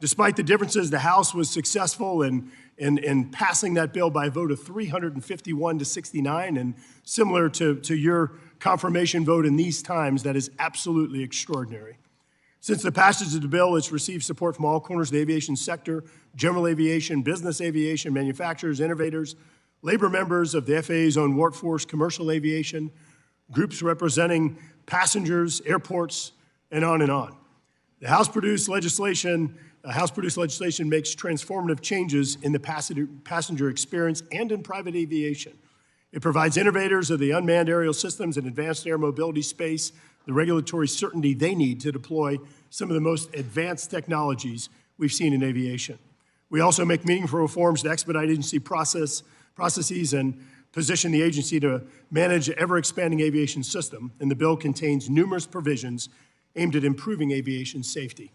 Despite the differences, the House was successful in passing that bill by a vote of 351 to 69, and similar to your confirmation vote in these times, that is absolutely extraordinary. Since the passage of the bill, it's received support from all corners of the aviation sector: general aviation, business aviation, manufacturers, innovators, labor members of the FAA's own workforce, commercial aviation, groups representing passengers, airports, and on and on. The House-produced legislation makes transformative changes in the passenger experience and in private aviation. It provides innovators of the unmanned aerial systems and advanced air mobility space the regulatory certainty they need to deploy some of the most advanced technologies we've seen in aviation. We also make meaningful reforms to expedite agency processes and position the agency to manage an ever-expanding aviation system, and the bill contains numerous provisions aimed at improving aviation safety.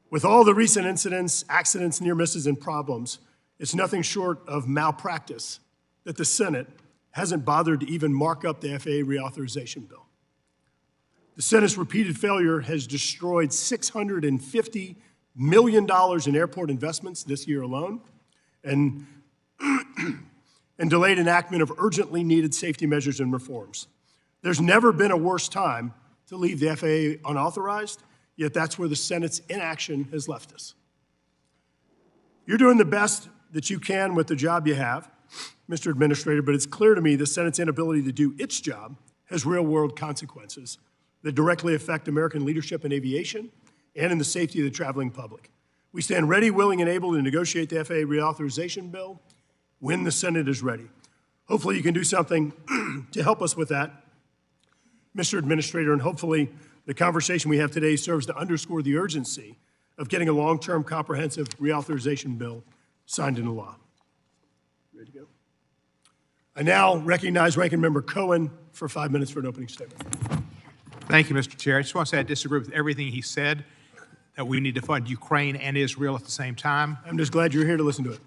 With all the recent incidents, accidents, near misses, and problems, it's nothing short of malpractice that the Senate hasn't bothered to even mark up the FAA reauthorization bill. The Senate's repeated failure has destroyed $650 million in airport investments this year alone, and delayed enactment of urgently needed safety measures and reforms. There's never been a worse time to leave the FAA unauthorized, yet that's where the Senate's inaction has left us. You're doing the best that you can with the job you have, Mr. Administrator, but it's clear to me the Senate's inability to do its job has real-world consequences that directly affect American leadership in aviation and in the safety of the traveling public. We stand ready, willing, and able to negotiate the FAA reauthorization bill when the Senate is ready. Hopefully you can do something to help us with that, Mr. Administrator, and hopefully the conversation we have today serves to underscore the urgency of getting a long-term comprehensive reauthorization bill signed into law. Ready to go? I now recognize Ranking Member Cohen for 5 minutes for an opening statement. Thank you, Mr. Chair. I just want to say I disagree with everything he said, that we need to fund Ukraine and Israel at the same time. I'm just glad you're here to listen to it.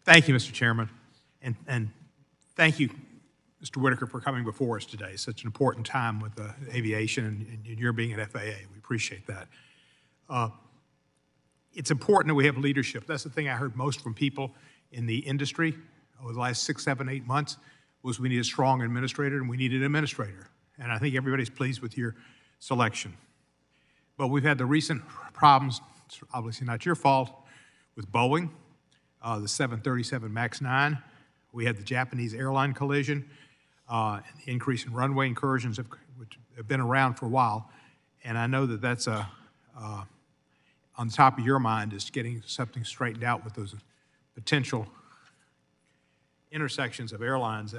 Thank you, Mr. Chairman. And thank you, Mr. Whitaker, for coming before us today. Such an important time with aviation and your being at FAA. We appreciate that. It's important that we have leadership. That's the thing I heard most from people in the industry over the last 6, 7, 8 months was we need a strong administrator, and we need an administrator. And I think everybody's pleased with your selection. But we've had the recent problems, it's obviously not your fault, with Boeing, the 737 MAX 9. We had the Japanese airline collision, and the increase in runway incursions which have been around for a while. And I know that that's on the top of your mind is getting something straightened out with those potential intersections of airlines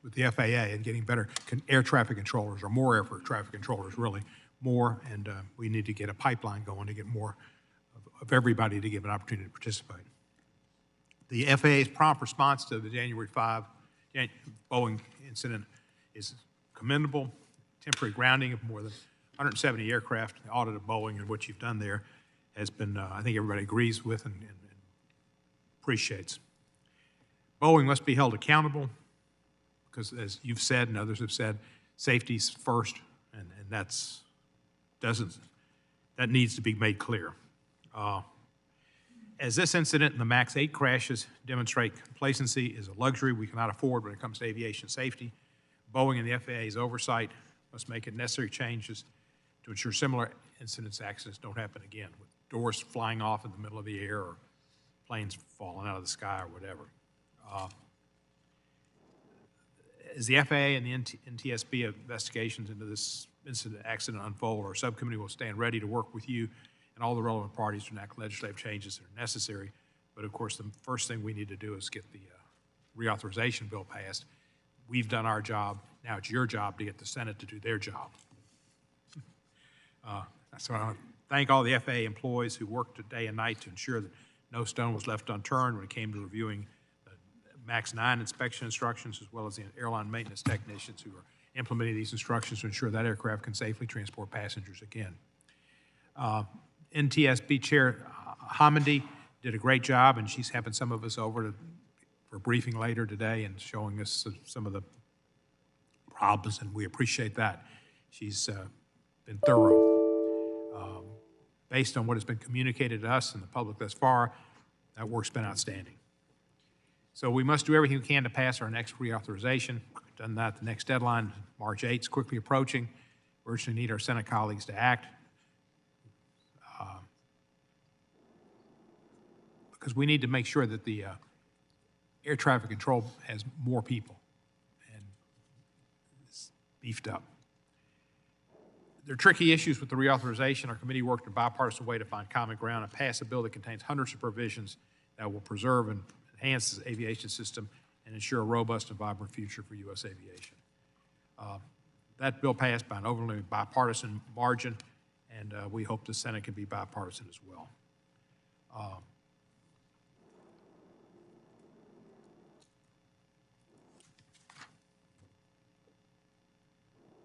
with the FAA and getting better air traffic controllers, or more air traffic controllers, really more, and we need to get a pipeline going to get more of everybody to give an opportunity to participate. The FAA's prompt response to the January 5 Boeing incident is commendable. Temporary grounding of more than 170 aircraft, the audit of Boeing and what you've done there has been, I think everybody agrees with and appreciates. Boeing must be held accountable because, as you've said and others have said, safety's first, and that needs to be made clear. As this incident and the MAX 8 crashes demonstrate, complacency is a luxury we cannot afford when it comes to aviation safety. Boeing and the FAA's oversight must make necessary changes to ensure similar incidents, accidents don't happen again, with doors flying off in the middle of the air or planes falling out of the sky or whatever. As the FAA and the NTSB investigations into this incident accident unfold, our subcommittee will stand ready to work with you and all the relevant parties to enact legislative changes that are necessary. But of course, the first thing we need to do is get the reauthorization bill passed. We've done our job. Now it's your job to get the Senate to do their job. So I want to thank all the FAA employees who worked day and night to ensure that no stone was left unturned when it came to reviewing MAX 9 inspection instructions, as well as the airline maintenance technicians who are implementing these instructions to ensure that aircraft can safely transport passengers again. NTSB Chair Hamidi did a great job, and she's having some of us over for a briefing later today and showing us some of the problems, and we appreciate that. She's been thorough. Based on what has been communicated to us and the public thus far, that work's been outstanding. So we must do everything we can to pass our next reauthorization. We've done that. The next deadline, March 8th, is quickly approaching. We urgently need our Senate colleagues to act because we need to make sure that the air traffic control has more people and is beefed up. There are tricky issues with the reauthorization. Our committee worked in a bipartisan way to find common ground and pass a bill that contains hundreds of provisions that will preserve and enhance the aviation system and ensure a robust and vibrant future for U.S. aviation. That bill passed by an overwhelming bipartisan margin, and we hope the Senate can be bipartisan as well.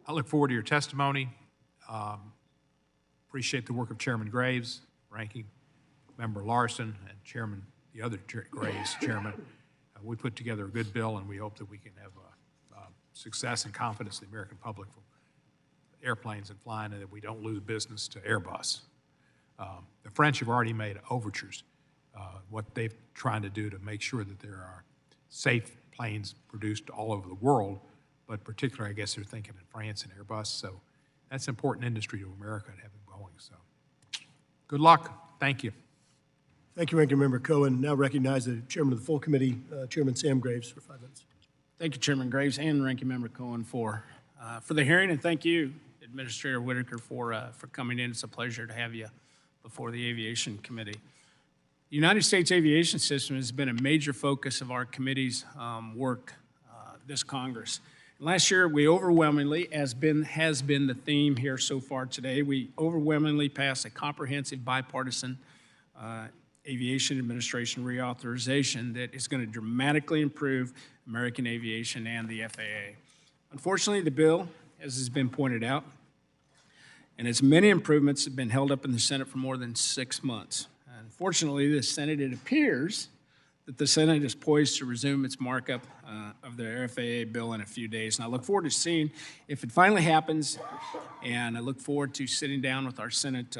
I look forward to your testimony. Appreciate the work of Chairman Graves, Ranking Member Larson, and the other Graves Chairman. We put together a good bill, and we hope that we can have success and confidence in the American public for airplanes and flying, and that we don't lose business to Airbus. The French have already made overtures, what they're trying to do to make sure that there are safe planes produced all over the world, but particularly, I guess, they're thinking in France and Airbus. So that's an important industry to America and having Boeing. So good luck. Thank you. Thank you, Ranking Member Cohen. Now recognize the Chairman of the full committee, Chairman Sam Graves, for 5 minutes. Thank you, Chairman Graves and Ranking Member Cohen for the hearing, and thank you, Administrator Whitaker, for coming in. It's a pleasure to have you before the Aviation Committee. The United States aviation system has been a major focus of our committee's work this Congress. Last year, we overwhelmingly, has been the theme here so far today, we overwhelmingly passed a comprehensive bipartisan aviation administration reauthorization that is going to dramatically improve American aviation and the FAA. Unfortunately, the bill, as has been pointed out, and its many improvements have been held up in the Senate for more than 6 months. Unfortunately, the Senate, it appears that the Senate is poised to resume its markup of the FAA bill in a few days. And I look forward to seeing if it finally happens, and I look forward to sitting down with our Senate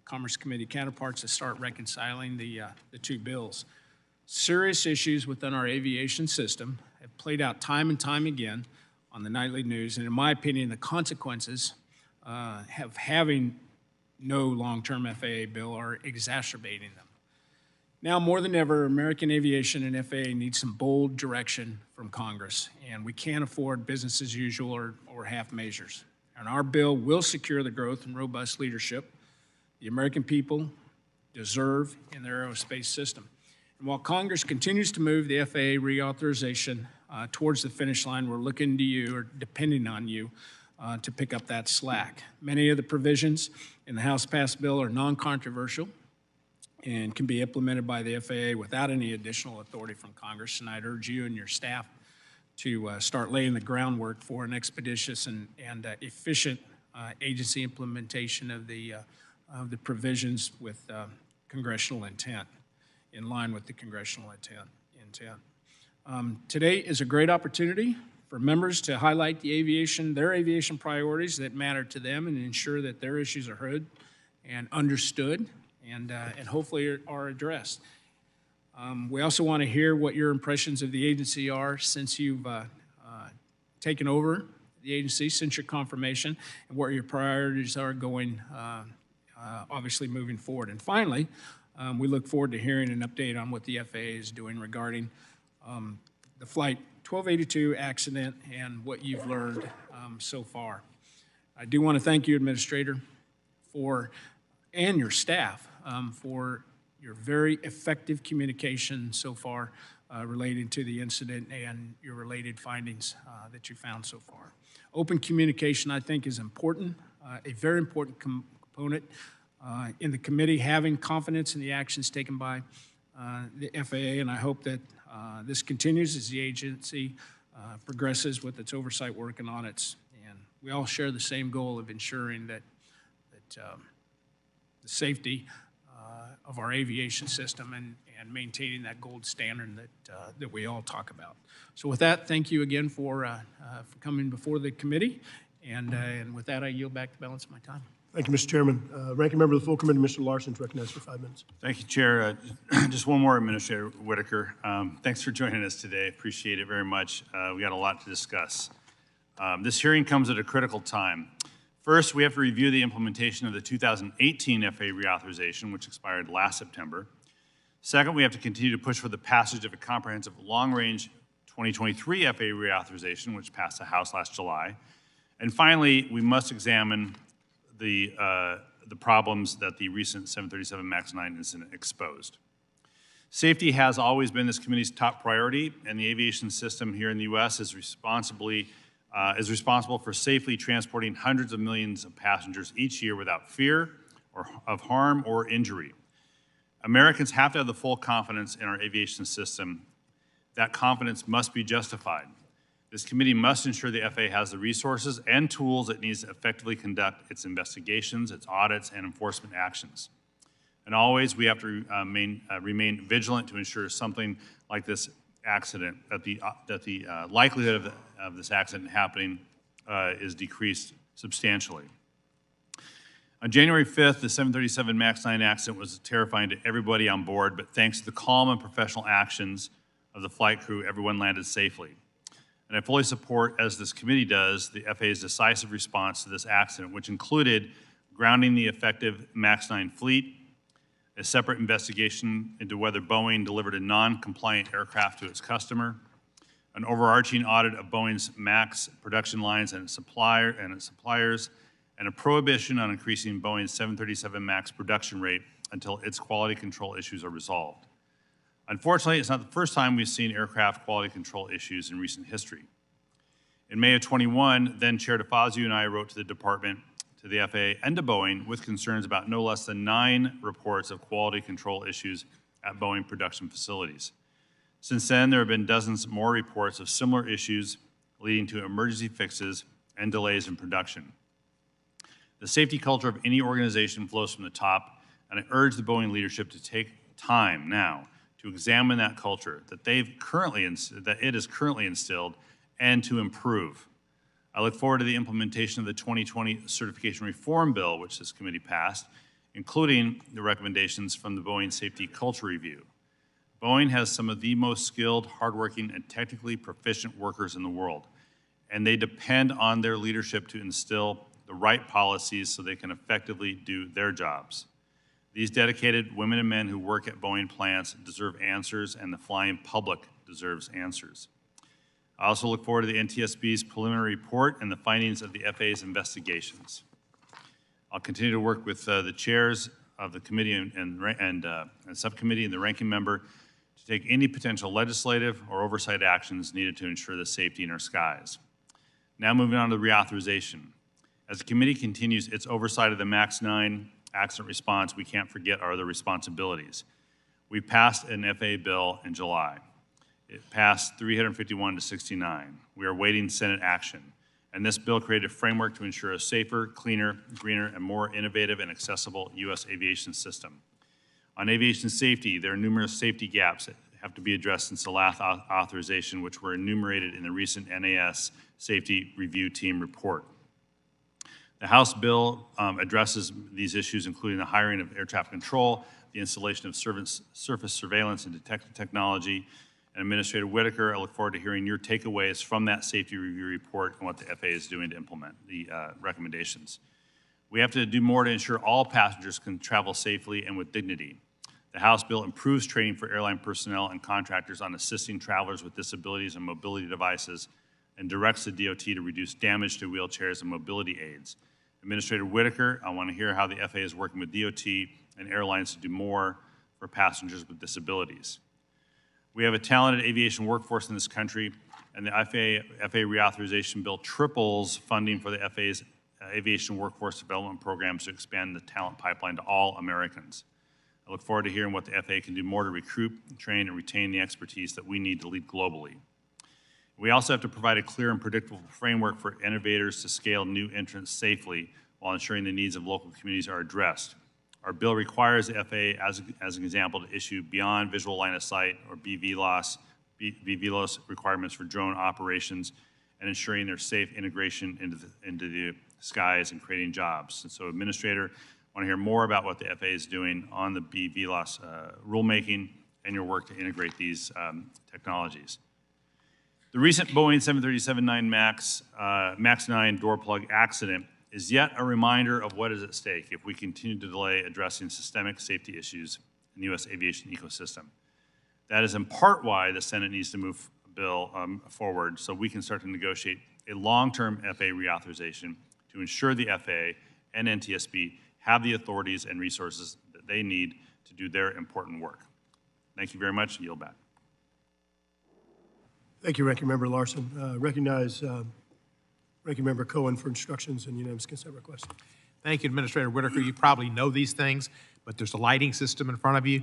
Commerce Committee counterparts to start reconciling the two bills. Serious issues within our aviation system have played out time and time again on the nightly news, and in my opinion, the consequences of having no long-term FAA bill are exacerbating them. Now more than ever, American aviation and FAA need some bold direction from Congress, and we can't afford business as usual or half measures. And our bill will secure the growth and robust leadership the American people deserve in their aerospace system. And while Congress continues to move the FAA reauthorization towards the finish line, we're looking to you, or depending on you, to pick up that slack. Many of the provisions in the House-passed bill are non-controversial and can be implemented by the FAA without any additional authority from Congress. And I'd urge you and your staff to start laying the groundwork for an expeditious and efficient agency implementation of the provisions with congressional intent, in line with the congressional intent. Today is a great opportunity for members to highlight their aviation priorities that matter to them and ensure that their issues are heard and understood and hopefully are addressed. We also want to hear what your impressions of the agency are since you've taken over the agency, since your confirmation, and what your priorities are going, obviously moving forward. And finally, we look forward to hearing an update on what the FAA is doing regarding the Flight 1282 accident and what you've learned so far. I do want to thank you, Administrator, and your staff for your very effective communication so far related to the incident and your related findings that you found so far. Open communication, I think, is important, a very important component in the committee, having confidence in the actions taken by the FAA, and I hope that this continues as the agency progresses with its oversight work and audits. And we all share the same goal of ensuring that the safety of our aviation system and maintaining that gold standard that we all talk about. So with that, thank you again for coming before the committee. And with that, I yield back the balance of my time. Thank you, Mr. Chairman. Ranking Member of the full committee, Mr. Larson, is recognized for 5 minutes. Thank you, Chair. Just one more, Administrator Whitaker. Thanks for joining us today. Appreciate it very much. We got a lot to discuss. This hearing comes at a critical time. First, we have to review the implementation of the 2018 FAA reauthorization, which expired last September. Second, we have to continue to push for the passage of a comprehensive long-range 2023 FAA reauthorization, which passed the House last July. And finally, we must examine the problems that the recent 737 MAX 9 incident exposed. Safety has always been this committee's top priority, and the aviation system here in the U.S. is responsible for safely transporting hundreds of millions of passengers each year without fear of harm or injury. Americans have to have the full confidence in our aviation system. That confidence must be justified. This committee must ensure the FAA has the resources and tools it needs to effectively conduct its investigations, its audits, and enforcement actions. And always, we have to remain vigilant to ensure something like this accident, that the likelihood of this accident happening is decreased substantially. On January 5th, the 737 MAX 9 accident was terrifying to everybody on board, but thanks to the calm and professional actions of the flight crew, everyone landed safely. And I fully support, as this committee does, the FAA's decisive response to this accident, which included grounding the effective MAX 9 fleet, a separate investigation into whether Boeing delivered a non-compliant aircraft to its customer, an overarching audit of Boeing's MAX production lines and its suppliers, and a prohibition on increasing Boeing's 737 MAX production rate until its quality control issues are resolved. Unfortunately, it's not the first time we've seen aircraft quality control issues in recent history. In May of 21, then Chair DeFazio and I wrote to the department, to the FAA, and to Boeing with concerns about no less than 9 reports of quality control issues at Boeing production facilities. Since then, there have been dozens more reports of similar issues leading to emergency fixes and delays in production. The safety culture of any organization flows from the top, and I urge the Boeing leadership to take time now to examine that culture that it is currently instilled and to improve. I look forward to the implementation of the 2020 Certification Reform Bill, which this committee passed, including the recommendations from the Boeing Safety Culture Review. Boeing has some of the most skilled, hardworking, and technically proficient workers in the world, and they depend on their leadership to instill the right policies so they can effectively do their jobs. These dedicated women and men who work at Boeing plants deserve answers, and the flying public deserves answers. I also look forward to the NTSB's preliminary report and the findings of the FAA's investigations. I'll continue to work with the chairs of the committee and subcommittee and the ranking member to take any potential legislative or oversight actions needed to ensure the safety in our skies. Now moving on to the reauthorization. As the committee continues its oversight of the MAX 9 accident response, we can't forget our other responsibilities. We passed an FAA bill in July. It passed 351 to 69. We are awaiting Senate action. And this bill created a framework to ensure a safer, cleaner, greener, and more innovative and accessible U.S. aviation system. On aviation safety, there are numerous safety gaps that have to be addressed since the last authorization, which were enumerated in the recent NAS Safety Review Team report. The House bill addresses these issues, including the hiring of air traffic control, the installation of surface surveillance and detective technology. And Administrator Whitaker, I look forward to hearing your takeaways from that safety review report and what the FAA is doing to implement the recommendations. We have to do more to ensure all passengers can travel safely and with dignity. The House bill improves training for airline personnel and contractors on assisting travelers with disabilities and mobility devices and directs the DOT to reduce damage to wheelchairs and mobility aids. Administrator Whitaker, I want to hear how the FAA is working with DOT and airlines to do more for passengers with disabilities. We have a talented aviation workforce in this country, and the FAA reauthorization bill triples funding for the FAA's aviation workforce development programs to expand the talent pipeline to all Americans. I look forward to hearing what the FAA can do more to recruit, train, and retain the expertise that we need to lead globally. We also have to provide a clear and predictable framework for innovators to scale new entrants safely while ensuring the needs of local communities are addressed. Our bill requires the FAA, as an example, to issue beyond visual line of sight or BVLOS requirements for drone operations and ensuring their safe integration into the skies and creating jobs. And so, Administrator, I want to hear more about what the FAA is doing on the BVLOS rulemaking and your work to integrate these technologies. The recent Boeing 737-9 MAX 9 door plug accident is yet a reminder of what is at stake if we continue to delay addressing systemic safety issues in the U.S. aviation ecosystem. That is in part why the Senate needs to move a bill forward so we can start to negotiate a long-term FAA reauthorization to ensure the FAA and NTSB have the authorities and resources that they need to do their important work. Thank you very much. Yield back. Thank you, Ranking Member Larson. Recognize Ranking Member Cohen for instructions and unanimous consent request. Thank you, Administrator Whitaker. You probably know these things, but there's a lighting system in front of you.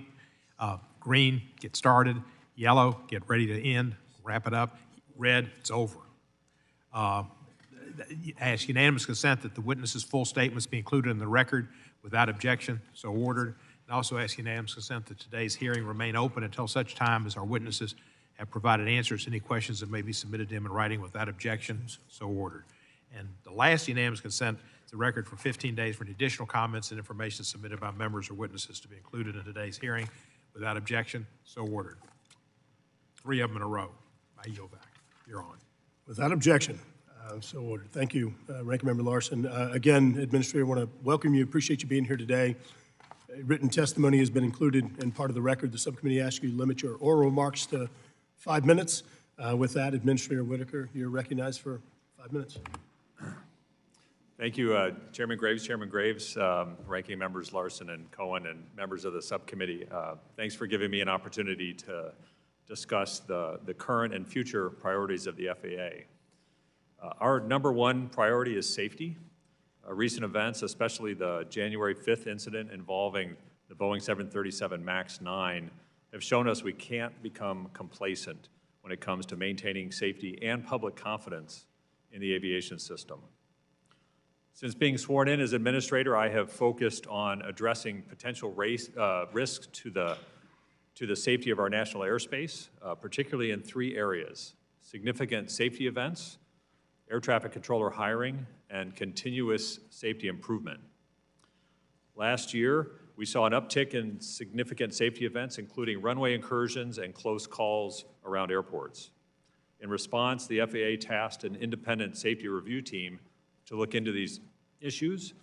Green, get started. Yellow, get ready to end, wrap it up. Red, it's over. Ask unanimous consent that the witness's full statements be included in the record without objection, so ordered. And also ask unanimous consent that today's hearing remain open until such time as our witnesses have provided answers to any questions that may be submitted to them in writing without objection, so ordered. And the last unanimous consent is the record for 15 days for any additional comments and information submitted by members or witnesses to be included in today's hearing without objection, so ordered. 3 of them in a row. I yield back. You're on. Without objection, so ordered. Thank you, Ranking Member Larson. Again, Administrator, I want to welcome you. Appreciate you being here today. Written testimony has been included in part of the record. The subcommittee asks you to limit your oral remarks to 5 minutes. With that, Administrator Whitaker, you're recognized for 5 minutes. Thank you, Chairman Graves, Ranking Members Larson and Cohen, and members of the subcommittee. Thanks for giving me an opportunity to discuss the current and future priorities of the FAA. Our number one priority is safety. Recent events, especially the January 5th incident involving the Boeing 737 MAX 9, have shown us we can't become complacent when it comes to maintaining safety and public confidence in the aviation system. Since being sworn in as administrator, I have focused on addressing potential risks to the safety of our national airspace, particularly in 3 areas: significant safety events, air traffic controller hiring, and continuous safety improvement. Last year, we saw an uptick in significant safety events, including runway incursions and close calls around airports. In response, the FAA tasked an independent safety review team to look into these issues.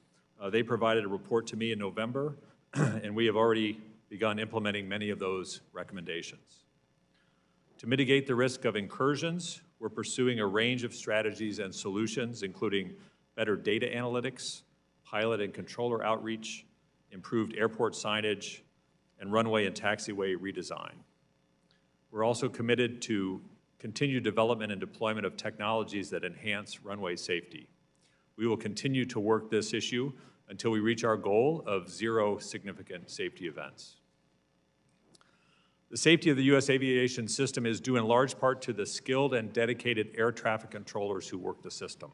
They provided a report to me in November, and we have already begun implementing many of those recommendations. To mitigate the risk of incursions, we're pursuing a range of strategies and solutions, including better data analytics, pilot and controller outreach, improved airport signage, and runway and taxiway redesign. We're also committed to continued development and deployment of technologies that enhance runway safety. We will continue to work this issue until we reach our goal of 0 significant safety events. The safety of the U.S. aviation system is due in large part to the skilled and dedicated air traffic controllers who work the system.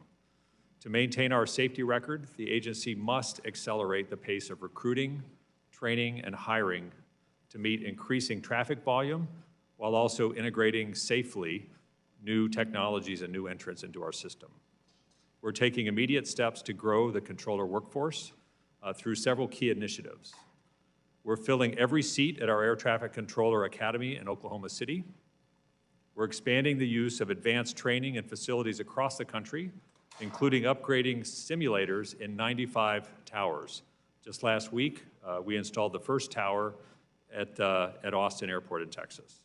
To maintain our safety record, the agency must accelerate the pace of recruiting, training, and hiring to meet increasing traffic volume while also integrating safely new technologies and new entrants into our system. We're taking immediate steps to grow the controller workforce through several key initiatives. We're filling every seat at our Air Traffic Controller Academy in Oklahoma City. We're expanding the use of advanced training in facilities across the country, including upgrading simulators in 95 towers. Just last week, we installed the first tower at Austin Airport in Texas.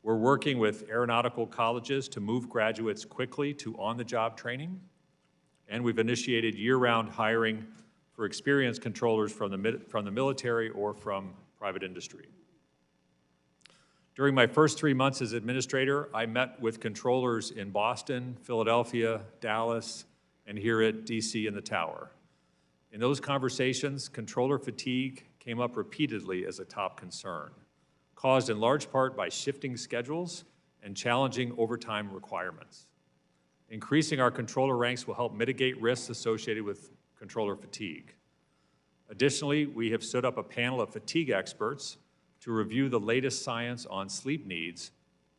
We're working with aeronautical colleges to move graduates quickly to on-the-job training, and we've initiated year-round hiring for experienced controllers from the military or from private industry. During my first 3 months as administrator, I met with controllers in Boston, Philadelphia, Dallas, and here at DC in the Tower. In those conversations, controller fatigue came up repeatedly as a top concern, caused in large part by shifting schedules and challenging overtime requirements. Increasing our controller ranks will help mitigate risks associated with controller fatigue. Additionally, we have stood up a panel of fatigue experts to review the latest science on sleep needs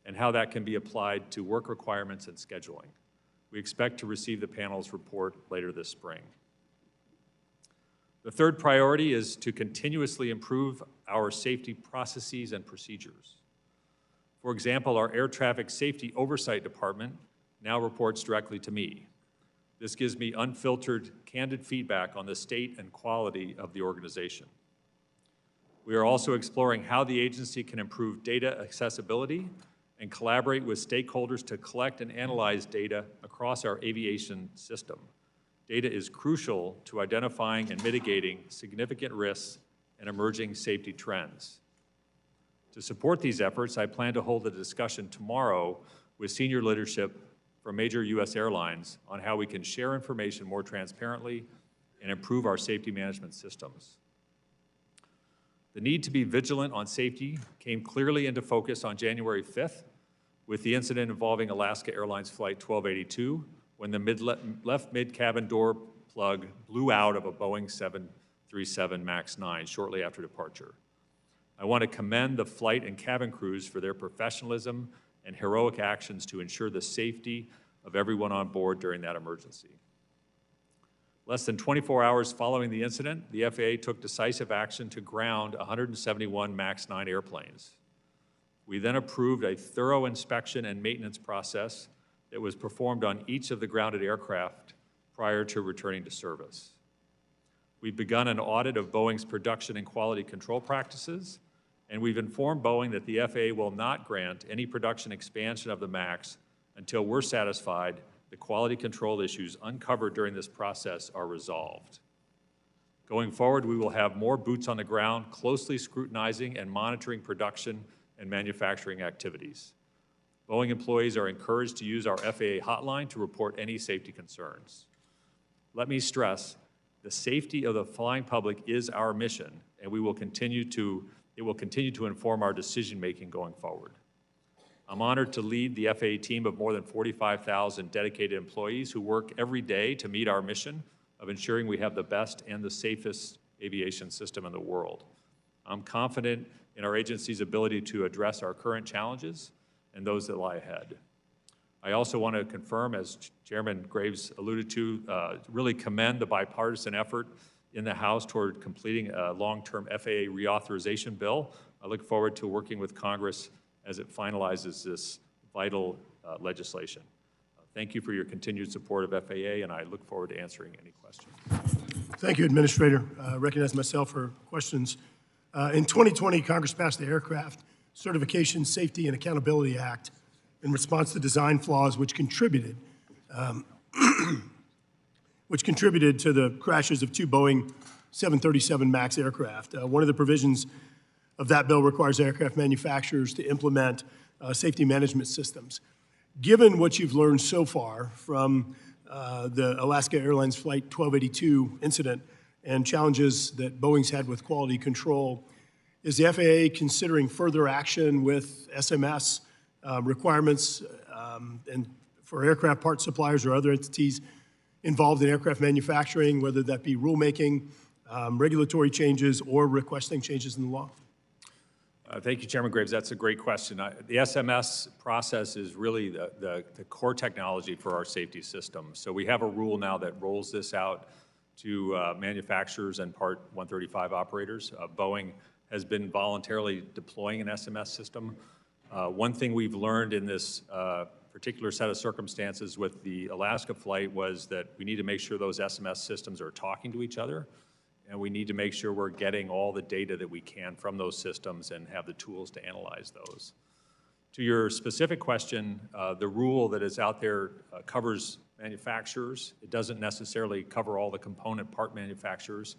and how that can be applied to work requirements and scheduling. We expect to receive the panel's report later this spring. The third priority is to continuously improve our safety processes and procedures. For example, our Air Traffic Safety Oversight Department now reports directly to me. This gives me unfiltered, candid feedback on the state and quality of the organization. We are also exploring how the agency can improve data accessibility and collaborate with stakeholders to collect and analyze data across our aviation system. Data is crucial to identifying and mitigating significant risks and emerging safety trends. To support these efforts, I plan to hold a discussion tomorrow with senior leadership from major U.S. airlines on how we can share information more transparently and improve our safety management systems. The need to be vigilant on safety came clearly into focus on January 5th with the incident involving Alaska Airlines Flight 1282 when the left mid-cabin door plug blew out of a Boeing 737 MAX 9 shortly after departure. I want to commend the flight and cabin crews for their professionalism and heroic actions to ensure the safety of everyone on board during that emergency. Less than 24 hours following the incident, the FAA took decisive action to ground 171 MAX 9 airplanes. We then approved a thorough inspection and maintenance process that was performed on each of the grounded aircraft prior to returning to service. We've begun an audit of Boeing's production and quality control practices, and we've informed Boeing that the FAA will not grant any production expansion of the MAX until we're satisfied the quality control issues uncovered during this process are resolved. Going forward, we will have more boots on the ground, closely scrutinizing and monitoring production and manufacturing activities. Boeing employees are encouraged to use our FAA hotline to report any safety concerns. Let me stress, the safety of the flying public is our mission, and it will continue to inform our decision-making going forward. I'm honored to lead the FAA team of more than 45,000 dedicated employees who work every day to meet our mission of ensuring we have the best and the safest aviation system in the world. I'm confident in our agency's ability to address our current challenges and those that lie ahead. I also want to confirm, as Chairman Graves alluded to, really commend the bipartisan effort in the House toward completing a long-term FAA reauthorization bill. I look forward to working with Congress as it finalizes this vital legislation. Thank you for your continued support of FAA, and I look forward to answering any questions. Thank you, Administrator. I recognize myself for questions. In 2020, Congress passed the Aircraft Certification, Safety, and Accountability Act in response to design flaws which contributed to the crashes of two Boeing 737 MAX aircraft. One of the provisions of that bill requires aircraft manufacturers to implement safety management systems. Given what you've learned so far from the Alaska Airlines Flight 1282 incident and challenges that Boeing's had with quality control, is the FAA considering further action with SMS requirements and for aircraft part suppliers or other entities involved in aircraft manufacturing, whether that be rulemaking, regulatory changes, or requesting changes in the law? Thank you, Chairman Graves. That's a great question. The SMS process is really the core technology for our safety system. So we have a rule now that rolls this out to manufacturers and Part 135 operators. Boeing has been voluntarily deploying an SMS system. One thing we've learned in this particular set of circumstances with the Alaska flight was that we need to make sure those SMS systems are talking to each other, and we need to make sure we're getting all the data that we can from those systems and have the tools to analyze those. To your specific question, the rule that is out there covers manufacturers. It doesn't necessarily cover all the component part manufacturers,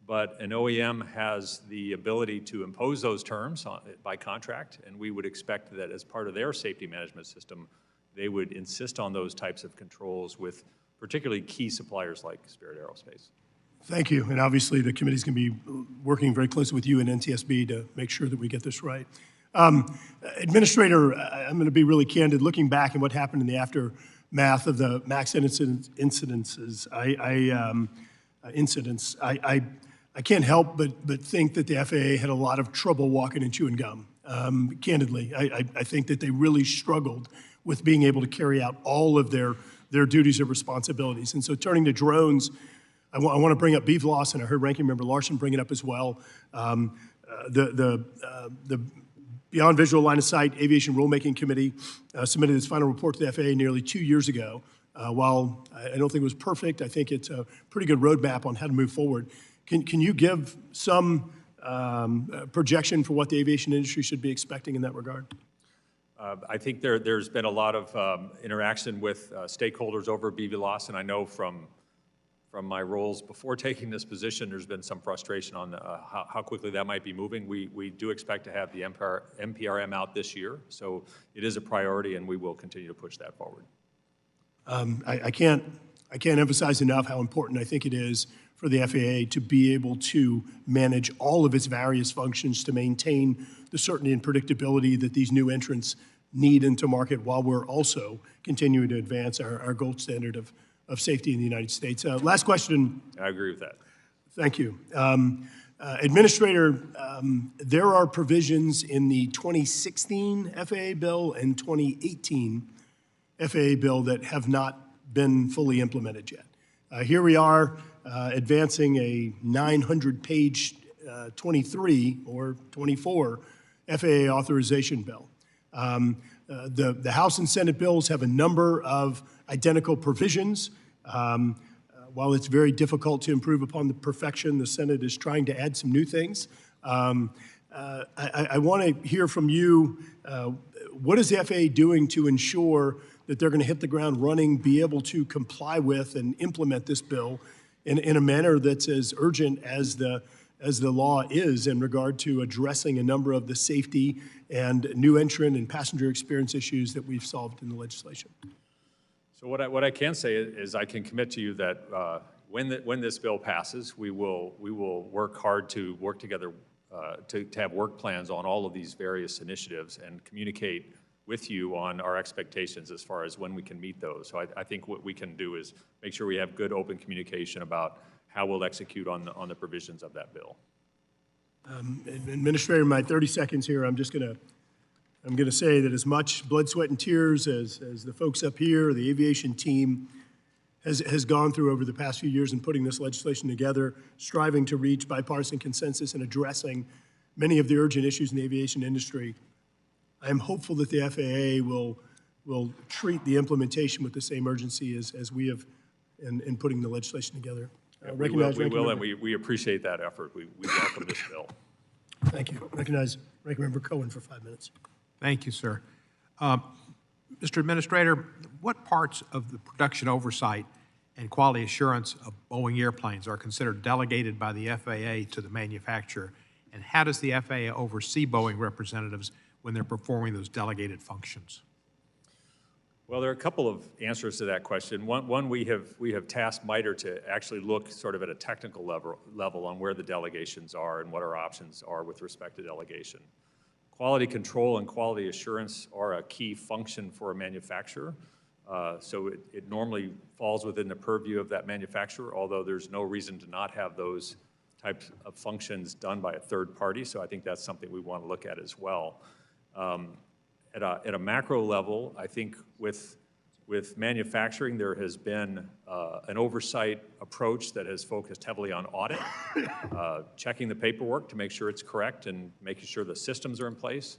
but an OEM has the ability to impose those terms by contract, and we would expect that as part of their safety management system, they would insist on those types of controls with particularly key suppliers like Spirit Aerospace. Thank you, and obviously the committee's going to be working very closely with you and NTSB to make sure that we get this right. Administrator, I'm going to be really candid. Looking back at what happened in the aftermath of the MAX incidents, I can't help but think that the FAA had a lot of trouble walking and chewing gum. Candidly, I think that they really struggled with being able to carry out all of their their duties and responsibilities. And so turning to drones, I want to bring up BVLOS, and I heard Ranking Member Larson bring it up as well. The Beyond Visual Line of Sight Aviation Rulemaking Committee submitted its final report to the FAA nearly 2 years ago. While I don't think it was perfect, I think it's a pretty good roadmap on how to move forward. Can you give some projection for what the aviation industry should be expecting in that regard? I think there's been a lot of interaction with stakeholders over BVLOS, and I know from my roles before taking this position, there's been some frustration on how quickly that might be moving. We do expect to have the NPRM out this year, so it is a priority, and we will continue to push that forward. I can't emphasize enough how important I think it is for the FAA to be able to manage all of its various functions to maintain the certainty and predictability that these new entrants need into market, while we're also continuing to advance our gold standard of safety in the United States. Last question. I agree with that. Thank you. Administrator, there are provisions in the 2016 FAA bill and 2018 FAA bill that have not been fully implemented yet. Here we are advancing a 900-page 23 or 24 FAA authorization bill. The House and Senate bills have a number of identical provisions. While it's very difficult to improve upon the perfection, the Senate is trying to add some new things. I want to hear from you, what is the FAA doing to ensure that they're going to hit the ground running, be able to comply with and implement this bill in a manner that's as urgent as the law is in regard to addressing a number of the safety and new entrant and passenger experience issues that we've solved in the legislation? So what I can say is I can commit to you that when this bill passes, we will work hard to work together to have work plans on all of these various initiatives and communicate with you on our expectations as far as when we can meet those. So I think what we can do is make sure we have good open communication about how we'll execute on the provisions of that bill. Administrator, in my 30 seconds here, I'm going to say that as much blood, sweat, and tears as the folks up here, the aviation team has gone through over the past few years in putting this legislation together, striving to reach bipartisan consensus and addressing many of the urgent issues in the aviation industry, I am hopeful that the FAA will treat the implementation with the same urgency as we have in putting the legislation together. We will, and we appreciate that effort. We welcome this bill. Thank you. Recognize Ranking Member Cohen for 5 minutes. Thank you, sir. Mr. Administrator, what parts of the production oversight and quality assurance of Boeing airplanes are considered delegated by the FAA to the manufacturer, and how does the FAA oversee Boeing representatives when they're performing those delegated functions? Well, there are a couple of answers to that question. One we have tasked MITRE to actually look sort of at a technical level on where the delegations are and what our options are with respect to delegation. Quality control and quality assurance are a key function for a manufacturer. So it normally falls within the purview of that manufacturer, although there's no reason to not have those types of functions done by a third party. So I think that's something we want to look at as well. At a macro level, I think with manufacturing, there has been an oversight approach that has focused heavily on audit, checking the paperwork to make sure it's correct and making sure the systems are in place.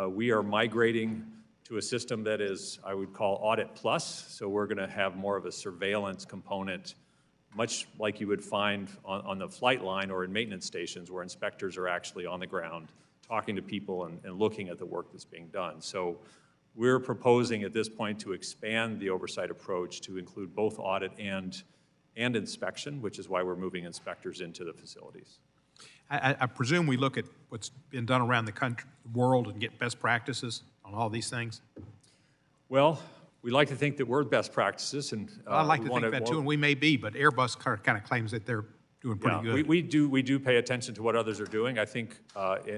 We are migrating to a system that is, I would call, Audit Plus, so we're going to have more of a surveillance component, much like you would find on the flight line or in maintenance stations where inspectors are actually on the ground talking to people and looking at the work that's being done. So we're proposing at this point to expand the oversight approach to include both audit and inspection, which is why we're moving inspectors into the facilities. I presume we look at what's been done around the world and get best practices on all these things? Well, we like to think that we're best practices, and I like to think that too, and we may be, but Airbus kind of claims that they're doing pretty good. We do pay attention to what others are doing. I think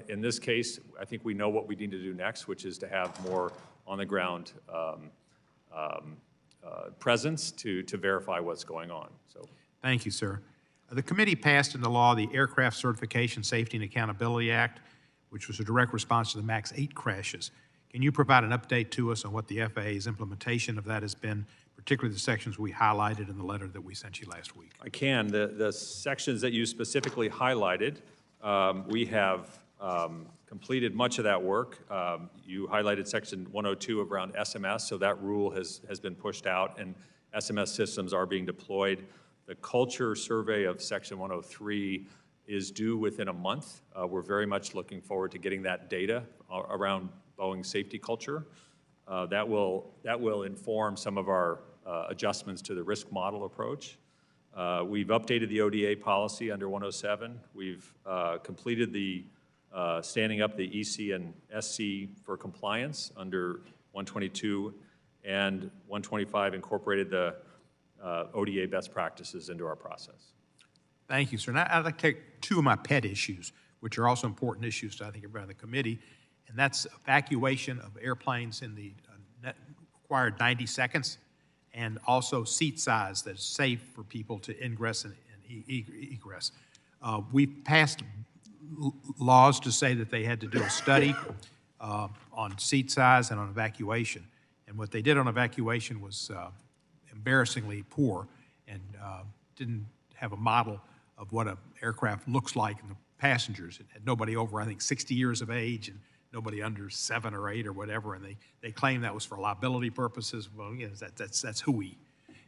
in this case, I think we know what we need to do next, which is to have more on-the-ground presence to verify what's going on. So, thank you, sir. The committee passed into law the Aircraft Certification, Safety, and Accountability Act, which was a direct response to the MAX 8 crashes. Can you provide an update to us on what the FAA's implementation of that has been, particularly the sections we highlighted in the letter that we sent you last week? I can. The sections that you specifically highlighted, we have completed much of that work. You highlighted section 102 around SMS, so that rule has been pushed out, and SMS systems are being deployed. The culture survey of section 103 is due within a month. We're very much looking forward to getting that data around Boeing safety culture. That will inform some of our adjustments to the risk model approach. We've updated the ODA policy under 107. We've completed the standing up the EC and SC for compliance under 122, and 125 incorporated the ODA best practices into our process. Thank you, sir. And I'd like to take two of my pet issues, which are also important issues to, I think, everybody on the committee, and that's evacuation of airplanes in the required 90 seconds, and also seat size that's safe for people to ingress and egress. We've passed laws to say that they had to do a study on seat size and on evacuation. And what they did on evacuation was embarrassingly poor and didn't have a model of what an aircraft looks like in the passengers. It had nobody over, I think, 60 years of age and nobody under 7 or 8 or whatever, and they claimed that was for liability purposes. Well, you know, that's hooey.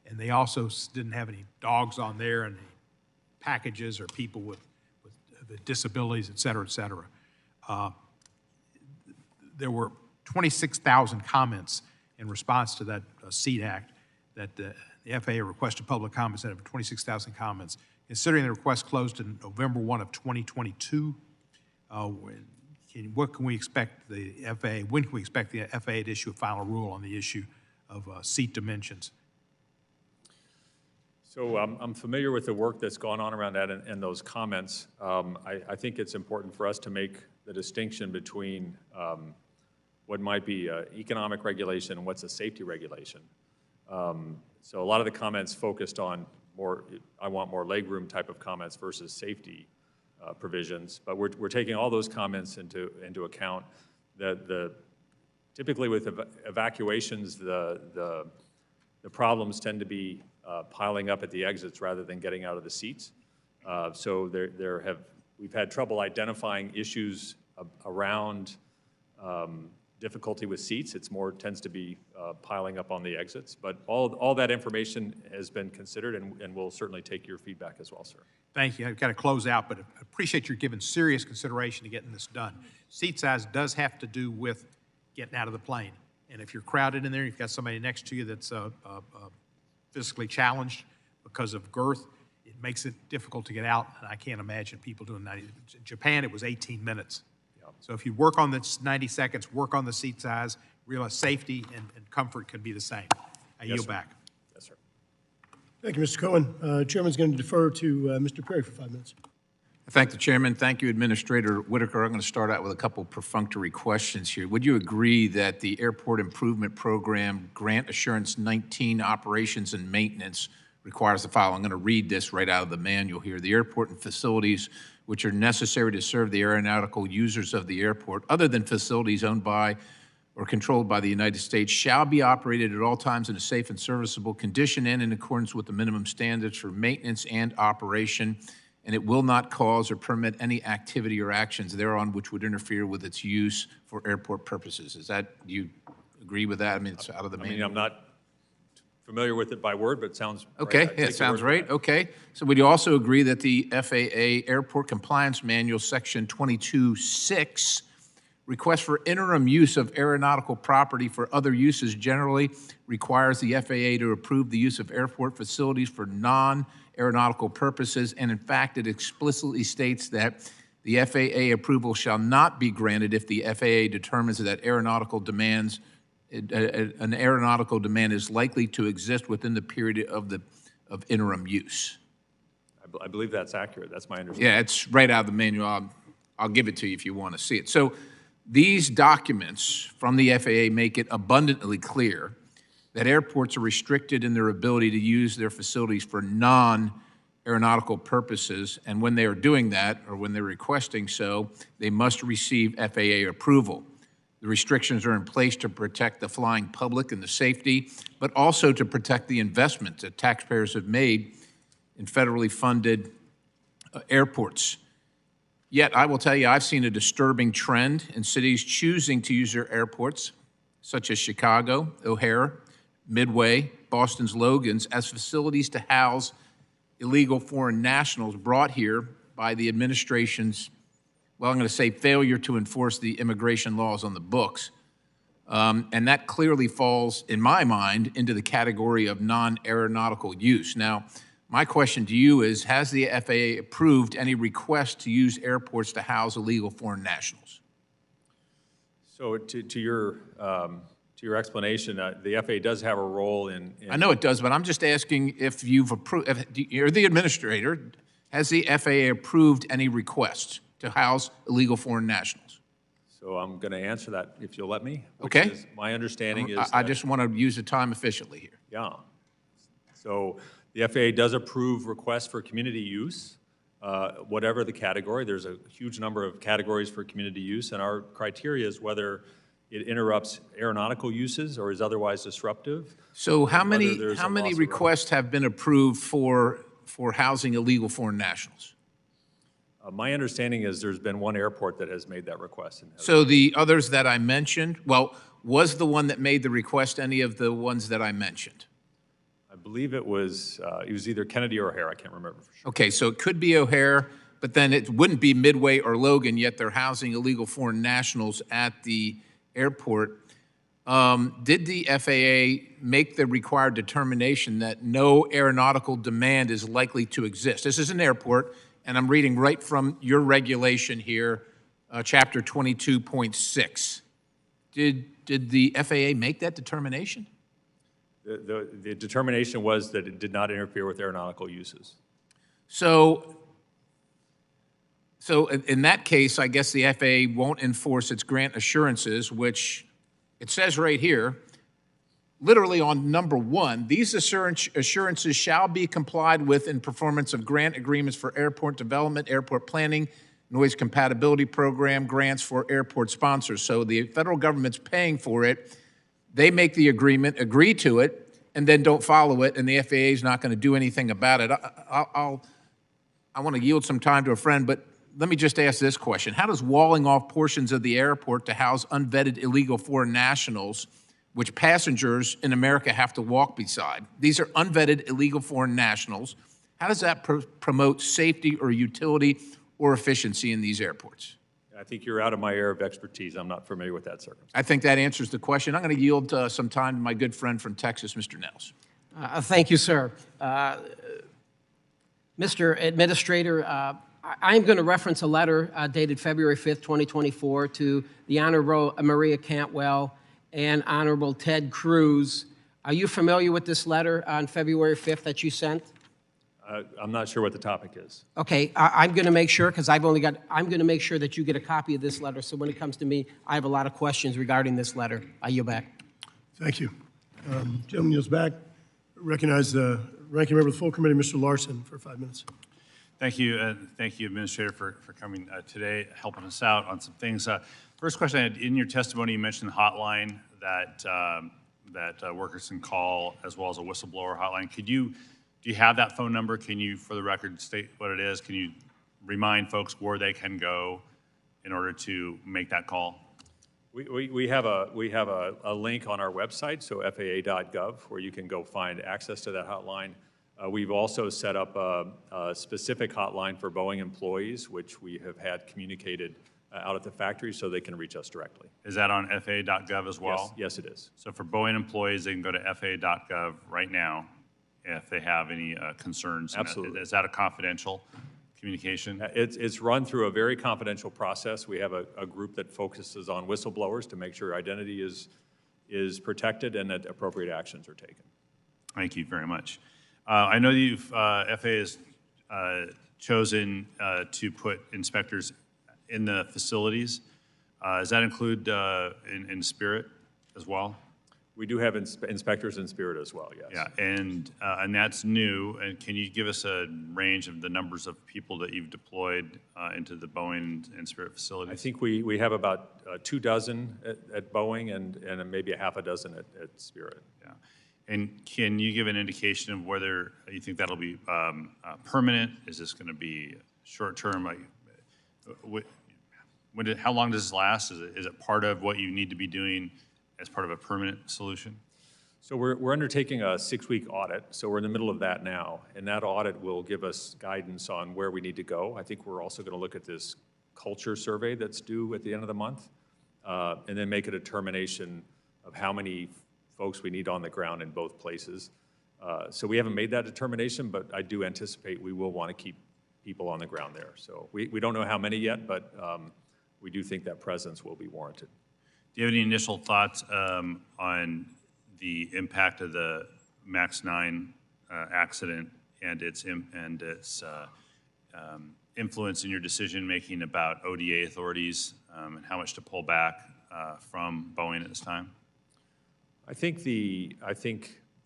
And they also didn't have any dogs on there and any packages or people with disabilities, et cetera, et cetera. There were 26,000 comments in response to that SEAT Act that the FAA requested public comments out of 26,000 comments. Considering the request closed in November 1 of 2022, what can we expect the FAA, when can we expect the FAA to issue a final rule on the issue of seat dimensions? So I'm familiar with the work that's gone on around that and those comments. I think it's important for us to make the distinction between what might be economic regulation and what's a safety regulation. So a lot of the comments focused on more, I want more legroom type of comments versus safety provisions, but we're taking all those comments into account. Typically with evacuations, the problems tend to be piling up at the exits rather than getting out of the seats. So we've had trouble identifying issues around difficulty with seats. It's more tends to be piling up on the exits. But all that information has been considered, and we'll certainly take your feedback as well, sir. Thank you. I've got to close out, but I appreciate you giving serious consideration to getting this done. Seat size does have to do with getting out of the plane. And if you're crowded in there, you've got somebody next to you that's physically challenged because of girth, it makes it difficult to get out. And I can't imagine people doing 90. In Japan, it was 18 minutes. So if you work on the 90 seconds, work on the seat size, realize safety and comfort can be the same. I yield back. Yes, sir. Thank you, Mr. Cohen. Chairman's going to defer to Mr. Perry for 5 minutes. I thank the chairman. Thank you, Administrator Whitaker. I'm going to start out with a couple perfunctory questions here. Would you agree that the Airport Improvement Program Grant Assurance 19 Operations and Maintenance requires the following? I'm going to read this right out of the manual here. The airport and facilities which are necessary to serve the aeronautical users of the airport, other than facilities owned by or controlled by the United States, shall be operated at all times in a safe and serviceable condition and in accordance with the minimum standards for maintenance and operation, and it will not cause or permit any activity or actions thereon which would interfere with its use for airport purposes. Is that, do you agree with that? I mean, it's out of the manual. I mean, I'm not familiar with it by word, but it sounds okay. right. Yeah, it sounds right. Okay. So would you also agree that the FAA Airport Compliance Manual, Section 22.6, request for interim use of aeronautical property for other uses generally requires the FAA to approve the use of airport facilities for non-aeronautical purposes, and in fact, it explicitly states that the FAA approval shall not be granted if the FAA determines that an aeronautical demand is likely to exist within the period of interim use. I believe that's accurate. That's my understanding. Yeah, it's right out of the manual. I'll give it to you if you want to see it. So these documents from the FAA make it abundantly clear that airports are restricted in their ability to use their facilities for non-aeronautical purposes, and when they are doing that, or when they're requesting so, they must receive FAA approval. The restrictions are in place to protect the flying public and the safety, but also to protect the investment that taxpayers have made in federally funded airports. Yet, I will tell you, I've seen a disturbing trend in cities choosing to use their airports, such as Chicago, O'Hare, Midway, Boston's Logan's, as facilities to house illegal foreign nationals brought here by the administration's, well, I'm going to say failure to enforce the immigration laws on the books. And that clearly falls, in my mind, into the category of non-aeronautical use. Now, my question to you is, has the FAA approved any request to use airports to house illegal foreign nationals? So to your explanation, the FAA does have a role in I know it does, but I'm just asking if you've approved, you're the administrator, has the FAA approved any requests to house illegal foreign nationals? So I'm going to answer that if you'll let me. Okay. My understanding is I that, just want to use the time efficiently here. yeah. So the FAA does approve requests for community use, whatever the category. There's a huge number of categories for community use, and our criteria is whether it interrupts aeronautical uses or is otherwise disruptive. So how many there's a loss of requests have been approved for housing illegal foreign nationals? My understanding is there's been one airport that has made that request. So the others that I mentioned, well, was the one that made the request any of the ones that I mentioned? I believe it was either Kennedy or O'Hare. I can't remember for sure. Okay, so it could be O'Hare, but then it wouldn't be Midway or Logan, yet they're housing illegal foreign nationals at the airport. Did the FAA make the required determination that no aeronautical demand is likely to exist? This is an airport, and I'm reading right from your regulation here, Chapter 22.6. Did the FAA make that determination? The determination was that it did not interfere with aeronautical uses. So in that case, I guess the FAA won't enforce its grant assurances, which it says right here, literally on number 1, these assurances shall be complied with in performance of grant agreements for airport development, airport planning, noise compatibility program, grants for airport sponsors. So the federal government's paying for it. They make the agreement, agree to it, and then don't follow it, and the FAA is not going to do anything about it. I want to yield some time to a friend, but let me just ask this question. How does walling off portions of the airport to house unvetted illegal foreign nationals, which passengers in America have to walk beside, these are unvetted illegal foreign nationals, how does that promote safety or utility or efficiency in these airports? I think you're out of my area of expertise. I'm not familiar with that circumstance. I think that answers the question. I'm going to yield some time to my good friend from Texas, Mr. Nels. Thank you, sir. Mr. Administrator, I am going to reference a letter dated February 5th, 2024 to the Honorable Maria Cantwell and Honorable Ted Cruz. Are you familiar with this letter on February 5th that you sent? I'm not sure what the topic is. Okay, I'm going to make sure, because I'm going to make sure that you get a copy of this letter, so when it comes to me, I have a lot of questions regarding this letter. I yield back. Thank you. Gentleman yields back. Recognize the ranking member of the full committee, Mr. Larson, for 5 minutes. Thank you, Administrator, for coming today, helping us out on some things. First question I had, in your testimony, you mentioned the hotline that workers can call, as well as a whistleblower hotline. Do you have that phone number? Can you, for the record, state what it is? Can you remind folks where they can go in order to make that call? We have a link on our website, so FAA.gov, where you can go find access to that hotline. We've also set up a specific hotline for Boeing employees, which we have had communicated out at the factory so they can reach us directly. Is that on FAA.gov as well? Yes, it is. So for Boeing employees, they can go to FAA.gov right now if they have any concerns. Absolutely. Is that a confidential communication? It's run through a very confidential process. We have a group that focuses on whistleblowers to make sure identity is protected and that appropriate actions are taken. Thank you very much. I know that FAA has chosen to put inspectors in the facilities. Does that include in Spirit as well? We do have inspectors in Spirit as well, yes. Yeah, and that's new. And can you give us a range of the numbers of people that you've deployed into the Boeing and Spirit facilities? I think we have about 24 at Boeing and maybe a half a dozen at Spirit. Yeah. And can you give an indication of whether you think that'll be permanent? Is this going to be short-term? Like, how long does this last? Is it part of what you need to be doing as part of a permanent solution? So we're undertaking a 6-week audit, so we're in the middle of that now, and that audit will give us guidance on where we need to go. I think we're also going to look at this culture survey that's due at the end of the month, and then make a determination of how many folks we need on the ground in both places. So we haven't made that determination, but I do anticipate we will want to keep people on the ground there. So we don't know how many yet, but we do think that presence will be warranted. Do you have any initial thoughts on the impact of the MAX 9 accident and its influence in your decision-making about ODA authorities and how much to pull back from Boeing at this time? I think the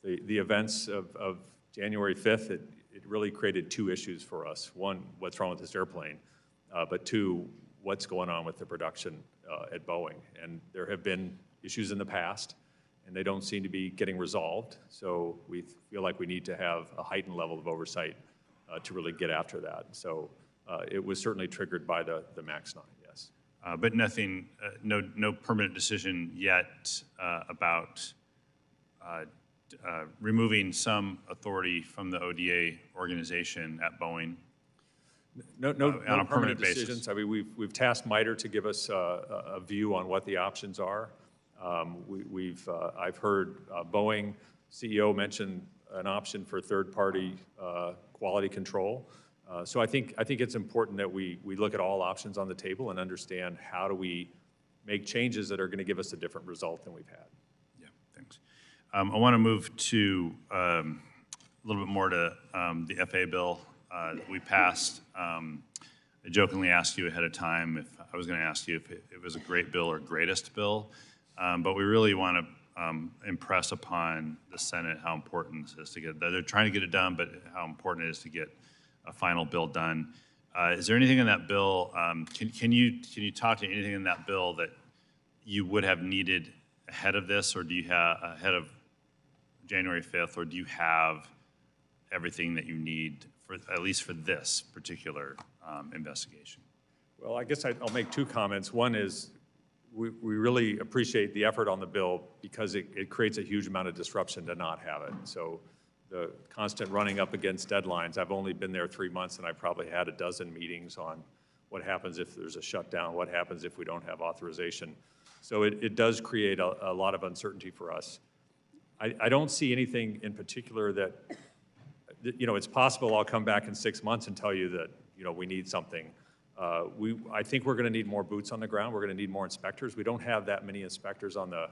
events of January 5th, it really created two issues for us. One, what's wrong with this airplane? But two, what's going on with the production at Boeing. And there have been issues in the past, and they don't seem to be getting resolved. So we feel like we need to have a heightened level of oversight to really get after that. So it was certainly triggered by the MAX 9, yes. But nothing, no permanent decision yet about removing some authority from the ODA organization at Boeing? No on a permanent decisions. basis. I mean, we've tasked MITRE to give us a view on what the options are. I've heard Boeing CEO mention an option for third-party quality control. So I think it's important that we look at all options on the table and understand how do we make changes that are going to give us a different result than we've had. Yeah, thanks. I want to move to a little bit more to the FAA bill that we passed. I jokingly asked you ahead of time if I was going to ask you if it was a great bill or greatest bill, but we really want to impress upon the Senate how important this is to get. They're trying to get it done, but how important it is to get a final bill done. Is there anything in that bill? Can you talk to anything in that bill that you would have needed ahead of this, or do you have ahead of January 5th, or do you have everything that you need for at least for this particular investigation? Well, I guess I'll make two comments. One is we really appreciate the effort on the bill because it creates a huge amount of disruption to not have it. So the constant running up against deadlines, I've only been there 3 months and I probably had a dozen meetings on what happens if there's a shutdown, what happens if we don't have authorization. So it does create a lot of uncertainty for us. I don't see anything in particular that, it's possible I'll come back in 6 months and tell you that, we need something. I think we're going to need more boots on the ground. We're going to need more inspectors. We don't have that many inspectors on the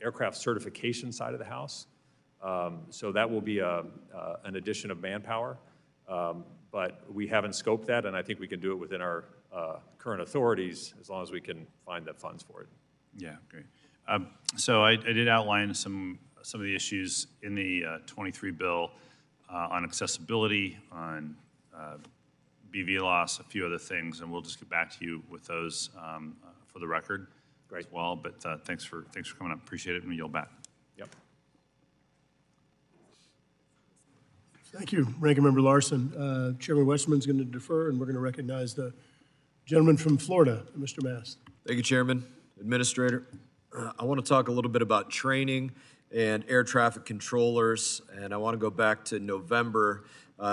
aircraft certification side of the house. So that will be an addition of manpower. But we haven't scoped that, and I think we can do it within our current authorities as long as we can find the funds for it. Yeah, great. So I did outline some of the issues in the 23 bill on accessibility, on BV loss, a few other things, and we'll just get back to you with those for the record as well. But thanks for coming up. Appreciate it, and yield back. Yep. Thank you, Ranking Member Larson. Chairman Westerman's going to defer, and we're going to recognize the gentleman from Florida, Mr. Mast. Thank you, Chairman. Administrator, I want to talk a little bit about training and air traffic controllers, and I want to go back to November.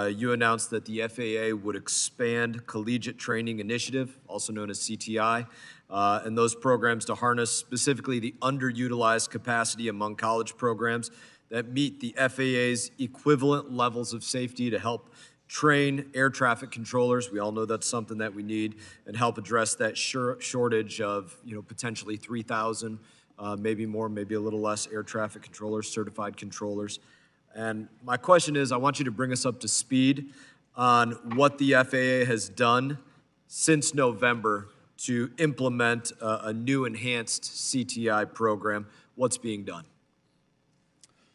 You announced that the FAA would expand Collegiate Training Initiative, also known as CTI, and those programs to harness specifically the underutilized capacity among college programs that meet the FAA's equivalent levels of safety to help train air traffic controllers. We all know that's something that we need, and help address that shortage of, potentially 3,000, maybe more, maybe a little less air traffic controllers, certified controllers. And my question is, I want you to bring us up to speed on what the FAA has done since November to implement a new enhanced CTI program. What's being done?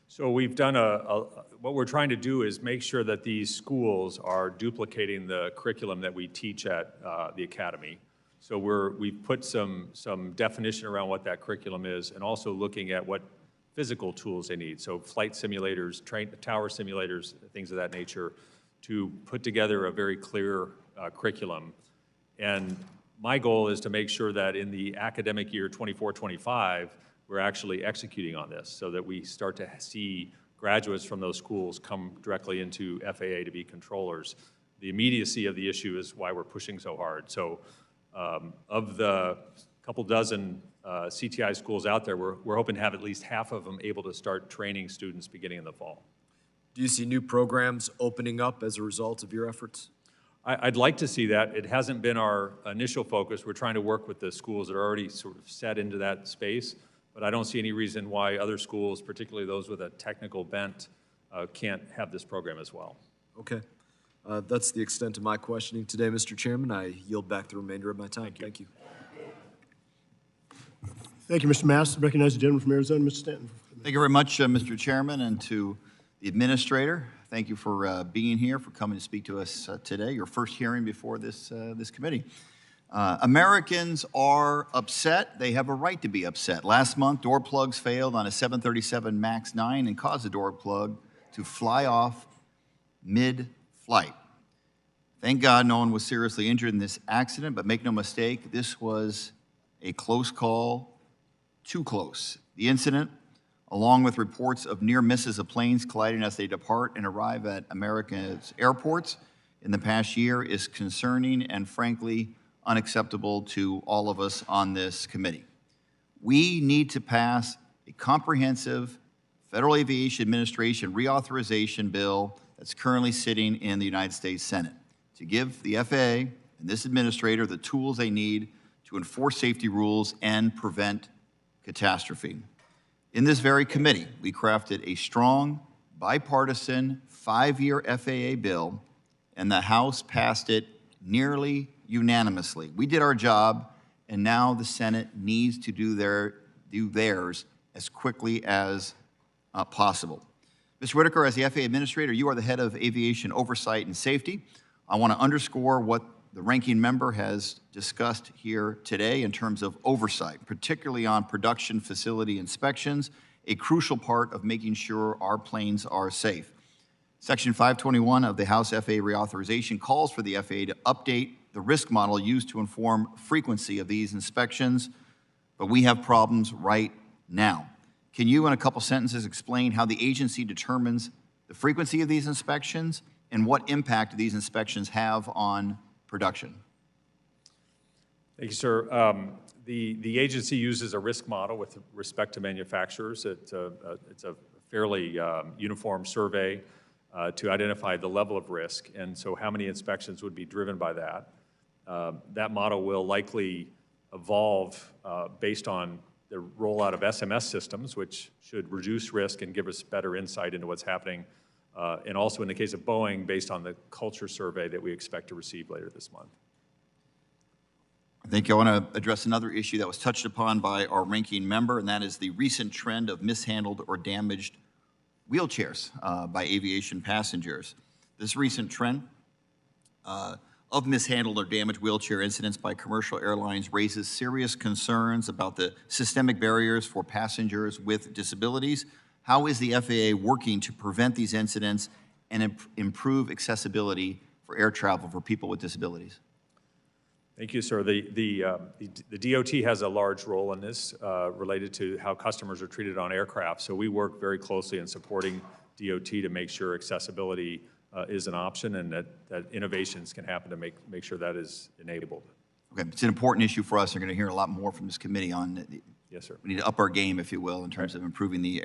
So we've done what we're trying to do is make sure that these schools are duplicating the curriculum that we teach at the academy. So we've put some definition around what that curriculum is, and also looking at what physical tools they need. So flight simulators, tower simulators, things of that nature, to put together a very clear curriculum. And my goal is to make sure that in the academic year 24-25, we're actually executing on this so that we start to see graduates from those schools come directly into FAA to be controllers. The immediacy of the issue is why we're pushing so hard. So of the couple dozen CTI schools out there, we're hoping to have at least half of them able to start training students beginning in the fall. Do you see new programs opening up as a result of your efforts? I'd like to see that. It hasn't been our initial focus. We're trying to work with the schools that are already sort of set into that space, but I don't see any reason why other schools, particularly those with a technical bent, can't have this program as well. Okay. That's the extent of my questioning today, Mr. Chairman. I yield back the remainder of my time. Thank you. Thank you, Mr. Mast. Recognize the gentleman from Arizona, Mr. Stanton. Thank you very much, Mr. Chairman, and to the administrator. Thank you for being here, for coming to speak to us today, your first hearing before this committee. Americans are upset. They have a right to be upset. Last month, door plugs failed on a 737 MAX 9 and caused the door plug to fly off mid-flight. Thank God no one was seriously injured in this accident, but make no mistake, this was a close call, too close. The incident, along with reports of near misses of planes colliding as they depart and arrive at America's airports in the past year, is concerning and frankly unacceptable to all of us on this committee. We need to pass a comprehensive Federal Aviation Administration reauthorization bill that's currently sitting in the United States Senate to give the FAA and this administrator the tools they need to enforce safety rules and prevent catastrophe. In this very committee, we crafted a strong, bipartisan, 5-year FAA bill, and the House passed it nearly unanimously. We did our job, and now the Senate needs to do theirs as quickly as possible. Mr. Whitaker, as the FAA Administrator, you are the head of Aviation Oversight and Safety. I want to underscore what the ranking member has discussed here today in terms of oversight, particularly on production facility inspections, a crucial part of making sure our planes are safe. Section 521 of the House FAA reauthorization calls for the FAA to update the risk model used to inform frequency of these inspections, but we have problems right now. Can you, in a couple sentences, explain how the agency determines the frequency of these inspections and what impact these inspections have on production? Thank you, sir. The agency uses a risk model with respect to manufacturers. It's a fairly uniform survey to identify the level of risk, and so how many inspections would be driven by that. That model will likely evolve based on the rollout of SMS systems, which should reduce risk and give us better insight into what's happening, and also in the case of Boeing, based on the culture survey that we expect to receive later this month. I think I want to address another issue that was touched upon by our ranking member, and that is the recent trend of mishandled or damaged wheelchairs by aviation passengers. This recent trend of mishandled or damaged wheelchair incidents by commercial airlines raises serious concerns about the systemic barriers for passengers with disabilities. How is the FAA working to prevent these incidents and improve accessibility for air travel for people with disabilities? Thank you, sir. The DOT has a large role in this related to how customers are treated on aircraft. So we work very closely in supporting DOT to make sure accessibility is an option and that innovations can happen to make sure that is enabled. Okay, it's an important issue for us. We're going to hear a lot more from this committee on. Yes, sir. We need to up our game, if you will, in terms of improving the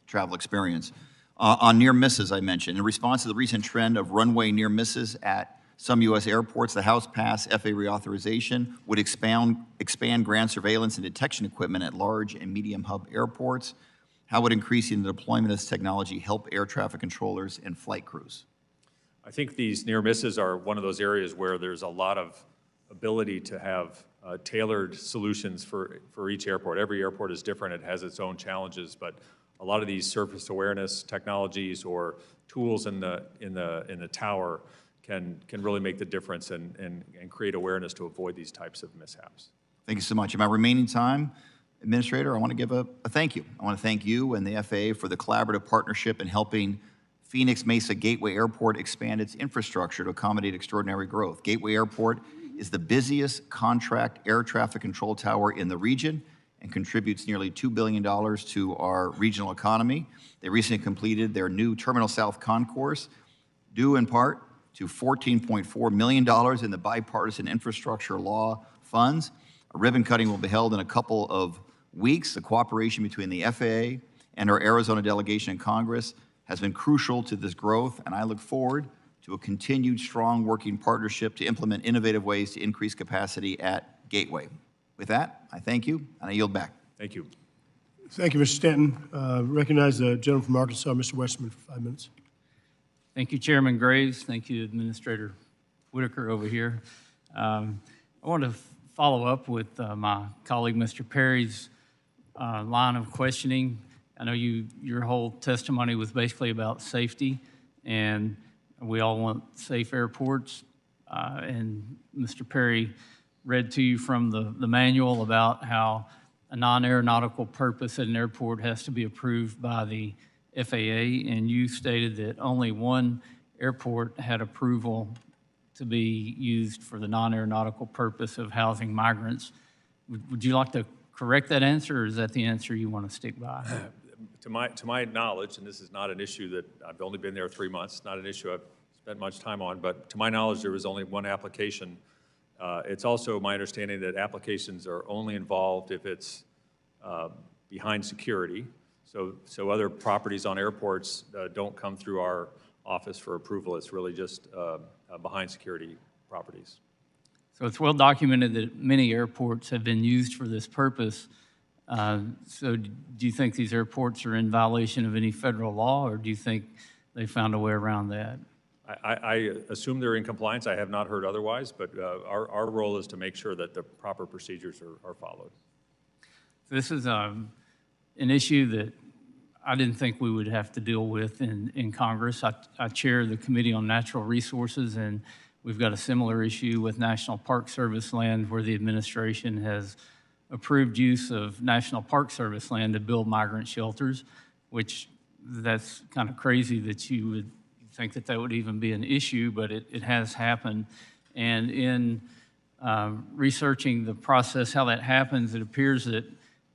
travel experience. On near misses, I mentioned, in response to the recent trend of runway near misses at some U.S. airports, the House passed FAA reauthorization would expand ground surveillance and detection equipment at large and medium hub airports. How would increasing the deployment of this technology help air traffic controllers and flight crews? I think these near misses are one of those areas where there's a lot of ability to have tailored solutions for each airport. Every airport is different. It has its own challenges, but a lot of these surface awareness technologies or tools in the tower can really make the difference and create awareness to avoid these types of mishaps. Thank you so much. In my remaining time, Administrator, I want to give a thank you. I want to thank you and the FAA for the collaborative partnership in helping Phoenix Mesa Gateway Airport expand its infrastructure to accommodate extraordinary growth. Gateway Airport is the busiest contract air traffic control tower in the region and contributes nearly $2 billion to our regional economy. They recently completed their new Terminal South concourse, due in part to $14.4 million in the bipartisan infrastructure law funds. A ribbon cutting will be held in a couple of weeks. The cooperation between the FAA and our Arizona delegation in Congress has been crucial to this growth, and I look forward to a continued strong working partnership to implement innovative ways to increase capacity at Gateway. With that, I thank you, and I yield back. Thank you. Thank you, Mr. Stanton. Recognize the gentleman from Arkansas, Mr. Westerman, for 5 minutes. Thank you, Chairman Graves. Thank you, Administrator Whitaker over here. I want to follow up with my colleague, Mr. Perry's line of questioning. I know your whole testimony was basically about safety, and we all want safe airports. And Mr. Perry read to you from the manual about how a non-aeronautical purpose at an airport has to be approved by the FAA, and you stated that only one airport had approval to be used for the non-aeronautical purpose of housing migrants. Would you like to correct that answer, or is that the answer you want to stick by? To my knowledge, and this is not an issue that I've only been there 3 months, not an issue I've spent much time on, but to my knowledge, there was only one application. It's also my understanding that applications are only involved if it's behind security. So other properties on airports don't come through our office for approval. It's really just behind security properties. So it's well documented that many airports have been used for this purpose. So do you think these airports are in violation of any federal law, or do you think they found a way around that? I assume they're in compliance. I have not heard otherwise, but our role is to make sure that the proper procedures are followed. This is an issue that I didn't think we would have to deal with in Congress. I chair the Committee on Natural Resources, and we've got a similar issue with National Park Service land where the administration has approved use of National Park Service land to build migrant shelters, which that's kind of crazy that you would think that would even be an issue, but it has happened. And in researching the process, how that happens, it appears that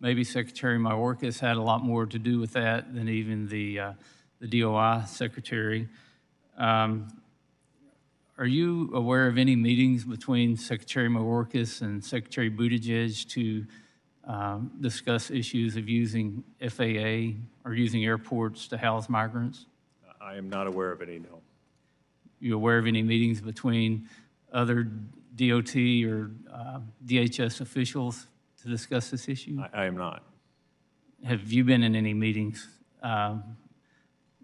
maybe Secretary Mayorkas had a lot more to do with that than even the DOI secretary. Are you aware of any meetings between Secretary Mayorkas and Secretary Buttigieg to discuss issues of using FAA or using airports to house migrants? I am not aware of any, no. You aware of any meetings between other DOT or DHS officials to discuss this issue? I am not. Have you been in any meetings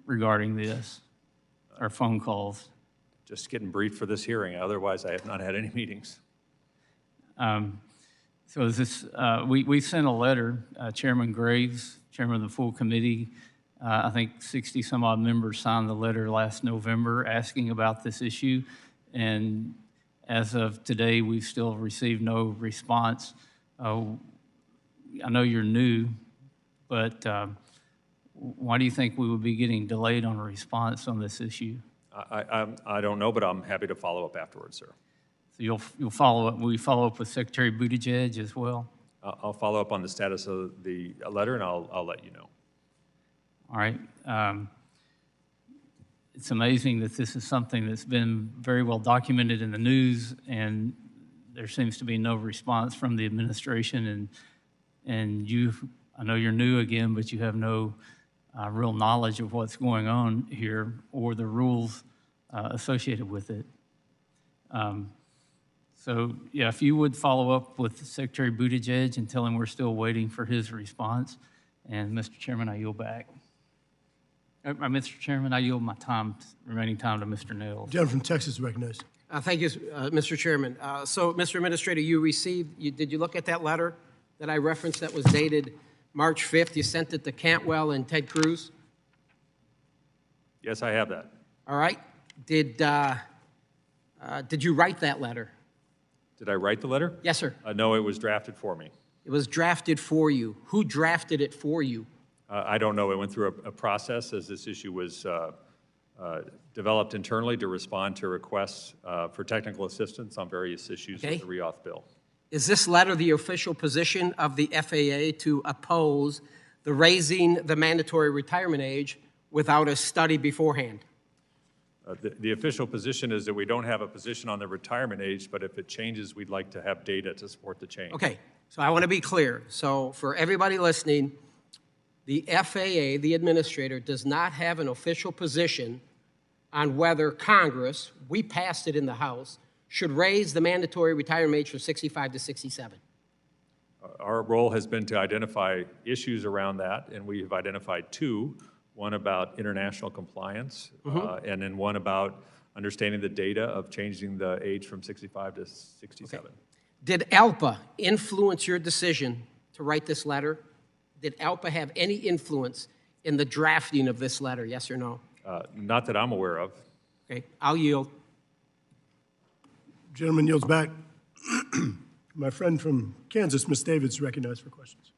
regarding this or phone calls? Just getting briefed for this hearing. Otherwise, I have not had any meetings. So is this, we sent a letter, Chairman Graves, Chairman of the full committee, I think 60 some odd members signed the letter last November asking about this issue. And as of today, we've still received no response. I know you're new, but why do you think we would be getting delayed on a response on this issue? I don't know, but I'm happy to follow up afterwards, sir. So you'll follow up, will you follow up with Secretary Buttigieg as well? I'll follow up on the status of the letter, and I'll let you know. All right. It's amazing that this is something that's been very well documented in the news, and there seems to be no response from the administration. And I know you're new again, but you have no real knowledge of what's going on here or the rules associated with it. So, yeah, if you would follow up with Secretary Buttigieg and tell him we're still waiting for his response. And, Mr. Chairman, I yield back. Mr. Chairman, I yield my remaining time to Mr. Nails. Gentleman from Texas is recognized. Thank you, Mr. Chairman. So, Mr. Administrator, did you look at that letter that I referenced that was dated March 5th? You sent it to Cantwell and Ted Cruz? Yes, I have that. All right. Did you write that letter? Did I write the letter? Yes, sir. No, it was drafted for me. It was drafted for you. Who drafted it for you? I don't know. It went through a process as this issue was developed internally to respond to requests for technical assistance on various issues Okay. with the REAUTH bill. Is this letter the official position of the FAA to oppose the raising the mandatory retirement age without a study beforehand? The official position is that we don't have a position on the retirement age, but if it changes, we'd like to have data to support the change. Okay, so I want to be clear. So for everybody listening, the FAA, the administrator, does not have an official position on whether Congress, we passed it in the House, should raise the mandatory retirement age from 65 to 67. Our role has been to identify issues around that, and we have identified two, one about international compliance, and then one about understanding the data of changing the age from 65 to 67. Okay. Did ALPA influence your decision to write this letter? Did ALPA have any influence in the drafting of this letter, yes or no? Not that I'm aware of. Okay, I'll yield. Gentleman yields back. My friend from Kansas, Ms. Davids, recognized for questions.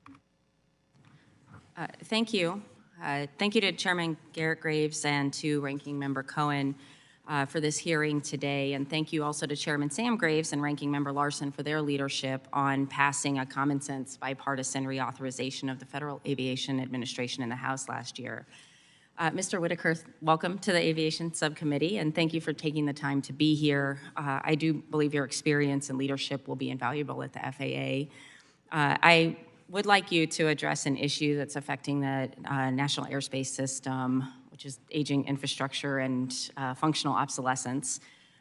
Thank you. Thank you to Chairman Garrett Graves and to Ranking Member Cohen for this hearing today. And thank you also to Chairman Sam Graves and Ranking Member Larson for their leadership on passing a common sense bipartisan reauthorization of the Federal Aviation Administration in the House last year. Mr. Whitaker, welcome to the Aviation Subcommittee, and thank you for taking the time to be here. I do believe your experience and leadership will be invaluable at the FAA. I would like you to address an issue that's affecting the National Airspace System, which is aging infrastructure and functional obsolescence.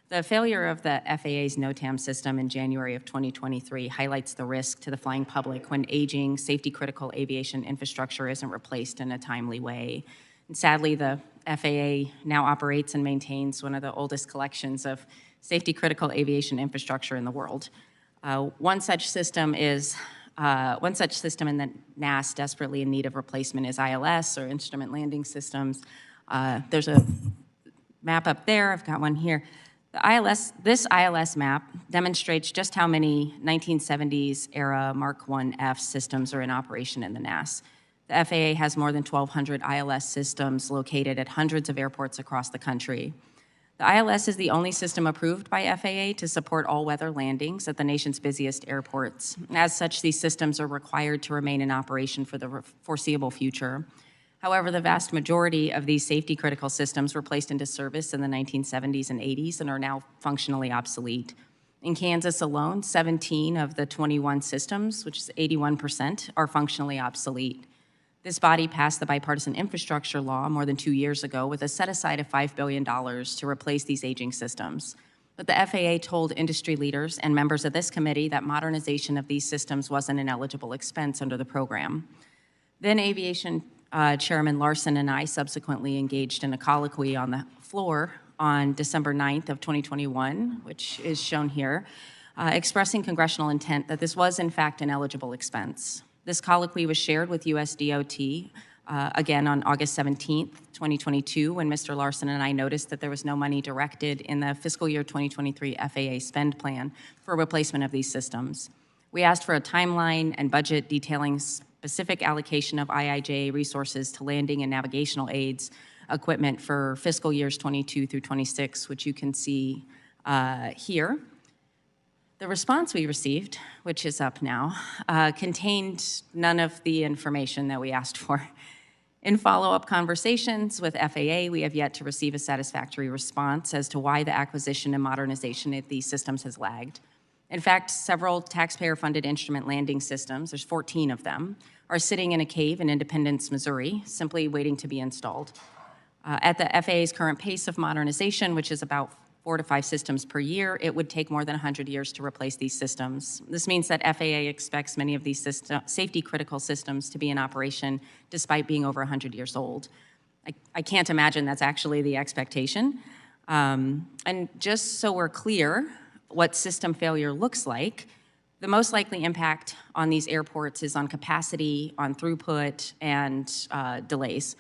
The failure of the FAA's NOTAM system in January of 2023 highlights the risk to the flying public when aging, safety-critical aviation infrastructure isn't replaced in a timely way. And sadly, the FAA now operates and maintains one of the oldest collections of safety-critical aviation infrastructure in the world. One such system in the NAS desperately in need of replacement is ILS, or Instrument Landing Systems. There's a map up there. I've got one here. This ILS map demonstrates just how many 1970s era Mark 1F systems are in operation in the NAS. The FAA has more than 1,200 ILS systems located at hundreds of airports across the country. The ILS is the only system approved by FAA to support all-weather landings at the nation's busiest airports. As such, these systems are required to remain in operation for the foreseeable future. However, the vast majority of these safety-critical systems were placed into service in the 1970s and 80s and are now functionally obsolete. In Kansas alone, 17 of the 21 systems, which is 81%, are functionally obsolete. This body passed the bipartisan infrastructure law more than 2 years ago with a set-aside of $5 billion to replace these aging systems. But the FAA told industry leaders and members of this committee that modernization of these systems wasn't an eligible expense under the program. Then Aviation Chairman Larson and I subsequently engaged in a colloquy on the floor on December 9th of 2021, which is shown here, expressing congressional intent that this was in fact an eligible expense. This colloquy was shared with US DOT again on August 17th, 2022, when Mr. Larson and I noticed that there was no money directed in the fiscal year 2023 FAA spend plan for replacement of these systems. We asked for a timeline and budget detailing specific allocation of IIJA resources to landing and navigational aids equipment for fiscal years 22 through 26, which you can see here. The response we received, which is up now, contained none of the information that we asked for. In follow-up conversations with FAA, we have yet to receive a satisfactory response as to why the acquisition and modernization of these systems has lagged. In fact, several taxpayer-funded instrument landing systems, there's 14 of them, are sitting in a cave in Independence, Missouri, simply waiting to be installed. At the FAA's current pace of modernization, which is about 4 to 5 systems per year, it would take more than 100 years to replace these systems. This means that FAA expects many of these safety-critical systems to be in operation despite being over 100 years old. I can't imagine that's actually the expectation. And just so we're clear what system failure looks like, the most likely impact on these airports is on capacity, on throughput, and delays.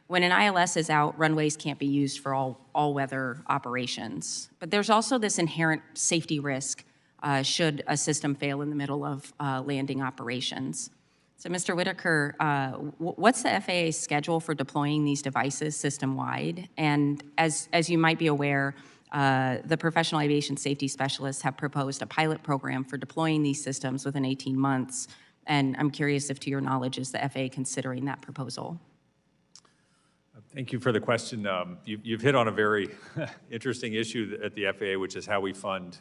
When an ILS is out, runways can't be used for all-weather operations. But there's also this inherent safety risk should a system fail in the middle of landing operations. So, Mr. Whitaker, what's the FAA's schedule for deploying these devices system-wide? And as you might be aware, the professional aviation safety specialists have proposed a pilot program for deploying these systems within 18 months. And I'm curious if, to your knowledge, is the FAA considering that proposal? Thank you for the question. You've hit on a very interesting issue at the FAA, which is how we fund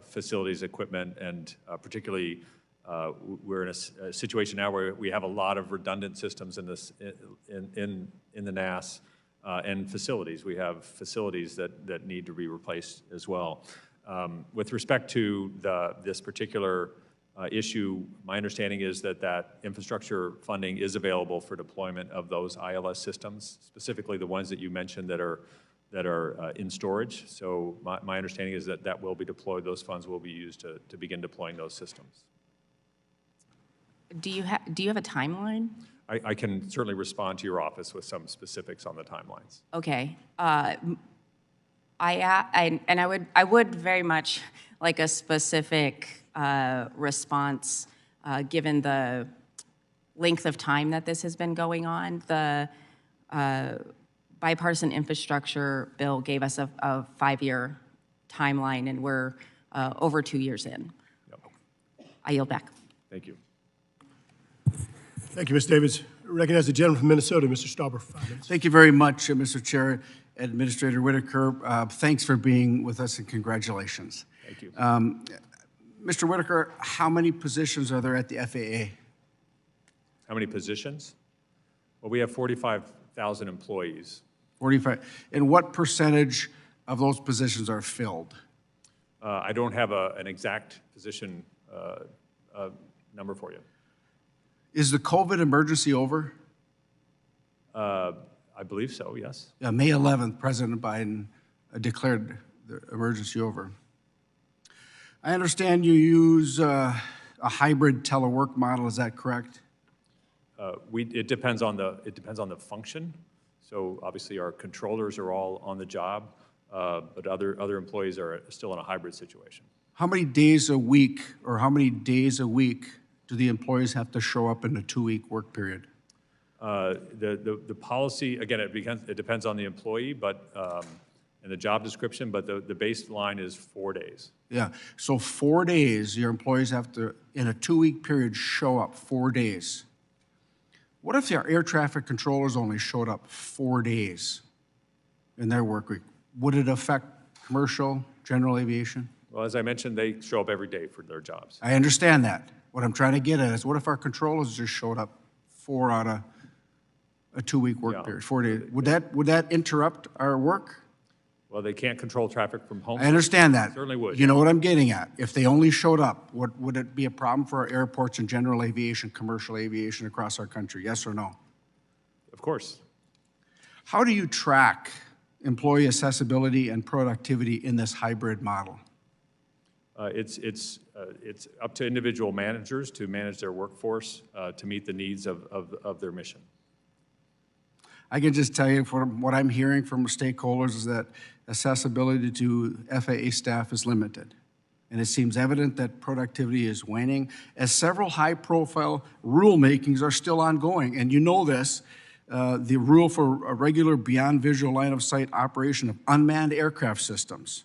facilities, equipment, and particularly we're in a situation now where we have a lot of redundant systems in the NAS and facilities. We have facilities that need to be replaced as well. With respect to this particular issue, my understanding is that infrastructure funding is available for deployment of those ILS systems, specifically the ones that you mentioned that are in storage. So my understanding is that will be deployed. Those funds will be used to begin deploying those systems. Do you have a timeline? I can certainly respond to your office with some specifics on the timelines. Okay. I would very much like a specific response given the length of time that this has been going on. The bipartisan infrastructure bill gave us a 5-year timeline, and we're over 2 years in. Yep. I yield back. Thank you. Thank you, Ms. Davids. I recognize the gentleman from Minnesota, Mr. Stauber, for 5 minutes. Thank you very much, Mr. Chair. Administrator Whitaker, thanks for being with us and congratulations. Thank you. Mr. Whitaker, how many positions are there at the FAA? How many positions? Well, we have 45,000 employees. 45. And what percentage of those positions are filled? I don't have an exact position number for you. Is the COVID emergency over? I believe so, yes. Yeah, May 11th, President Biden declared the emergency over. I understand you use a hybrid telework model. Is that correct? It depends on the function. So obviously our controllers are all on the job, but other employees are still in a hybrid situation. How many days a week do the employees have to show up in a 2-week work period? The policy, again, it depends on the employee, but and the job description, but the baseline is 4 days. Yeah, so 4 days, your employees have to, in a 2-week period, show up 4 days. What if our air traffic controllers only showed up 4 days in their work week? Would it affect commercial, general aviation? Well, as I mentioned, they show up every day for their jobs. I understand that. What I'm trying to get at is, what if our controllers just showed up 4 out of a 2-week work period, 4 days? Would that interrupt our work? Well, they can't control traffic from home. I understand that. Certainly would. You know what I'm getting at. If they only showed up, would it be a problem for our airports and general aviation, commercial aviation across our country? Yes or no? Of course. How do you track employee accessibility and productivity in this hybrid model? It's up to individual managers to manage their workforce to meet the needs of their mission. I can just tell you from what I'm hearing from stakeholders is that accessibility to FAA staff is limited. And it seems evident that productivity is waning as several high-profile rulemakings are still ongoing. And you know this, the rule for a regular beyond visual line of sight operation of unmanned aircraft systems.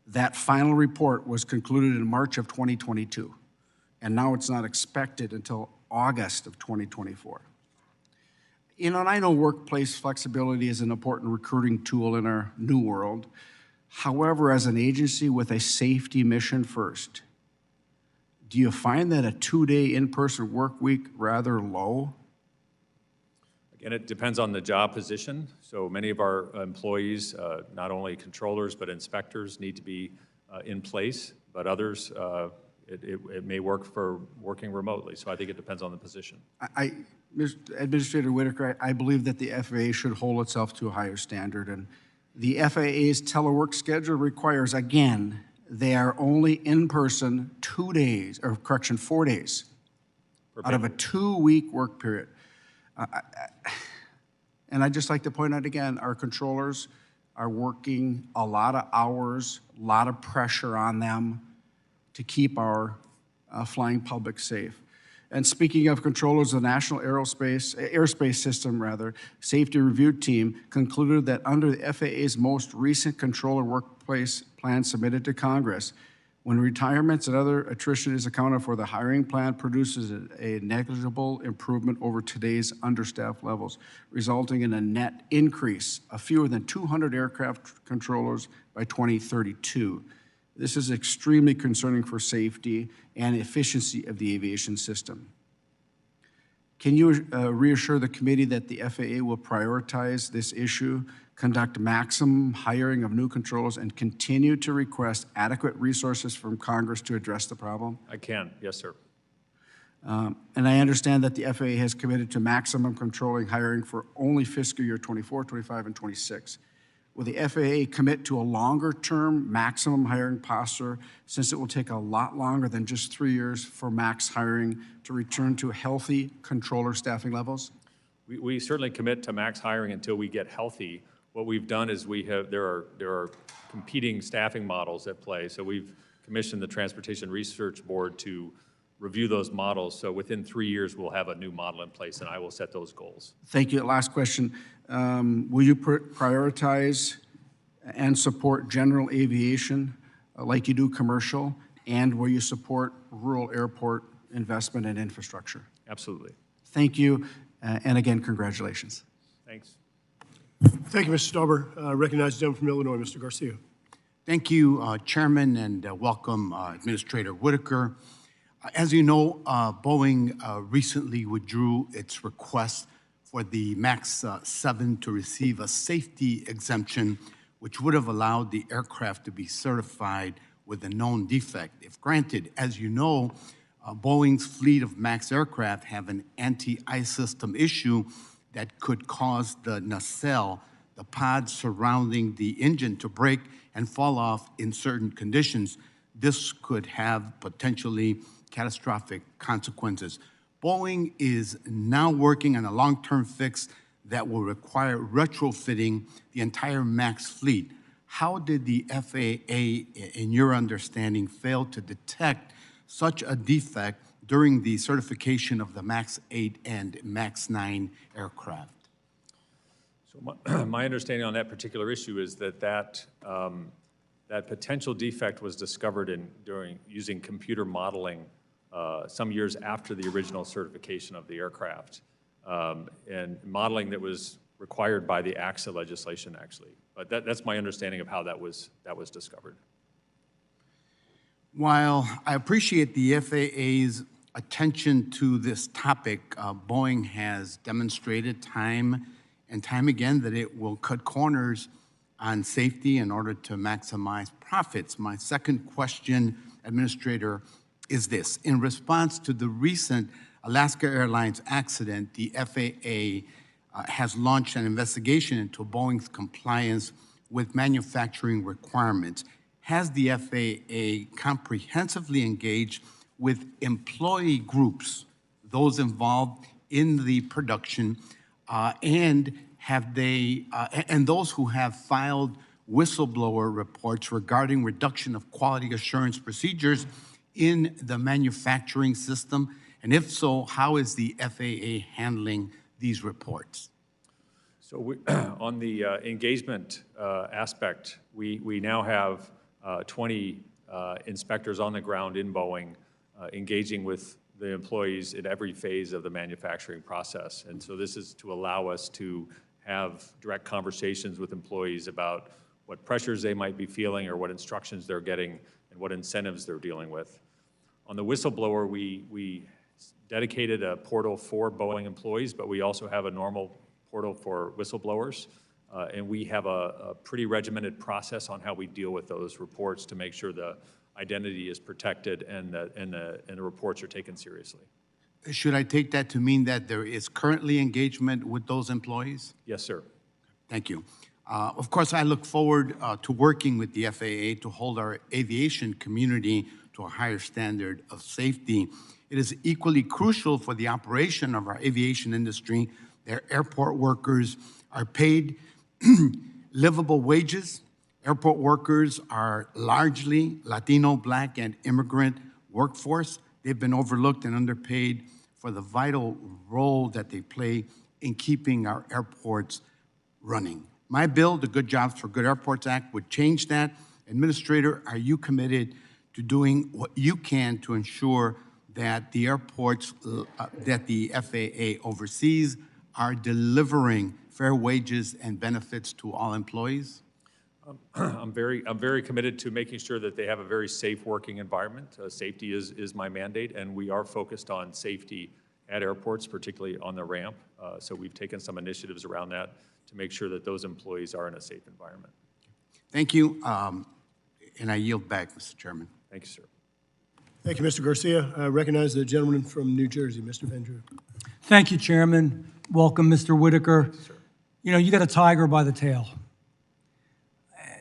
That final report was concluded in March of 2022. And now it's not expected until August of 2024. You know, and I know workplace flexibility is an important recruiting tool in our new world. However, as an agency with a safety mission first, do you find that a 2-day in-person work week rather low? Again, it depends on the job position. So many of our employees, not only controllers, but inspectors need to be in place, but others, it may work for working remotely. So I think it depends on the position. Administrator Whitaker, I believe that the FAA should hold itself to a higher standard, and The FAA's telework schedule requires, again, they are only in person 4 days out of a 2-week work period. And I'd just like to point out again, our controllers are working a lot of hours, a lot of pressure on them to keep our flying public safe. And speaking of controllers, the National Airspace System Safety Review Team concluded that under the FAA's most recent controller workplace plan submitted to Congress, when retirements and other attrition is accounted for, the hiring plan produces a negligible improvement over today's understaffed levels, resulting in a net increase of fewer than 200 aircraft controllers by 2032. This is extremely concerning for safety and efficiency of the aviation system. Can you reassure the committee that the FAA will prioritize this issue, conduct maximum hiring of new controllers, and continue to request adequate resources from Congress to address the problem? I can, yes, sir. And I understand that the FAA has committed to maximum controlling hiring for only fiscal year 24, 25, and 26. Will the FAA commit to a longer-term maximum hiring posture, since it will take a lot longer than just 3 years for max hiring to return to healthy controller staffing levels? We certainly commit to max hiring until we get healthy. What we've done is there are competing staffing models at play. So we've commissioned the Transportation Research Board to review those models. So within 3 years, we'll have a new model in place, and I will set those goals. Thank you. Last question. Will you prioritize and support general aviation like you do commercial? And will you support rural airport investment and infrastructure? Absolutely. Thank you. And again, congratulations. Thanks. Thank you, Mr. Stauber. Recognize the gentleman from Illinois, Mr. Garcia. Thank you, Chairman, and welcome, Administrator Whitaker. As you know, Boeing recently withdrew its request for the MAX 7 to receive a safety exemption, which would have allowed the aircraft to be certified with a known defect. If granted, as you know, Boeing's fleet of MAX aircraft have an anti-ice system issue that could cause the nacelle, the pod surrounding the engine, to break and fall off in certain conditions. This could have potentially catastrophic consequences. Boeing is now working on a long-term fix that will require retrofitting the entire MAX fleet. How did the FAA, in your understanding, fail to detect such a defect during the certification of the MAX 8 and MAX 9 aircraft? So my understanding on that particular issue is that potential defect was discovered using computer modeling some years after the original certification of the aircraft, and modeling that was required by the AXA legislation, actually. But that's my understanding of how that was discovered. While I appreciate the FAA's attention to this topic, Boeing has demonstrated time and time again that it will cut corners on safety in order to maximize profits. My second question, Administrator, is this. In response to the recent Alaska Airlines accident, the FAA has launched an investigation into Boeing's compliance with manufacturing requirements. Has the FAA comprehensively engaged with employee groups, those involved in the production, and those who have filed whistleblower reports regarding reduction of quality assurance procedures in the manufacturing system? And if so, how is the FAA handling these reports? So on the engagement aspect, we now have 20 inspectors on the ground in Boeing engaging with the employees at every phase of the manufacturing process. And so this is to allow us to have direct conversations with employees about what pressures they might be feeling or what instructions they're getting and what incentives they're dealing with. On the whistleblower, we dedicated a portal for Boeing employees, but we also have a normal portal for whistleblowers. And we have a pretty regimented process on how we deal with those reports to make sure the identity is protected and the reports are taken seriously. Should I take that to mean that there is currently engagement with those employees? Yes, sir. Thank you. Of course, I look forward to working with the FAA to hold our aviation community to a higher standard of safety. It is equally crucial for the operation of our aviation industry that airport workers are paid livable wages. Airport workers are largely Latino, Black, and immigrant workforce. They've been overlooked and underpaid for the vital role that they play in keeping our airports running. My bill, the Good Jobs for Good Airports Act, would change that. Administrator, are you committed to doing what you can to ensure that the airports that the FAA oversees are delivering fair wages and benefits to all employees? I'm very committed to making sure that they have a very safe working environment. Safety is my mandate, and we are focused on safety at airports, particularly on the ramp. So we've taken some initiatives around that to make sure that those employees are in a safe environment. Thank you, and I yield back, Mr. Chairman. Thank you, sir. Thank you, Mr. Garcia. I recognize the gentleman from New Jersey, Mr. Van Drew. Thank you, Chairman. Welcome, Mr. Whitaker. You know, you got a tiger by the tail.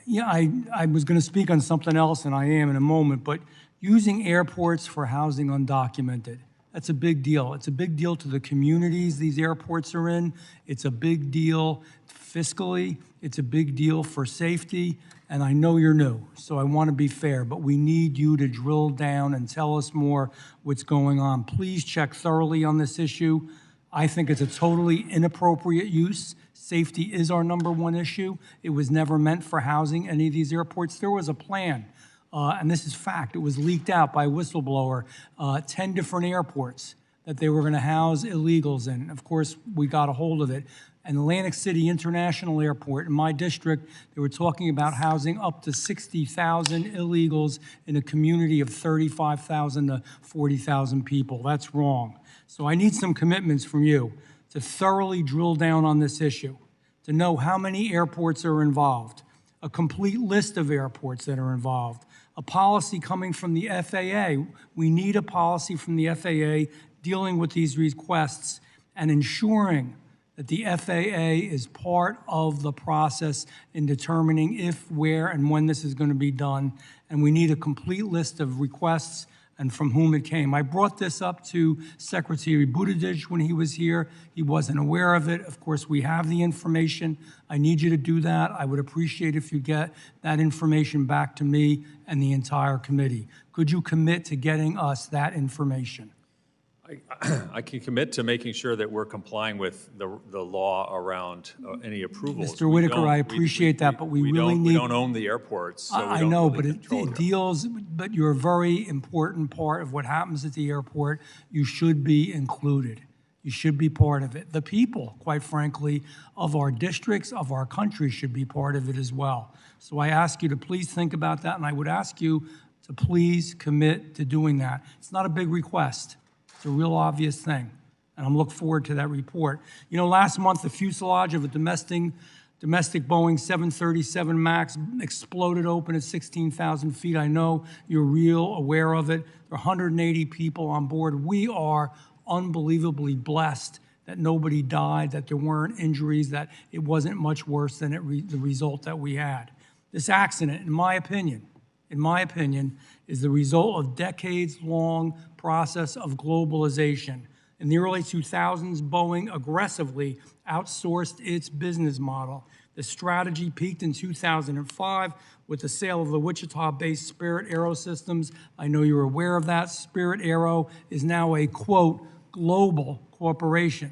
Yeah, I was going to speak on something else, and I am in a moment, but using airports for housing undocumented, that's a big deal. It's a big deal to the communities these airports are in. It's a big deal fiscally. It's a big deal for safety, and I know you're new, so I want to be fair, but we need you to drill down and tell us more what's going on. Please check thoroughly on this issue. I think it's a totally inappropriate use. Safety is our #1 issue. It was never meant for housing any of these airports. There was a plan, and this is fact. It was leaked out by a whistleblower, 10 different airports that they were going to house illegals in. Of course, we got a hold of it. And Atlantic City International Airport, in my district, they were talking about housing up to 60,000 illegals in a community of 35,000 to 40,000 people. That's wrong. So I need some commitments from you to thoroughly drill down on this issue, to know how many airports are involved, a complete list of airports that are involved, a policy coming from the FAA. We need a policy from the FAA dealing with these requests and ensuring that the FAA is part of the process in determining if, where, and when this is going to be done. And we need a complete list of requests and from whom it came. I brought this up to Secretary Buttigieg when he was here. He wasn't aware of it. Of course, we have the information. I need you to do that. I would appreciate if you get that information back to me and the entire committee. Could you commit to getting us that information? I can commit to making sure that we're complying with the law around any approvals. Mr. Whitaker, I appreciate that, but we really need... We don't own the airports, so I know, but it deals, but you're a very important part of what happens at the airport. You should be included. You should be part of it. The people, quite frankly, of our districts, of our country should be part of it as well. So I ask you to please think about that, and I would ask you to please commit to doing that. It's not a big request. It's a real obvious thing, and I'm looking forward to that report. You know, last month, the fuselage of a domestic Boeing 737 MAX exploded open at 16,000 feet. I know you're real aware of it. There are 180 people on board. We are unbelievably blessed that nobody died, that there weren't injuries, that it wasn't much worse than the result that we had. This accident, in my opinion, is the result of decades-long process of globalization. In the early 2000s, Boeing aggressively outsourced its business model. The strategy peaked in 2005 with the sale of the Wichita-based Spirit Aerosystems. I know you're aware of that. Spirit Aero is now a, quote, global corporation,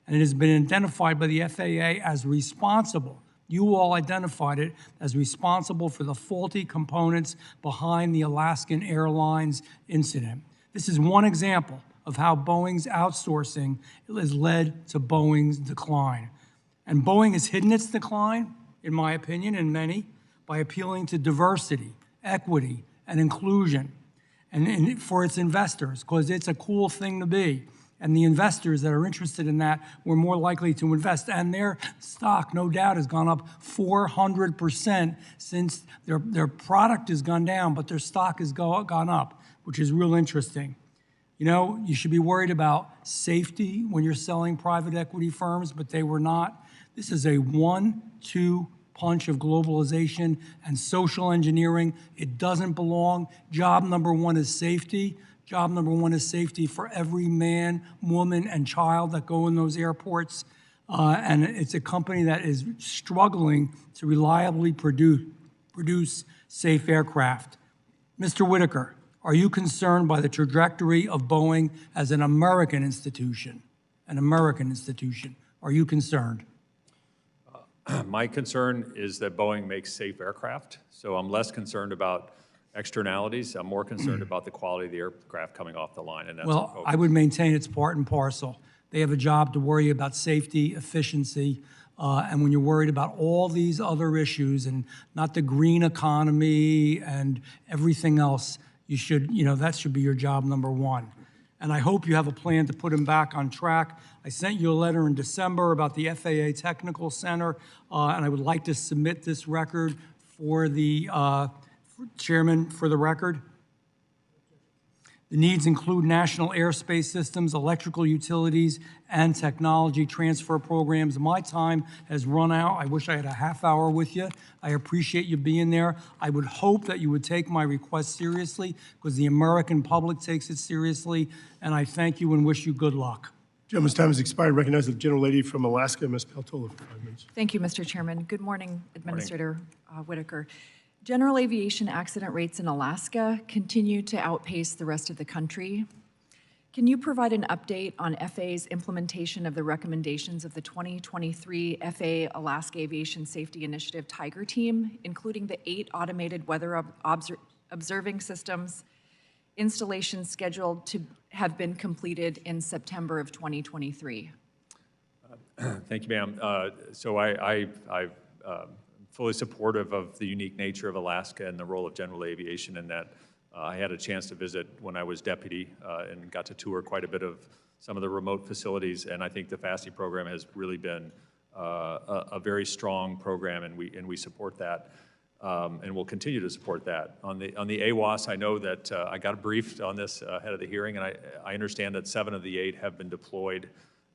and it has been identified by the FAA as responsible. You all identified it as responsible for the faulty components behind the Alaskan Airlines incident. This is one example of how Boeing's outsourcing has led to Boeing's decline. And Boeing has hidden its decline, in my opinion, and many, by appealing to diversity, equity, and inclusion, and for its investors, because it's a cool thing to be. And the investors that are interested in that were more likely to invest. And their stock, no doubt, has gone up 400% since their product has gone down, but their stock has gone up, which is real interesting. You know, you should be worried about safety when you're selling private equity firms, but they were not. This is a 1-2 punch of globalization and social engineering. It doesn't belong. Job number one is safety. Job number one is safety for every man, woman, and child that go in those airports. And it's a company that is struggling to reliably produce safe aircraft. Mr. Whitaker, are you concerned by the trajectory of Boeing as an American institution? An American institution. Are you concerned? My concern is that Boeing makes safe aircraft, so I'm less concerned about externalities. I'm more concerned about the quality of the aircraft coming off the line, and that's our Well, focus. I would maintain it's part and parcel. They have a job to worry about safety, efficiency, and when you're worried about all these other issues and not the green economy and everything else, you should, that should be your job number one. And I hope you have a plan to put them back on track. I sent you a letter in December about the FAA Technical Center, and I would like to submit this record for the Chairman for the record. The needs include national airspace systems, electrical utilities, and technology transfer programs. My time has run out. I wish I had a half hour with you. I appreciate you being there. I would hope that you would take my request seriously because the American public takes it seriously, and I thank you and wish you good luck. Gentleman's time has expired. Recognize the gentle lady from Alaska, Ms. Peltola, for 5 minutes. Thank you, Mr. Chairman. Good morning, Administrator Whitaker. General aviation accident rates in Alaska continue to outpace the rest of the country. Can you provide an update on FAA's implementation of the recommendations of the 2023 FAA Alaska Aviation Safety Initiative Tiger Team, including the 8 automated weather observing systems installations scheduled to have been completed in September of 2023? Thank you, ma'am. So I'm fully supportive of the unique nature of Alaska and the role of general aviation in that. I had a chance to visit when I was deputy and got to tour quite a bit of some of the remote facilities, and I think the FAST program has really been a very strong program, and we support that, and we'll continue to support that. On the AWAS, I know that I got briefed on this ahead of the hearing, and I understand that 7 of the 8 have been deployed.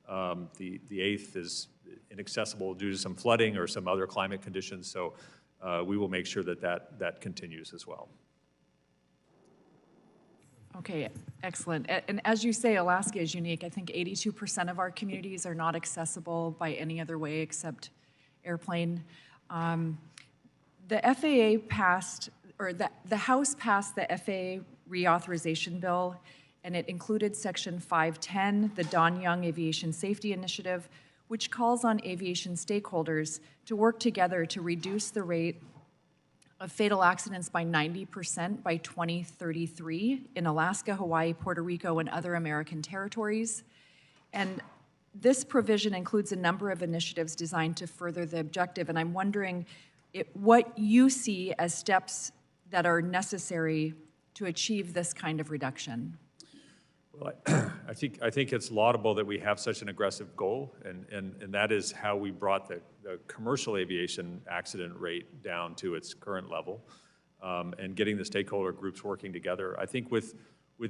The 8th is inaccessible due to some flooding or some other climate conditions, so we will make sure that continues as well. Okay, excellent. And as you say, Alaska is unique. I think 82% of our communities are not accessible by any other way except airplane. The FAA passed, or the House passed the FAA reauthorization bill, and it included Section 510, the Don Young Aviation Safety Initiative, which calls on aviation stakeholders to work together to reduce the rate of fatal accidents by 90% by 2033 in Alaska, Hawaii, Puerto Rico, and other American territories. And this provision includes a number of initiatives designed to further the objective, and I'm wondering what you see as steps that are necessary to achieve this kind of reduction. Well, I think it's laudable that we have such an aggressive goal, and that is how we brought the commercial aviation accident rate down to its current level, and getting the stakeholder groups working together. I think with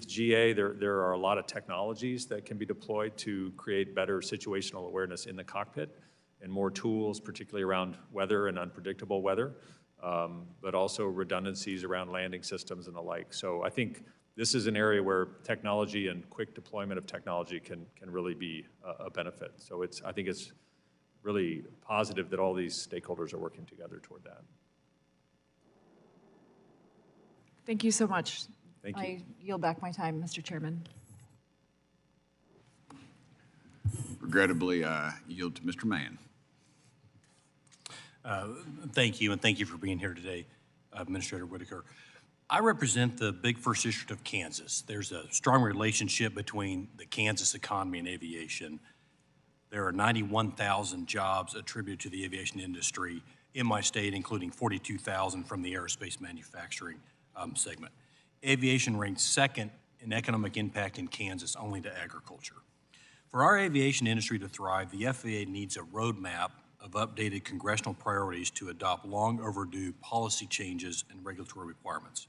GA, there are a lot of technologies that can be deployed to create better situational awareness in the cockpit, and more tools, particularly around weather and unpredictable weather, but also redundancies around landing systems and the like. So I think this is an area where technology and quick deployment of technology can really be a benefit. So I think it's really positive that all these stakeholders are working together toward that. Thank you so much. Thank you. I yield back my time, Mr. Chairman. Regrettably, I yield to Mr. Mann. Thank you, and thank you for being here today, Administrator Whitaker. I represent the big first district of Kansas. There's a strong relationship between the Kansas economy and aviation. There are 91,000 jobs attributed to the aviation industry in my state, including 42,000 from the aerospace manufacturing segment. Aviation ranks second in economic impact in Kansas, only to agriculture. For our aviation industry to thrive, the FAA needs a roadmap of updated congressional priorities to adopt long overdue policy changes and regulatory requirements.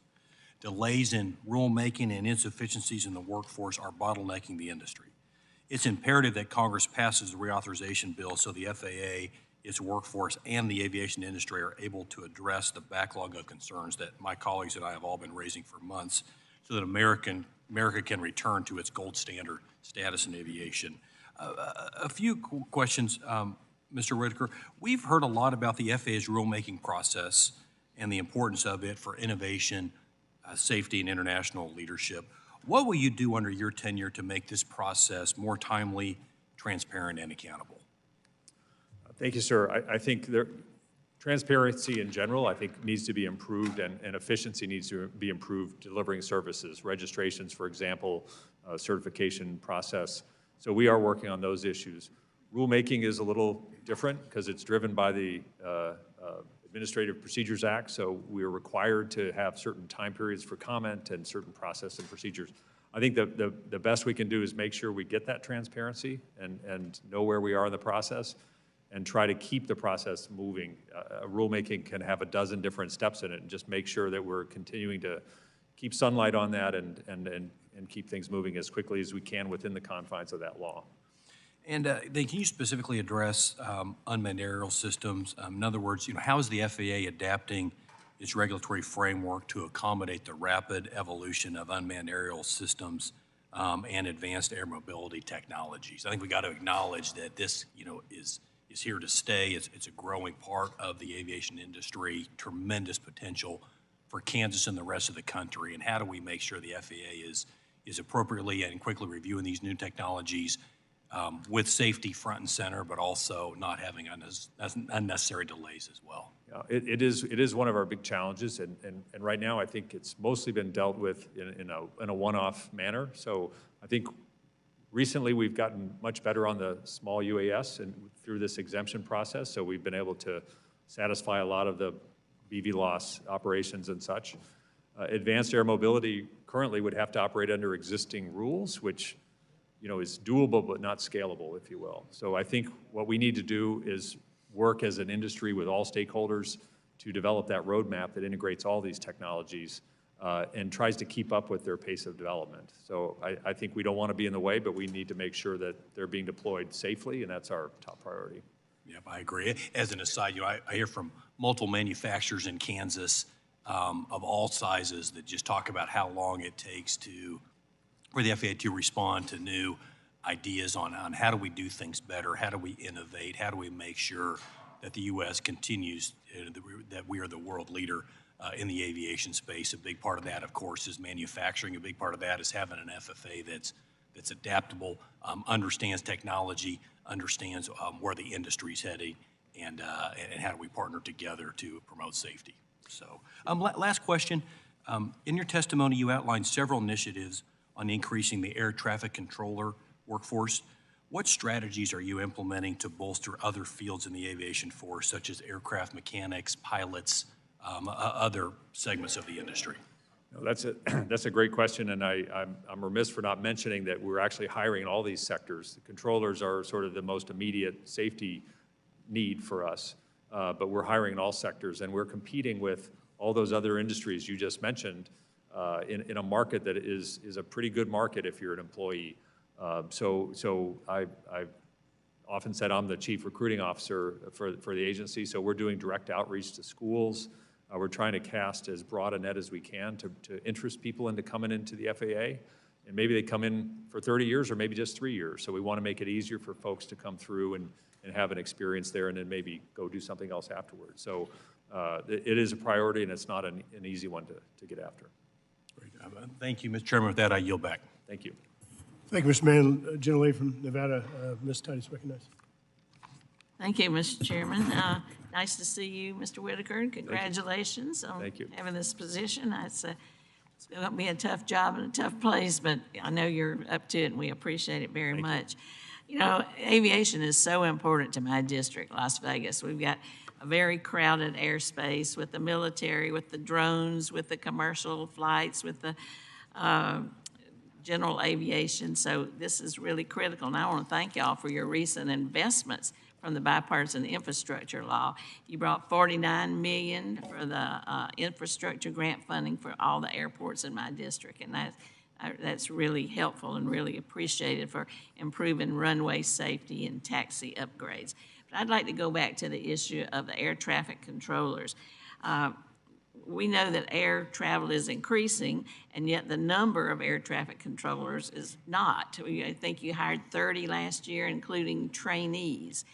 Delays in rulemaking and insufficiencies in the workforce are bottlenecking the industry. It's imperative that Congress passes the reauthorization bill so the FAA its workforce and the aviation industry are able to address the backlog of concerns that my colleagues and I have all been raising for months so that America can return to its gold standard status in aviation. A few questions, Mr. Whitaker. We've heard a lot about the FAA's rulemaking process and the importance of it for innovation, safety, and international leadership. What will you do under your tenure to make this process more timely, transparent, and accountable? Thank you, sir. I think transparency in general, I think, needs to be improved, and efficiency needs to be improved, delivering services, registrations, for example, certification process. So we are working on those issues. Rulemaking is a little different because it's driven by the Administrative Procedures Act, so we are required to have certain time periods for comment and certain process and procedures. I think the best we can do is make sure we get that transparency and know where we are in the process and try to keep the process moving. Rulemaking can have a dozen different steps in it, and just make sure that we're continuing to keep sunlight on that and keep things moving as quickly as we can within the confines of that law. And then can you specifically address unmanned aerial systems? In other words, how is the FAA adapting its regulatory framework to accommodate the rapid evolution of unmanned aerial systems and advanced air mobility technologies? I think we got to acknowledge that this, is here to stay. It's a growing part of the aviation industry, tremendous potential for Kansas and the rest of the country. And how do we make sure the FAA is appropriately and quickly reviewing these new technologies with safety front and center, but also not having unnecessary delays as well? Yeah, it is one of our big challenges, and right now I think it's mostly been dealt with in a one-off manner. So I think recently we've gotten much better on the small UAS and through this exemption process, so we've been able to satisfy a lot of the BVLOS operations and such. Advanced air mobility currently would have to operate under existing rules, which is doable but not scalable, if you will. So I think what we need to do is work as an industry with all stakeholders to develop that roadmap that integrates all these technologies and tries to keep up with their pace of development. So I think we don't want to be in the way, but we need to make sure that they're being deployed safely, and that's our top priority. Yep, I agree. As an aside, I hear from multiple manufacturers in Kansas of all sizes that just talk about how long it takes for the FAA to respond to new ideas on how do we do things better, how do we innovate, how do we make sure that the U.S. continues, that we are the world leader in the aviation space. A big part of that, of course, is manufacturing. A big part of that is having an FFA that's adaptable, understands technology, understands where the industry's heading, and how do we partner together to promote safety. So, last question. In your testimony, you outlined several initiatives on increasing the air traffic controller workforce. What strategies are you implementing to bolster other fields in the aviation force, such as aircraft mechanics, pilots, other segments of the industry? That's a great question, and I'm remiss for not mentioning that we're actually hiring in all these sectors. The controllers are sort of the most immediate safety need for us, but we're hiring in all sectors, and we're competing with all those other industries you just mentioned in a market that is a pretty good market if you're an employee. So I've often said I'm the chief recruiting officer for the agency, so we're doing direct outreach to schools. We're trying to cast as broad a net as we can to interest people into coming into the FAA. And maybe they come in for 30 years or maybe just 3 years. So we want to make it easier for folks to come through and have an experience there and then maybe go do something else afterwards. So it is a priority, and it's not an easy one to get after. Great. Thank you, Mr. Chairman. With that, I yield back. Thank you. Thank you, Mr. Mann. Gentlelady from Nevada, Ms. Titus, recognized. Thank you, Mr. Chairman. Nice to see you, Mr. Whitaker, and congratulations on having this position. It's going to be a tough job and a tough place, but I know you're up to it, and we appreciate it very much. Aviation is so important to my district, Las Vegas. We've got a very crowded airspace with the military, with the drones, with the commercial flights, with the general aviation. So this is really critical, and I want to thank y'all for your recent investments from the bipartisan infrastructure law. You brought $49 million for the infrastructure grant funding for all the airports in my district, and that's really helpful and really appreciated for improving runway safety and taxi upgrades. But I'd like to go back to the issue of the air traffic controllers. We know that air travel is increasing, and yet the number of air traffic controllers is not. I think you hired 30 last year, including trainees.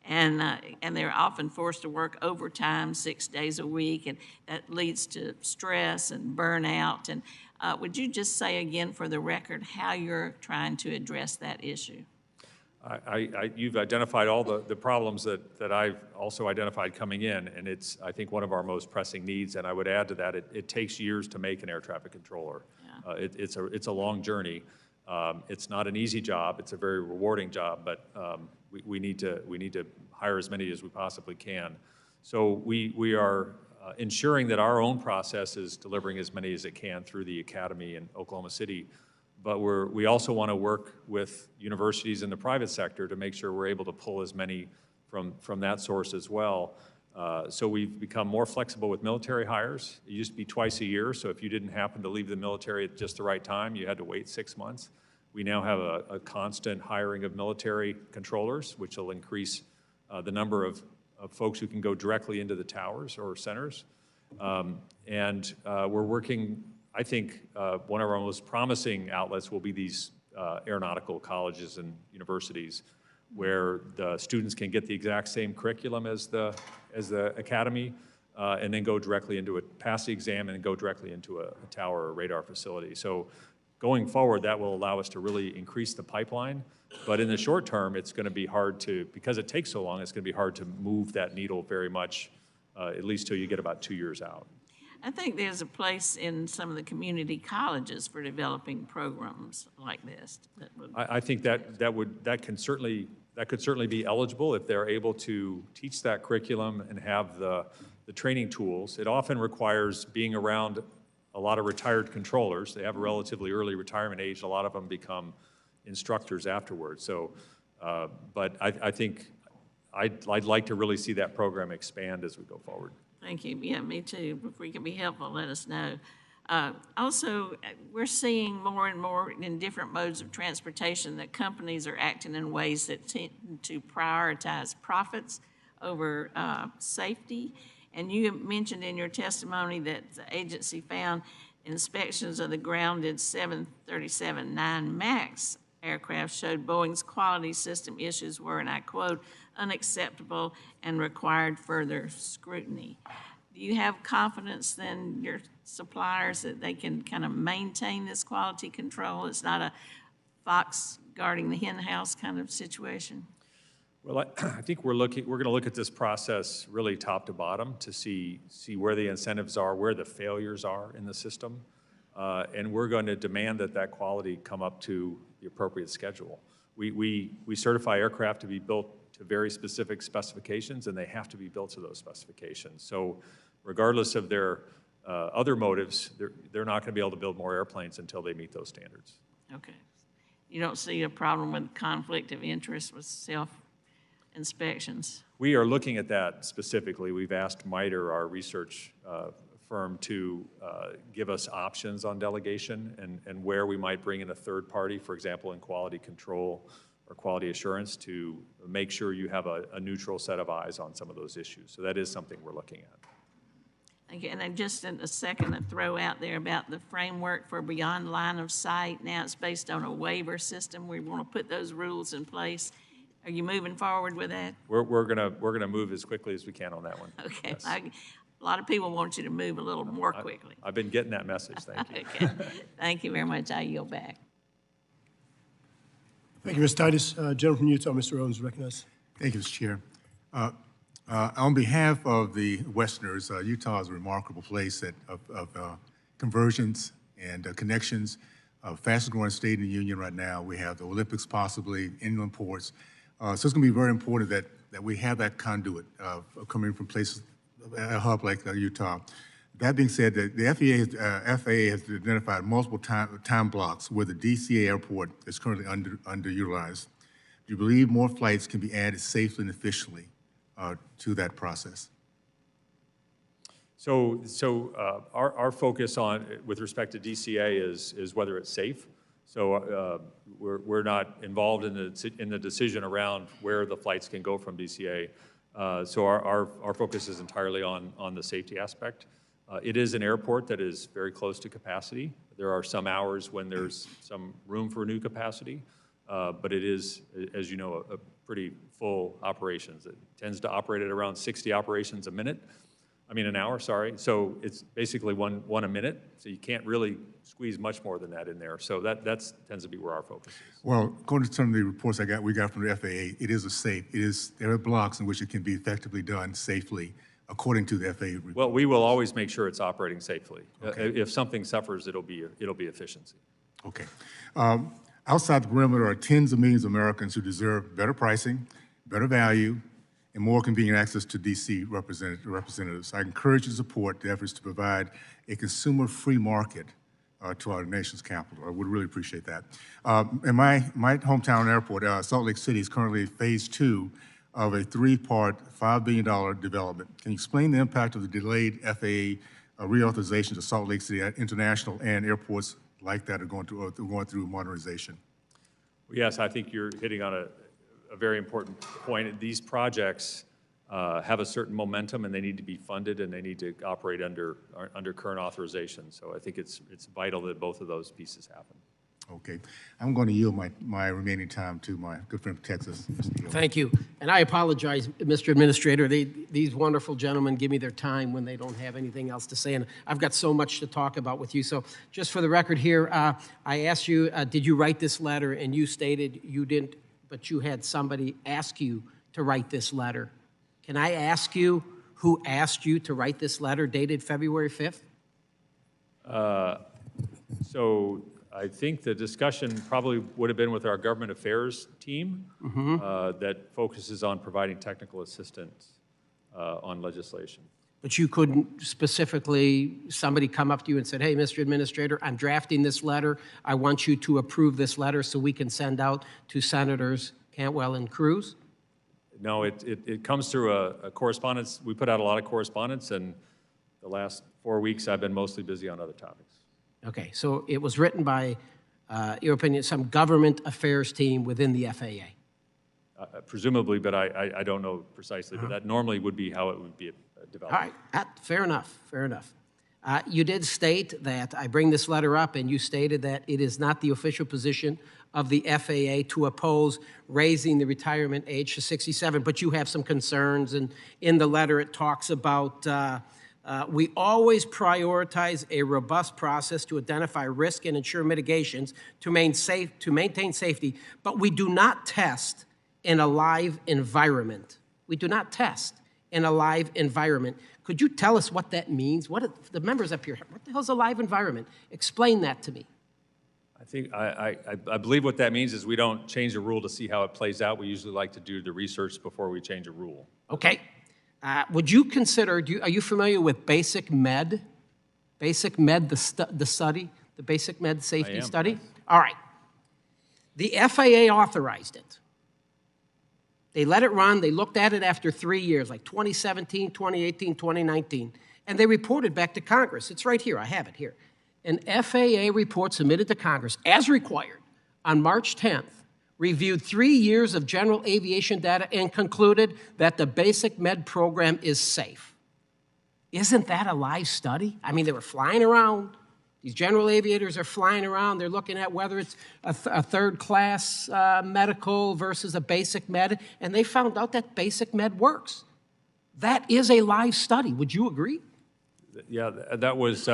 And they're often forced to work overtime 6 days a week, and that leads to stress and burnout. And would you just say again for the record how you're trying to address that issue? You've identified all the problems that I've also identified coming in, and it's, I think, one of our most pressing needs. And I would add to that, it takes years to make an air traffic controller. Yeah. It's a long journey. It's not an easy job. It's a very rewarding job, but we need to hire as many as we possibly can. So we are ensuring that our own process is delivering as many as it can through the academy in Oklahoma City. But we also want to work with universities in the private sector to make sure we're able to pull as many from that source as well. So we've become more flexible with military hires. It used to be twice a year, so if you didn't happen to leave the military at just the right time, you had to wait 6 months. We now have a constant hiring of military controllers, which will increase the number of folks who can go directly into the towers or centers. And we're working, I think one of our most promising outlets will be these aeronautical colleges and universities, where the students can get the exact same curriculum as the academy, and then go directly into it, pass the exam, and go directly into a tower or radar facility. So going forward, that will allow us to really increase the pipeline. But in the short term, it's going to be hard to, because it takes so long, it's going to be hard to move that needle very much, at least till you get about 2 years out. I think there's a place in some of the community colleges for developing programs like this. I think that could certainly be eligible if they're able to teach that curriculum and have the training tools. It often requires being around a lot of retired controllers. They have a relatively early retirement age. A lot of them become instructors afterwards. So, but I think I'd like to really see that program expand as we go forward. Thank you. Yeah, me too. If we can be helpful, let us know. Also, we're seeing more and more in different modes of transportation that companies are acting in ways that tend to prioritize profits over safety. And you mentioned in your testimony that the agency found inspections of the grounded 737-9 MAX aircraft showed Boeing's quality system issues were, and I quote, unacceptable and required further scrutiny. Do you have confidence in your suppliers that they can kind of maintain this quality control? It's not a fox guarding the hen house kind of situation? Well, I think we're going to look at this process really top to bottom to see where the incentives are, where the failures are in the system, and we're going to demand that quality come up to the appropriate schedule. We certify aircraft to be built to very specific specifications, and they have to be built to those specifications. So regardless of their other motives, they're not going to be able to build more airplanes until they meet those standards. Okay. You don't see a problem with conflict of interest with self-inspections? We are looking at that specifically. We've asked MITRE, our research firm, to give us options on delegation and where we might bring in a third party, for example, in quality control or quality assurance, to make sure you have a neutral set of eyes on some of those issues. So that is something we're looking at. Okay, and then just in a second to throw out there about the framework for beyond line of sight. Now it's based on a waiver system. We want to put those rules in place. Are you moving forward with that? We're gonna move as quickly as we can on that one. Okay. Yes. A lot of people want you to move a little more quickly. I've been getting that message. Thank you. Okay. Thank you very much. I yield back. Thank you, Ms. Titus. Gentleman from Utah, Mr. Owens, recognized. Thank you, Mr. Chair. On behalf of the Westerners, Utah is a remarkable place of conversions and connections. Fastest growing state in the union right now. We have the Olympics, possibly, inland ports. So it's going to be very important that we have that conduit coming from places, a hub like Utah. That being said, the FAA has identified multiple time blocks where the DCA airport is currently underutilized. Do you believe more flights can be added safely and efficiently to that process? So our focus with respect to DCA is whether it's safe. So we're not involved in the decision around where the flights can go from BCA. So our focus is entirely on the safety aspect. It is an airport that is very close to capacity. There are some hours when there's some room for new capacity, but it is, as you know, a pretty full operations. It tends to operate at around 60 operations an hour, sorry. So it's basically one a minute, so you can't really squeeze much more than that in there. So that tends to be where our focus is. Well, according to some of the reports we got from the FAA, there are blocks in which it can be effectively done safely, according to the FAA report. Well, we will always make sure it's operating safely. Okay. If something suffers, it'll be efficiency. Okay. Outside the perimeter are tens of millions of Americans who deserve better pricing, better value, and more convenient access to D.C. representatives. I encourage you to support the efforts to provide a consumer-free market to our nation's capital. I would really appreciate that. In my hometown airport, Salt Lake City, is currently phase 2 of a 3-part, $5 billion development. Can you explain the impact of the delayed FAA reauthorization to Salt Lake City International and airports like that are going through modernization? Yes, I think you're hitting on a very important point. These projects have a certain momentum, and they need to be funded, and they need to operate under current authorization. So I think it's vital that both of those pieces happen. Okay. I'm going to yield my remaining time to my good friend from Texas, Mr. Hill. Thank you. And I apologize, Mr. Administrator. These wonderful gentlemen give me their time when they don't have anything else to say, and I've got so much to talk about with you. So just for the record here, I asked you, did you write this letter? And you stated you didn't, but you had somebody ask you to write this letter. Can I ask you who asked you to write this letter dated February 5th? So I think the discussion probably would have been with our government affairs team that focuses on providing technical assistance on legislation. But you couldn't specifically, somebody come up to you and said, hey, Mr. Administrator, I'm drafting this letter. I want you to approve this letter so we can send out to Senators Cantwell and Cruz? No, it comes through a correspondence. We put out a lot of correspondence, and the last 4 weeks I've been mostly busy on other topics. Okay, so it was written by, your opinion, some government affairs team within the FAA? Presumably, but I don't know precisely, but that normally would be how it would be developed. All right, fair enough, fair enough. You did state that, I bring this letter up, and you stated that it is not the official position of the FAA to oppose raising the retirement age to 67, but you have some concerns, and in the letter it talks about we always prioritize a robust process to identify risk and ensure mitigations to maintain safety, but we do not test in a live environment. We do not test in a live environment. Could you tell us what that means? The members up here, what the hell's a live environment? Explain that to me. I think I believe what that means is we don't change a rule to see how it plays out. We usually like to do the research before we change a rule. Okay. Would you consider, are you familiar with Basic Med? Basic Med, the study, the Basic Med safety study? Yes. All right. The FAA authorized it. They let it run. They looked at it after 3 years, like 2017, 2018, 2019, and they reported back to Congress. It's right here. I have it here. An FAA report submitted to Congress, as required, on March 10th, reviewed 3 years of general aviation data and concluded that the Basic Med program is safe. Isn't that a live study? I mean, they were flying around. These general aviators are flying around. They're looking at whether it's a third-class medical versus a Basic Med, and they found out that Basic Med works. That is a live study. Would you agree? Yeah, that was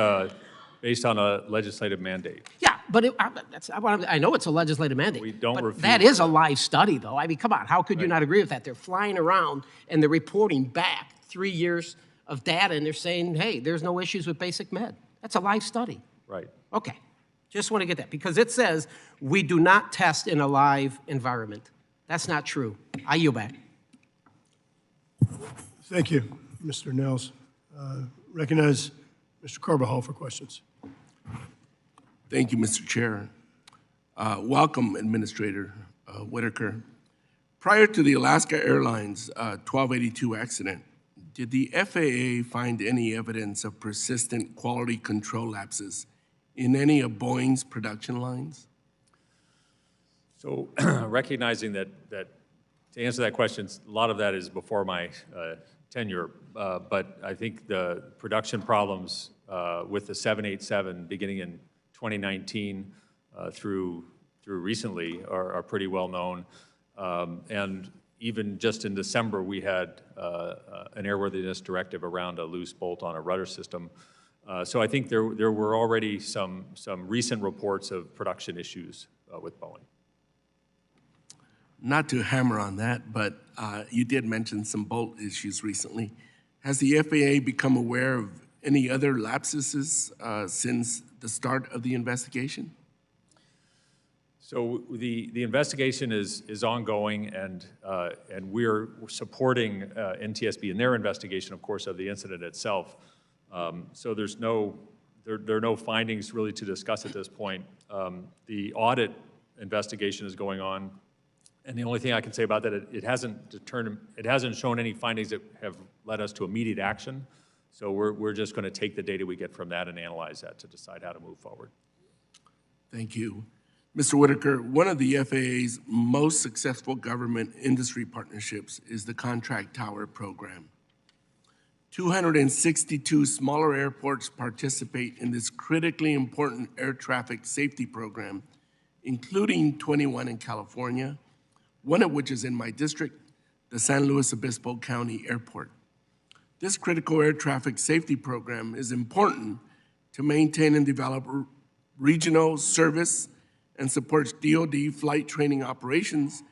based on a legislative mandate. Yeah, but I know it's a legislative mandate. We don't but refuse that is a live study, though. I mean, come on, how could you not agree with that? They're flying around, and they're reporting back 3 years of data, and they're saying, hey, there's no issues with Basic Med. That's a live study. Right. Okay. Just want to get that, because it says we do not test in a live environment. That's not true. I yield back. Thank you, Mr. Nels. Recognize Mr. Carbajal for questions. Thank you, Mr. Chair. Welcome, Administrator Whitaker. Prior to the Alaska Airlines 1282 accident, did the FAA find any evidence of persistent quality control lapses in any of Boeing's production lines? So recognizing that to answer that question, a lot of that is before my tenure, but I think the production problems with the 787 beginning in 2019 through recently are pretty well known. And even just in December, we had an airworthiness directive around a loose bolt on a rudder system. So I think there were already some recent reports of production issues with Boeing. Not to hammer on that, but you did mention some bolt issues recently. Has the FAA become aware of any other lapses since the start of the investigation? So the investigation is ongoing, and we're supporting NTSB in their investigation, of course, of the incident itself. So there are no findings really to discuss at this point. The audit investigation is going on, and the only thing I can say about that, it hasn't shown any findings that have led us to immediate action. So we're just going to take the data we get from that and analyze that to decide how to move forward. Thank you. Mr. Whitaker, one of the FAA's most successful government industry partnerships is the Contract Tower Program. 262 smaller airports participate in this critically important air traffic safety program, including 21 in California, one of which is in my district, the San Luis Obispo County Airport. This critical air traffic safety program is important to maintain and develop regional service and supports DoD flight training operations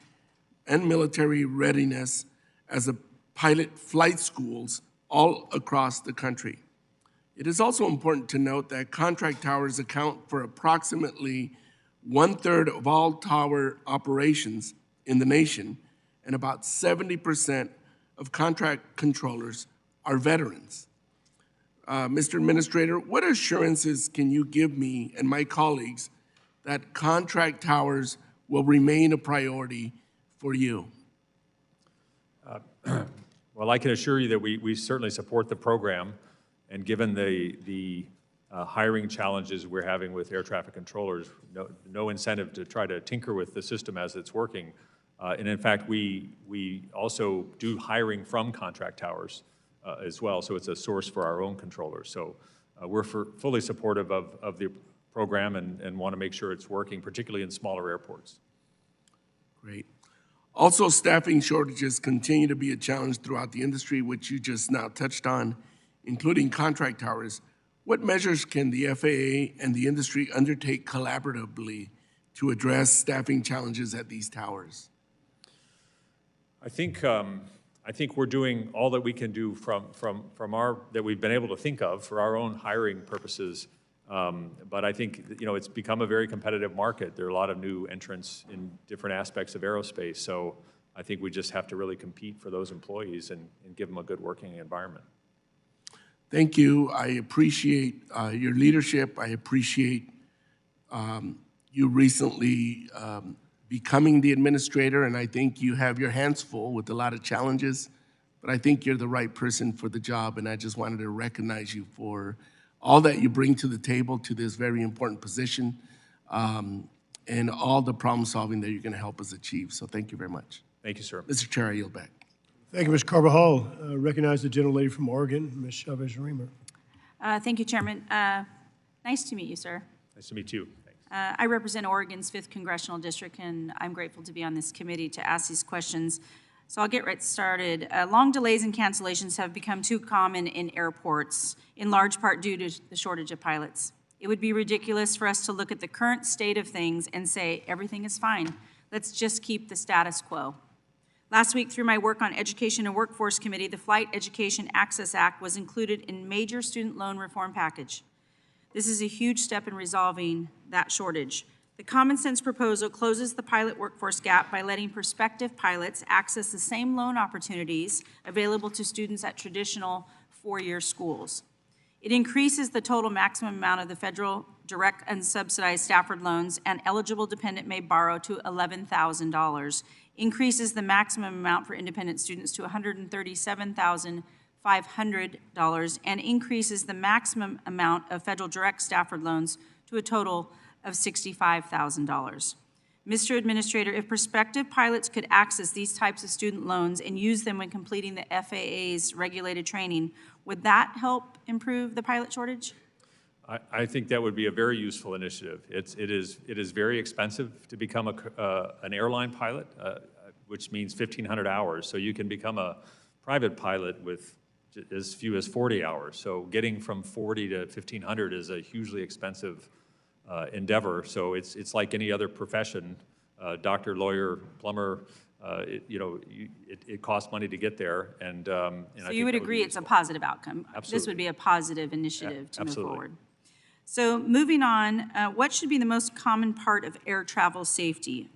and military readiness as a pilot flight schools all across the country. It is also important to note that contract towers account for approximately 1/3 of all tower operations in the nation, and about 70% of contract controllers are veterans. Mr. Administrator, what assurances can you give me and my colleagues that contract towers will remain a priority for you? Well, I can assure you that we certainly support the program, and given the hiring challenges we're having with air traffic controllers, no incentive to try to tinker with the system as it's working. And in fact, we also do hiring from contract towers as well, so it's a source for our own controllers. So we're fully supportive of the program and want to make sure it's working, particularly in smaller airports. Great. Also, staffing shortages continue to be a challenge throughout the industry, which you just now touched on, including contract towers. What measures can the FAA and the industry undertake collaboratively to address staffing challenges at these towers? I think we're doing all that we can do from our that we've been able to think of for our own hiring purposes. But I think it's become a very competitive market. There are a lot of new entrants in different aspects of aerospace. So I think we just have to really compete for those employees and give them a good working environment. Thank you. I appreciate your leadership. I appreciate you recently becoming the administrator, and I think you have your hands full with a lot of challenges, but I think you're the right person for the job, and I just wanted to recognize you for all that you bring to the table to this very important position, and all the problem solving that you're going to help us achieve. So thank you very much. Thank you, sir. Mr. Chair, I yield back. Thank you, Ms. Carbajal. Recognize the gentlelady from Oregon, Ms. Chavez-Remer. Thank you, Chairman. Nice to meet you, sir. Nice to meet you. I represent Oregon's 5th Congressional District, and I'm grateful to be on this committee to ask these questions. So I'll get right started. Long delays and cancellations have become too common in airports, in large part due to the shortage of pilots. It would be ridiculous for us to look at the current state of things and say, everything is fine. Let's just keep the status quo. Last week, through my work on Education and Workforce Committee, the Flight Education Access Act was included in major student loan reform package. This is a huge step in resolving that shortage. The common sense proposal closes the pilot workforce gap by letting prospective pilots access the same loan opportunities available to students at traditional four-year schools. It increases the total maximum amount of the federal direct and subsidized Stafford loans an eligible dependent may borrow to $11,000, increases the maximum amount for independent students to $137,500, and increases the maximum amount of federal direct Stafford loans to a total of $65,000. Mr. Administrator, if prospective pilots could access these types of student loans and use them when completing the FAA's regulated training, would that help improve the pilot shortage? I think that would be a very useful initiative. It is very expensive to become an airline pilot, which means 1,500 hours. So you can become a private pilot with as few as 40 hours. So getting from 40 to 1,500 is a hugely expensive endeavor. So it's like any other profession, doctor, lawyer, plumber. It costs money to get there, and So I you would agree it's a positive outcome? Absolutely. This would be a positive initiative to move Absolutely. forward. So moving on, what should be the most common part of air travel safety?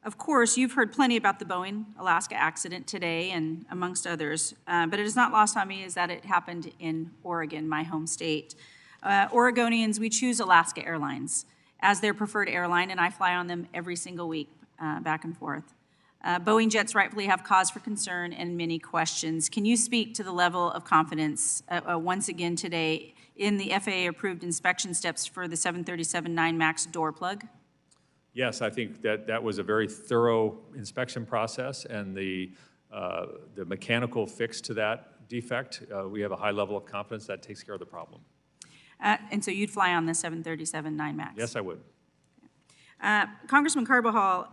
Of course, you've heard plenty about the Boeing Alaska accident today and amongst others, but it is not lost on me is that it happened in Oregon, my home state. Oregonians, we choose Alaska Airlines as their preferred airline, and I fly on them every single week, back and forth. Boeing jets rightfully have cause for concern and many questions. Can you speak to the level of confidence, once again today, in the FAA-approved inspection steps for the 737-9 MAX door plug? Yes, I think that was a very thorough inspection process, and the mechanical fix to that defect, we have a high level of confidence that takes care of the problem. And so you'd fly on the 737-9 MAX? Yes, I would. Congressman Carbajal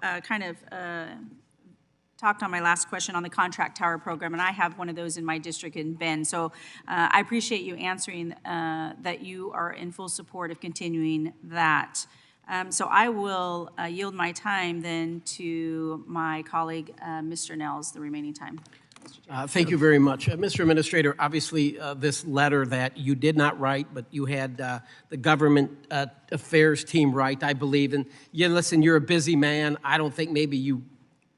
talked on my last question on the contract tower program, and I have one of those in my district in Bend. So I appreciate you answering that you are in full support of continuing that. So I will yield my time then to my colleague, Mr. Nels, the remaining time. Thank you very much. Mr. Administrator, obviously this letter that you did not write, but you had the government affairs team write, I believe. And listen, you're a busy man. I don't think maybe you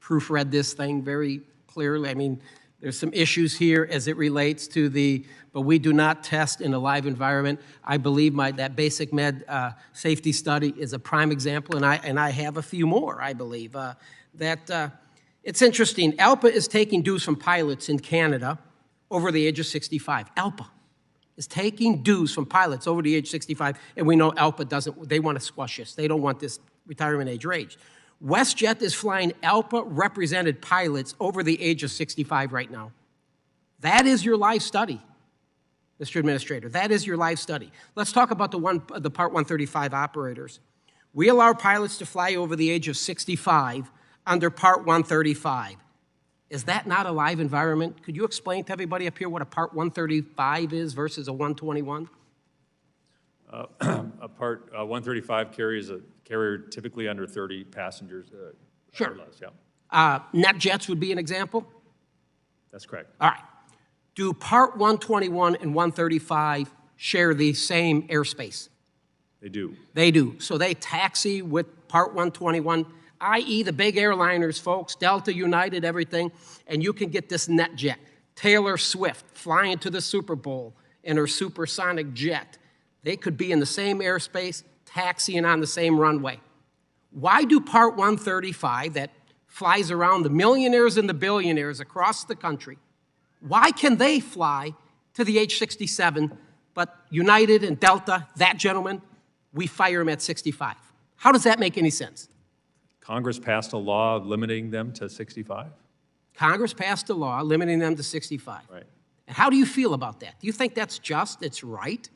proofread this thing very clearly. I mean, there's some issues here as it relates to but we do not test in a live environment. I believe that basic med safety study is a prime example, and I have a few more, I believe. It's interesting. ALPA is taking dues from pilots in Canada over the age of 65. ALPA is taking dues from pilots over the age of 65, and we know ALPA they want to squash us. They don't want this retirement age range. WestJet is flying ALPA-represented pilots over the age of 65 right now. That is your live study, Mr. Administrator. That is your live study. Let's talk about the Part 135 operators. We allow pilots to fly over the age of 65 under Part 135. Is that not a live environment? Could you explain to everybody up here what a Part 135 is versus a 121? A Part 135 carries a carrier typically under 30 passengers. Sure. Or less, yeah. Net jets would be an example? That's correct. All right. Do Part 121 and 135 share the same airspace? They do. They do. So they taxi with Part 121, i.e. the big airliners, folks, Delta, United, everything, and you can get this net jet. Taylor Swift flying to the Super Bowl in her supersonic jet. They could be in the same airspace, taxiing on the same runway. Why do Part 135 that flies around the millionaires and the billionaires across the country, why can they fly to the age 67, but United and Delta, that gentleman, we fire him at 65? How does that make any sense? Congress passed a law limiting them to 65? Congress passed a law limiting them to 65. Right. And how do you feel about that? Do you think that's just, it's right?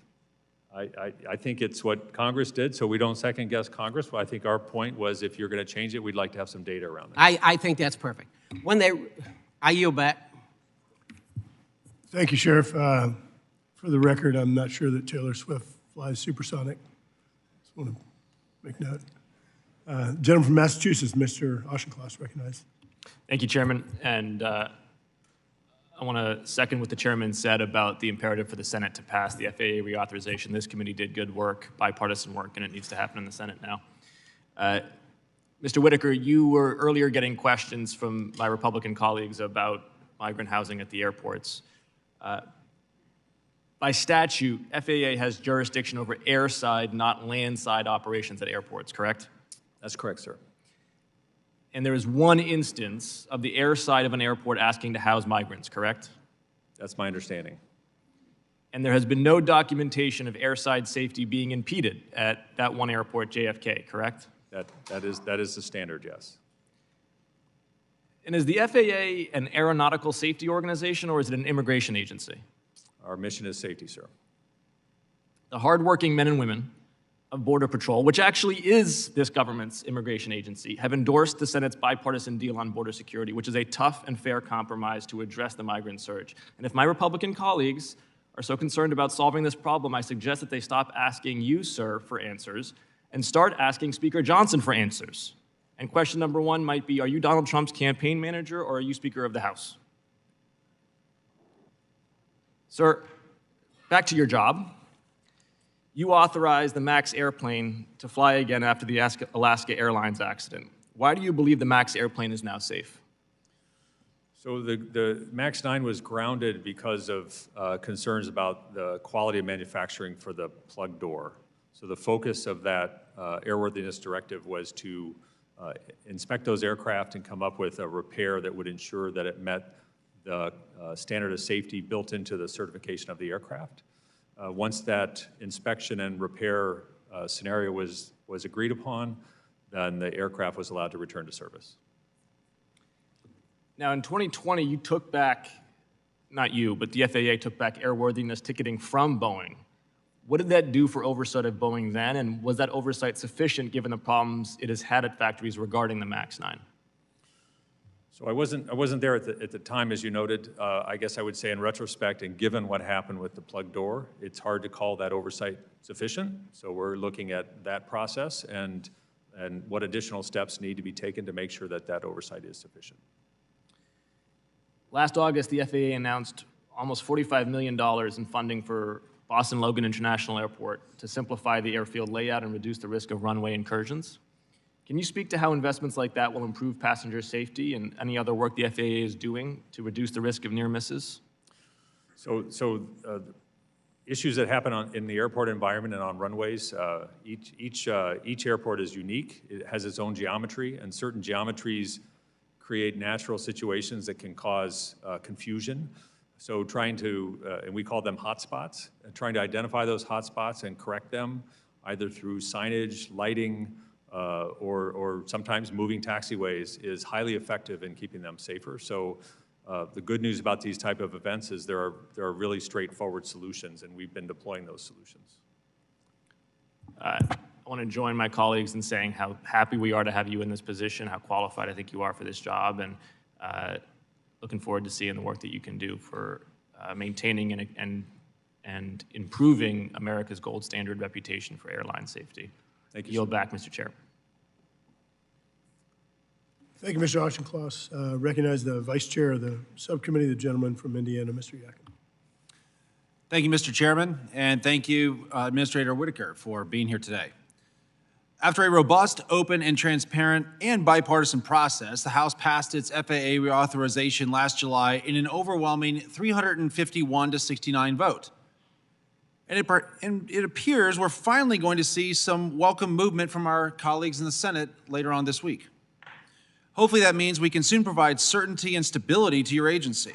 I think it's what Congress did, so we don't second-guess Congress. Well, I think our point was if you're going to change it, we'd like to have some data around that. I think that's perfect. I yield back. Thank you, Sheriff. For the record, I'm not sure that Taylor Swift flies supersonic. Just want to make note. Gentleman from Massachusetts, Mr. Auchincloss, recognized. Thank you, Chairman. And I want to second what the chairman said about the imperative for the Senate to pass the FAA reauthorization. This committee did good work, bipartisan work, and it needs to happen in the Senate now. Mr. Whitaker, you were earlier getting questions from my Republican colleagues about migrant housing at the airports. By statute, FAA has jurisdiction over airside, not landside operations at airports, correct? That's correct, sir. And there is one instance of the airside of an airport asking to house migrants, correct? That's my understanding. And there has been no documentation of airside safety being impeded at that one airport, JFK, correct? That is the standard, yes. And is the FAA an aeronautical safety organization, or is it an immigration agency? Our mission is safety, sir. The hardworking men and women of Border Patrol, which actually is this government's immigration agency, have endorsed the Senate's bipartisan deal on border security, which is a tough and fair compromise to address the migrant surge. And if my Republican colleagues are so concerned about solving this problem, I suggest that they stop asking you, sir, for answers and start asking Speaker Johnson for answers. And question number one might be, are you Donald Trump's campaign manager, or are you Speaker of the House? Sir, back to your job. You authorized the MAX airplane to fly again after the Alaska Airlines accident. Why do you believe the MAX airplane is now safe? So the MAX 9 was grounded because of concerns about the quality of manufacturing for the plug door. So the focus of that airworthiness directive was to inspect those aircraft and come up with a repair that would ensure that it met the standard of safety built into the certification of the aircraft. Once that inspection and repair scenario was agreed upon, then the aircraft was allowed to return to service. Now, in 2020, you took back, not you, but the FAA took back airworthiness ticketing from Boeing. What did that do for oversight of Boeing then, and was that oversight sufficient given the problems it has had at factories regarding the MAX 9? So I wasn't there at the time, as you noted. I guess I would say in retrospect, and given what happened with the plug door, it's hard to call that oversight sufficient. So we're looking at that process and what additional steps need to be taken to make sure that that oversight is sufficient. Last August, the FAA announced almost $45 million in funding for Boston Logan International Airport to simplify the airfield layout and reduce the risk of runway incursions. Can you speak to how investments like that will improve passenger safety and any other work the FAA is doing to reduce the risk of near misses? So issues that happen in the airport environment and on runways, each airport is unique. It has its own geometry, and certain geometries create natural situations that can cause confusion. So trying to, and we call them hotspots, trying to identify those hotspots and correct them, either through signage, lighting, or sometimes moving taxiways, is highly effective in keeping them safer. So the good news about these type of events is there are really straightforward solutions, and we've been deploying those solutions. I want to join my colleagues in saying how happy we are to have you in this position, how qualified I think you are for this job, and looking forward to seeing the work that you can do for maintaining and improving America's gold standard reputation for airline safety. Thank you. Yield back, Mr. Chair. Thank you, Mr. Auchincloss. Recognize the Vice Chair of the Subcommittee, the gentleman from Indiana, Mr. Yakin. Thank you, Mr. Chairman, and thank you, Administrator Whitaker, for being here today. After a robust, open, and transparent and bipartisan process, the House passed its FAA reauthorization last July in an overwhelming 351-69 vote. And it appears we're finally going to see some welcome movement from our colleagues in the Senate later on this week. Hopefully that means we can soon provide certainty and stability to your agency,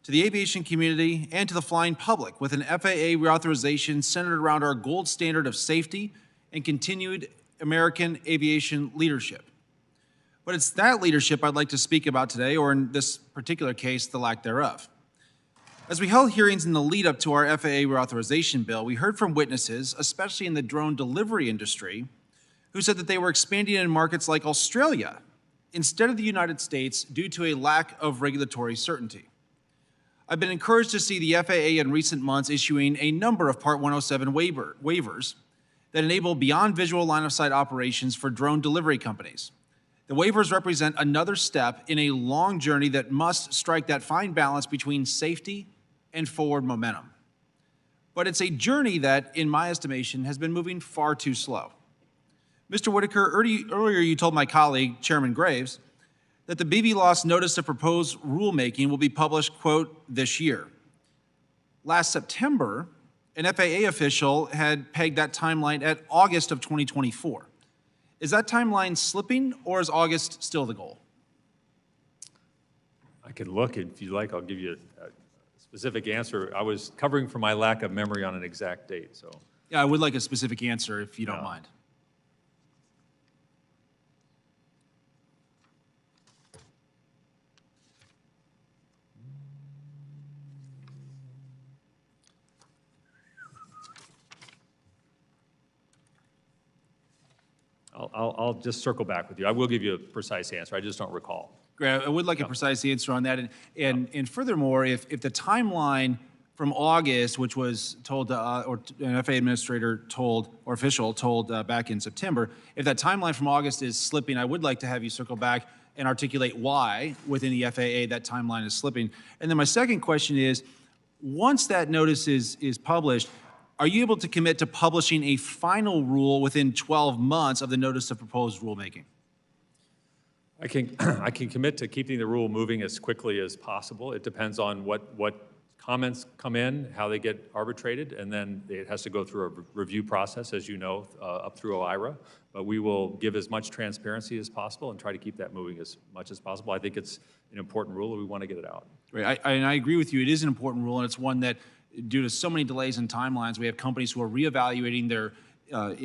to the aviation community, and to the flying public with an FAA reauthorization centered around our gold standard of safety and continued American aviation leadership. But it's that leadership I'd like to speak about today, or in this particular case, the lack thereof. As we held hearings in the lead up to our FAA reauthorization bill, we heard from witnesses, especially in the drone delivery industry, who said that they were expanding in markets like Australia instead of the United States due to a lack of regulatory certainty. I've been encouraged to see the FAA in recent months issuing a number of Part 107 waivers that enable beyond visual line-of-sight operations for drone delivery companies. The waivers represent another step in a long journey that must strike that fine balance between safety and forward momentum. But it's a journey that, in my estimation, has been moving far too slow. Mr. Whitaker, earlier you told my colleague, Chairman Graves, that the BVLOS notice of proposed rulemaking will be published, quote, this year. Last September, an FAA official had pegged that timeline at August of 2024. Is that timeline slipping, or is August still the goal? I can look, if you like, I'll give you a specific answer. I was covering for my lack of memory on an exact date, so. Yeah, I would like a specific answer if you don't mind. I'll just circle back with you. I will give you a precise answer. I just don't recall. Great. I would like a precise answer on that. And furthermore, if the timeline from August, which was told, or an FAA administrator told, or official told back in September, if that timeline from August is slipping, I would like to have you circle back and articulate why within the FAA that timeline is slipping. And then my second question is, once that notice is published, are you able to commit to publishing a final rule within 12 months of the notice of proposed rulemaking? I can commit to keeping the rule moving as quickly as possible. It depends on what comments come in, how they get arbitrated, and then it has to go through a review process, as you know, up through OIRA. But we will give as much transparency as possible and try to keep that moving as much as possible. I think it's an important rule, and we want to get it out. Right. I agree with you. It is an important rule, and it's one that, due to so many delays in timelines, we have companies who are reevaluating their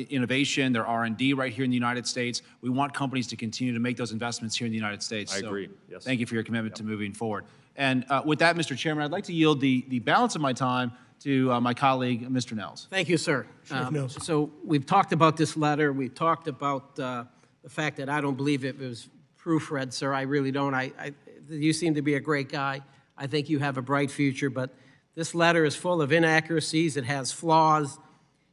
innovation, their R&D right here in the United States. We want companies to continue to make those investments here in the United States. I agree, yes. Thank you for your commitment to moving forward. And with that, Mr. Chairman, I'd like to yield the balance of my time to my colleague, Mr. Nels. Thank you, sir. Sheriff Nels. So we've talked about this letter. We've talked about the fact that I don't believe it was proofread, sir. I really don't. You seem to be a great guy. I think you have a bright future, but this letter is full of inaccuracies. It has flaws.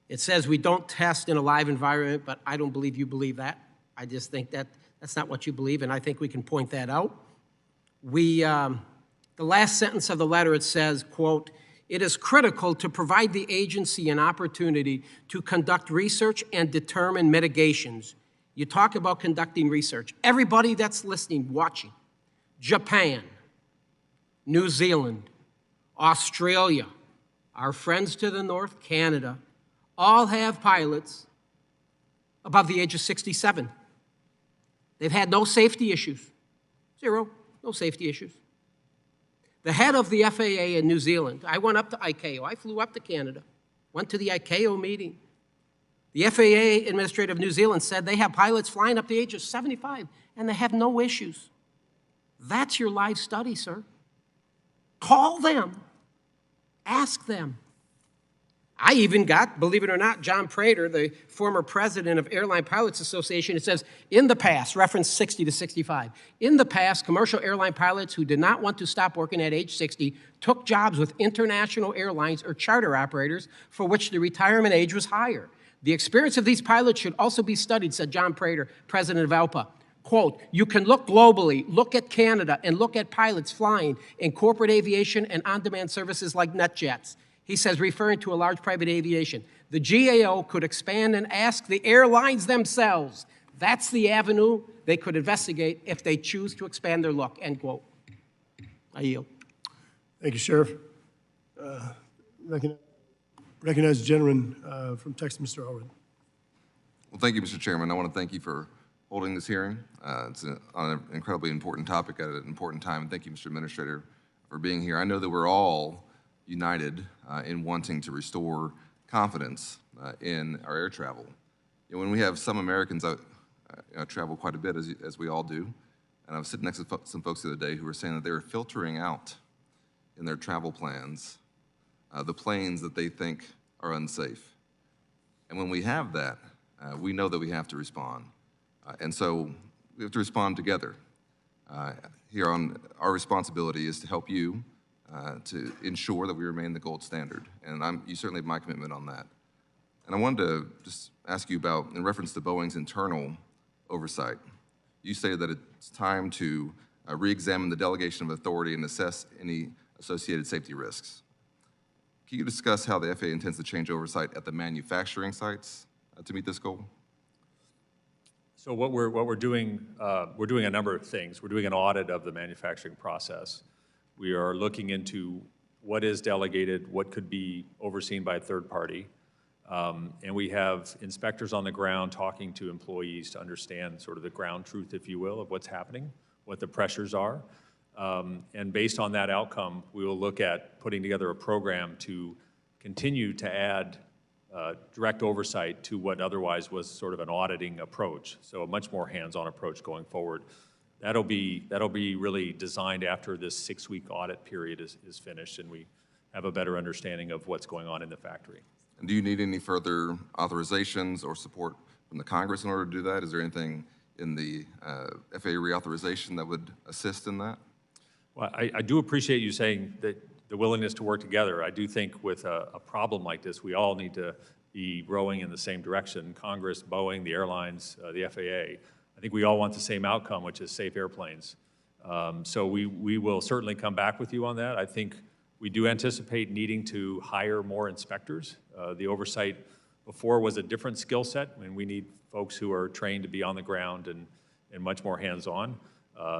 It says we don't test in a live environment, but I don't believe you believe that. I just think that that's not what you believe, and I think we can point that out. The last sentence of the letter, it says, quote, "It is critical to provide the agency an opportunity to conduct research and determine mitigations." You talk about conducting research. Everybody that's listening, watching, Japan, New Zealand, Australia, our friends to the north, Canada, all have pilots above the age of 67. They've had no safety issues. Zero, no safety issues. The head of the FAA in New Zealand, I went up to ICAO. I flew up to Canada, went to the ICAO meeting. The FAA administrator of New Zealand said they have pilots flying up to the age of 75, and they have no issues. That's your live study, sir. Call them. Ask them. I even got, believe it or not, John Prater, the former president of Airline Pilots Association. It says, in the past, reference 60 to 65, in the past, commercial airline pilots who did not want to stop working at age 60 took jobs with international airlines or charter operators for which the retirement age was higher. The experience of these pilots should also be studied, said John Prater, president of ALPA. Quote, "You can look globally, look at Canada, and look at pilots flying in corporate aviation and on-demand services like NetJets." He says, referring to a large private aviation, "The GAO could expand and ask the airlines themselves. That's the avenue they could investigate if they choose to expand their look," end quote. I yield. Thank you, Sheriff. Recognize the gentleman from Texas, Mr. Allred. Well, thank you, Mr. Chairman. I want to thank you for holding this hearing. It's on an incredibly important topic at an important time. And thank you, Mr. Administrator, for being here. I know that we're all united in wanting to restore confidence in our air travel. You know, when we have some Americans out travel quite a bit, as we all do, and I was sitting next to some folks the other day who were saying that they were filtering out in their travel plans the planes that they think are unsafe. And when we have that, we know that we have to respond. And so we have to respond together. Here on our responsibility is to help you to ensure that we remain the gold standard. And you certainly have my commitment on that. And I wanted to just ask you about, in reference to Boeing's internal oversight, you stated that it's time to re-examine the delegation of authority and assess any associated safety risks. Can you discuss how the FAA intends to change oversight at the manufacturing sites to meet this goal? So what we're doing a number of things. We're doing an audit of the manufacturing process. We are looking into what is delegated, what could be overseen by a third party. And we have inspectors on the ground talking to employees to understand sort of the ground truth, if you will, of what's happening, what the pressures are. And based on that outcome, we will look at putting together a program to continue to add direct oversight to what otherwise was sort of an auditing approach, so a much more hands-on approach going forward. That'll be really designed after this 6-week audit period is finished and we have a better understanding of what's going on in the factory. And do you need any further authorizations or support from the Congress in order to do that? Is there anything in the FAA reauthorization that would assist in that? Well, I do appreciate you saying that the willingness to work together. I do think with a problem like this, we all need to be rowing in the same direction. Congress, Boeing, the airlines, the FAA. I think we all want the same outcome, which is safe airplanes. So we will certainly come back with you on that. I think we do anticipate needing to hire more inspectors. The oversight before was a different skill set. I mean, we need folks who are trained to be on the ground and much more hands-on.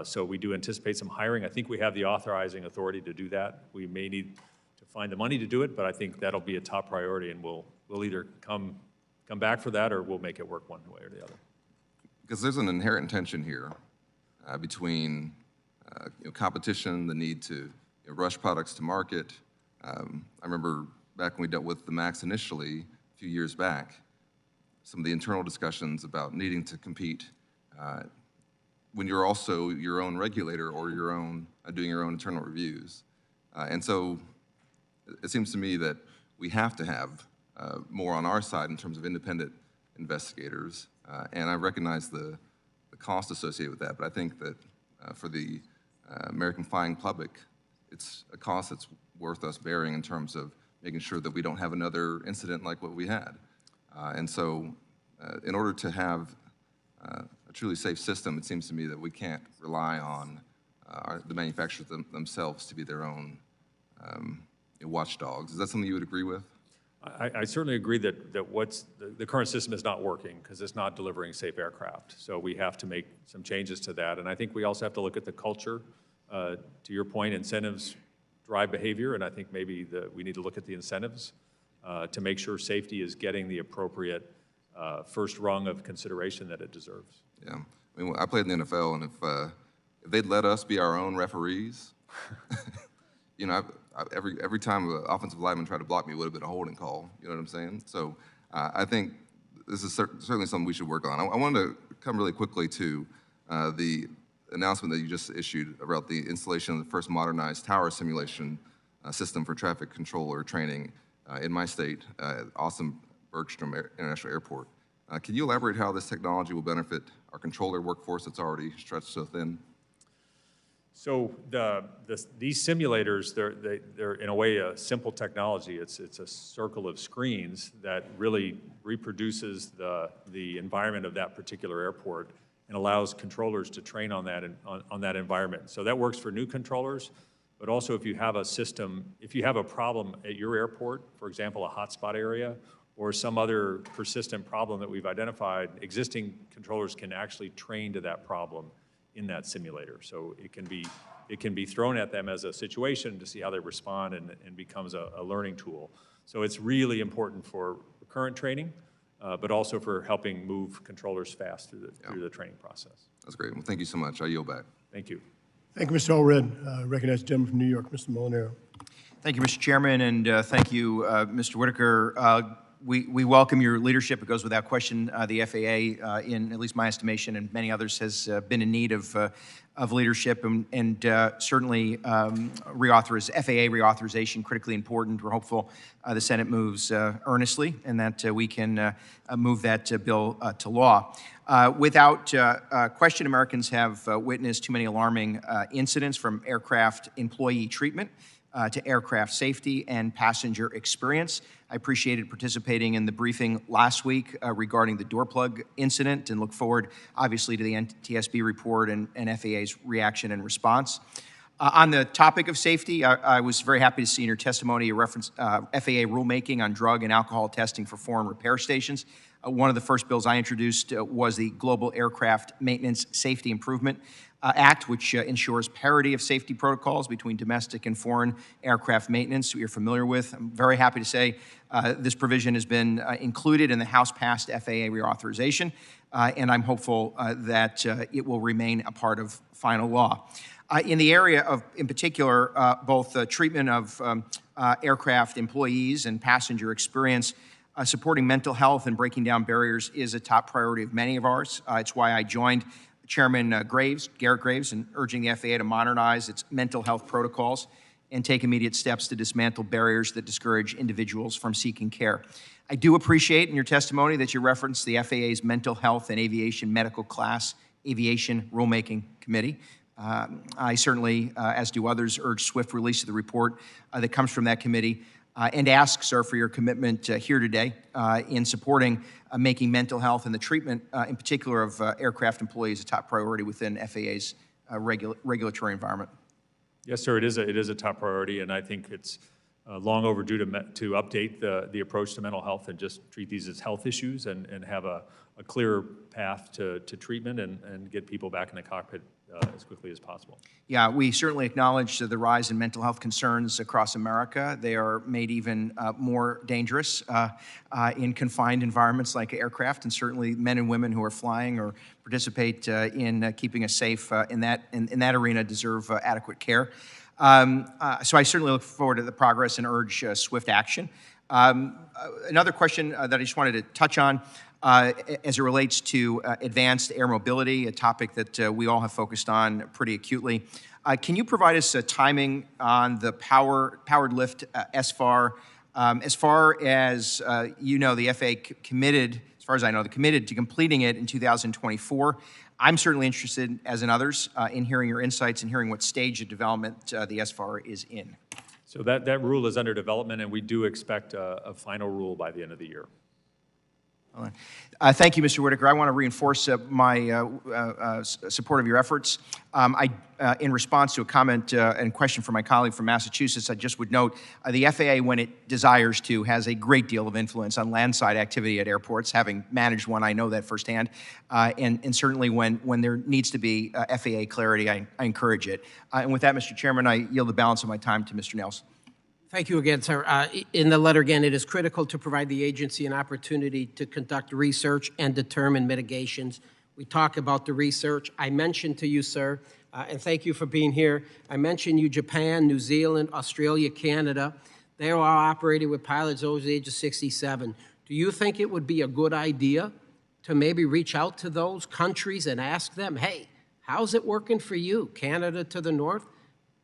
So we do anticipate some hiring. I think we have the authorizing authority to do that. We may need to find the money to do it, but I think that'll be a top priority, and we'll either come back for that or we'll make it work one way or the other. Because there's an inherent tension here between competition, the need to rush products to market. I remember back when we dealt with the MAX initially, a few years back, some of the internal discussions about needing to compete when you're also your own regulator or your own doing your own internal reviews. And so it seems to me that we have to have more on our side in terms of independent investigators. And I recognize the cost associated with that, but I think that for the American flying public, it's a cost that's worth us bearing in terms of making sure that we don't have another incident like what we had. And so in order to have a truly safe system, it seems to me that we can't rely on the manufacturers themselves to be their own watchdogs. Is that something you would agree with? I certainly agree that the current system is not working because it's not delivering safe aircraft. So we have to make some changes to that. And I think we also have to look at the culture. To your point, incentives drive behavior, and I think maybe we need to look at the incentives to make sure safety is getting the appropriate first rung of consideration that it deserves. Yeah, I mean, I played in the NFL, and if they'd let us be our own referees, you know, every time an offensive lineman tried to block me, it would have been a holding call. You know what I'm saying? So I think this is certainly something we should work on. I wanted to come really quickly to the announcement that you just issued about the installation of the first modernized tower simulation system for traffic controller training in my state, Austin Bergstrom International Airport. Can you elaborate how this technology will benefit our controller workforce that's already stretched so thin? So these simulators, they're in a way a simple technology. It's a circle of screens that really reproduces the environment of that particular airport and allows controllers to train on that environment. So that works for new controllers, but also if you have a system, if you have a problem at your airport, for example, a hotspot area, or some other persistent problem that we've identified, existing controllers can actually train to that problem in that simulator. So it can be thrown at them as a situation to see how they respond and becomes a learning tool. So it's really important for current training, but also for helping move controllers fast through the training process. That's great. Well, thank you so much. I yield back. Thank you. Thank you, Mr. Allred. Recognize the gentleman from New York, Mr. Molinaro. Thank you, Mr. Chairman, and thank you, Mr. Whitaker. We welcome your leadership. It goes without question. The FAA, in at least my estimation, and many others, has been in need of leadership, and certainly FAA reauthorization, critically important. We're hopeful the Senate moves earnestly and that we can move that bill to law. Without question, Americans have witnessed too many alarming incidents, from aircraft employee treatment to aircraft safety and passenger experience. I appreciated participating in the briefing last week regarding the door plug incident, and look forward, obviously, to the NTSB report and FAA's reaction and response. On the topic of safety, I was very happy to see in your testimony a reference FAA rulemaking on drug and alcohol testing for foreign repair stations. One of the first bills I introduced was the Global Aircraft Maintenance Safety Improvement Act, which ensures parity of safety protocols between domestic and foreign aircraft maintenance you're familiar with. I'm very happy to say this provision has been included in the House-passed FAA reauthorization, and I'm hopeful that it will remain a part of final law. In the area of, in particular, both treatment of aircraft employees and passenger experience, supporting mental health and breaking down barriers is a top priority of many of ours. It's why I joined Chairman Garrett Graves, in urging the FAA to modernize its mental health protocols and take immediate steps to dismantle barriers that discourage individuals from seeking care. I do appreciate in your testimony that you referenced the FAA's Mental Health and Aviation Medical Class Aviation Rulemaking Committee. I certainly, as do others, urge swift release of the report that comes from that committee and ask, sir, for your commitment here today in supporting making mental health and the treatment, in particular of aircraft employees, a top priority within FAA's regulatory environment. Yes, sir, it is a top priority, and I think it's long overdue to update the approach to mental health and just treat these as health issues and have a clearer path to treatment and get people back in the cockpit as quickly as possible. Yeah, we certainly acknowledge the rise in mental health concerns across America. They are made even more dangerous in confined environments like aircraft, and certainly men and women who are flying or participate in keeping us safe in that arena deserve adequate care. So I certainly look forward to the progress and urge swift action. Another question that I just wanted to touch on as it relates to advanced air mobility, a topic that we all have focused on pretty acutely. Can you provide us a timing on the powered lift SFAR? As far as you know, the FAA committed, as far as I know, committed to completing it in 2024. I'm certainly interested, as in others, in hearing your insights and hearing what stage of development the SFAR is in. So that rule is under development, and we do expect a final rule by the end of the year. Thank you, Mr. Whitaker. I want to reinforce my support of your efforts. In response to a comment and question from my colleague from Massachusetts, I just would note the FAA, when it desires to, has a great deal of influence on landside activity at airports. Having managed one, I know that firsthand. And certainly when there needs to be FAA clarity, I encourage it. And with that, Mr. Chairman, I yield the balance of my time to Mr. Nels. Thank you again, sir. In the letter, again, it is critical to provide the agency an opportunity to conduct research and determine mitigations. We talk about the research. I mentioned to you, sir, and thank you for being here, I mentioned you Japan, New Zealand, Australia, Canada. They are all operating with pilots over the age of 67. Do you think it would be a good idea to maybe reach out to those countries and ask them, hey, how's it working for you, Canada to the north?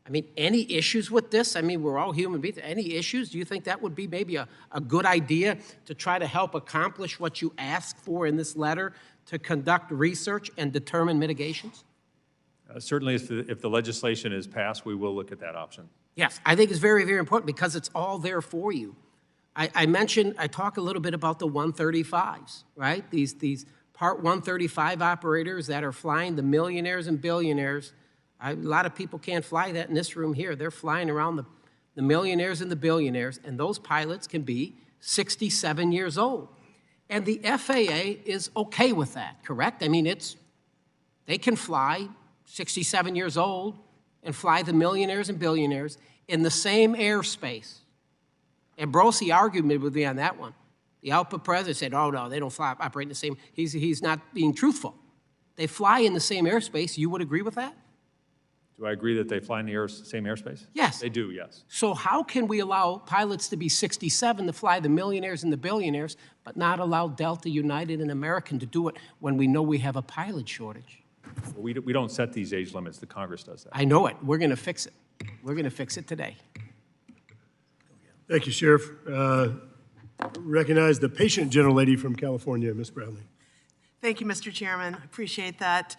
I mean, any issues with this? I mean, we're all human beings. Any issues? Do you think that would be maybe a good idea to try to help accomplish what you ask for in this letter, to conduct research and determine mitigations? Certainly, if the legislation is passed, we will look at that option. Yes, I think it's very, very important because it's all there for you. I talk a little bit about the 135s, right? These Part 135 operators that are flying the millionaires and billionaires. A lot of people can't fly that in this room here. They're flying around the millionaires and the billionaires, and those pilots can be 67 years old. And the FAA is okay with that, correct? I mean, they can fly 67 years old and fly the millionaires and billionaires in the same airspace. Ambrosi argued with me on that one. The output president said, oh, no, they don't operate in the same. He's not being truthful. They fly in the same airspace. You would agree with that? Do I agree that they fly in the same airspace? Yes. They do, yes. So how can we allow pilots to be 67 to fly the millionaires and the billionaires, but not allow Delta, United, and American to do it when we know we have a pilot shortage? Well, we don't set these age limits. The Congress does that. I know it. We're going to fix it. We're going to fix it today. Thank you, Sheriff. Recognize the patient gentlelady from California, Ms. Bradley. Thank you, Mr. Chairman. Appreciate that.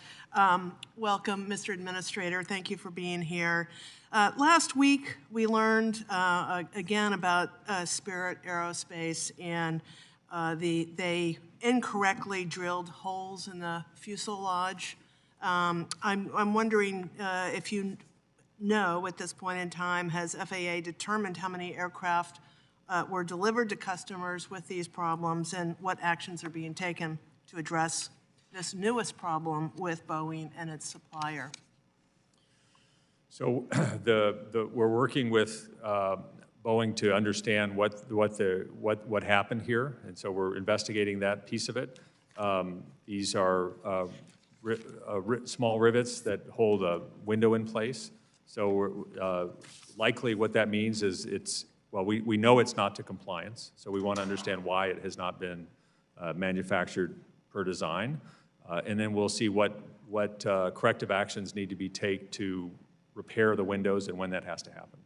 Welcome, Mr. Administrator. Thank you for being here. Last week, we learned again about Spirit Aerospace, and they incorrectly drilled holes in the fuselage. I'm wondering if you know at this point in time, has FAA determined how many aircraft were delivered to customers with these problems, and what actions are being taken to address this newest problem with Boeing and its supplier? So we're working with Boeing to understand what happened here, and so we're investigating that piece of it. These are small rivets that hold a window in place. So likely what that means is we know it's not to compliance, so we want to understand why it has not been manufactured per design, and then we'll see what corrective actions need to be taken to repair the windows and when that has to happen.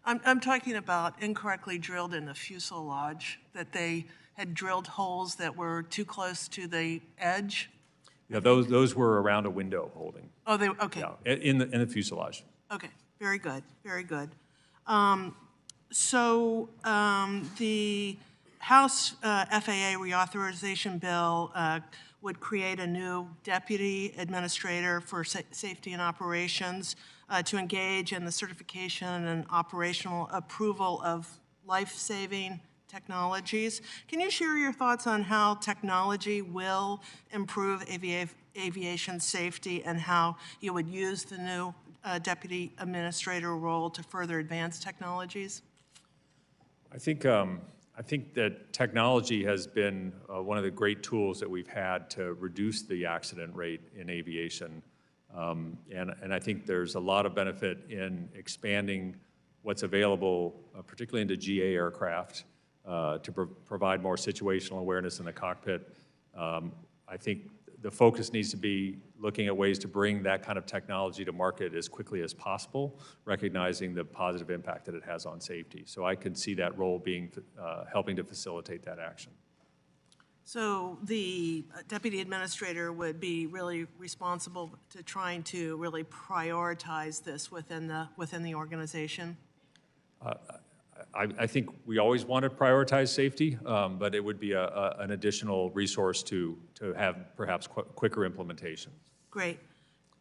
I'm talking about incorrectly drilled in the fuselage, that they had drilled holes that were too close to the edge. Yeah, those were around a window holding. Oh, they, okay. Yeah, in the fuselage. Okay, very good, very good. The House FAA reauthorization bill would create a new deputy administrator for safety and operations to engage in the certification and operational approval of life-saving technologies. Can you share your thoughts on how technology will improve aviation safety and how you would use the new deputy administrator role to further advance technologies? I think that technology has been one of the great tools that we've had to reduce the accident rate in aviation. And I think there's a lot of benefit in expanding what's available, particularly into GA aircraft, to provide more situational awareness in the cockpit. I think the focus needs to be looking at ways to bring that kind of technology to market as quickly as possible, recognizing the positive impact that it has on safety. So I could see that role being helping to facilitate that action. So the deputy administrator would be really responsible to trying to really prioritize this within the organization? I think we always want to prioritize safety, but it would be an additional resource to have perhaps quicker implementation. Great.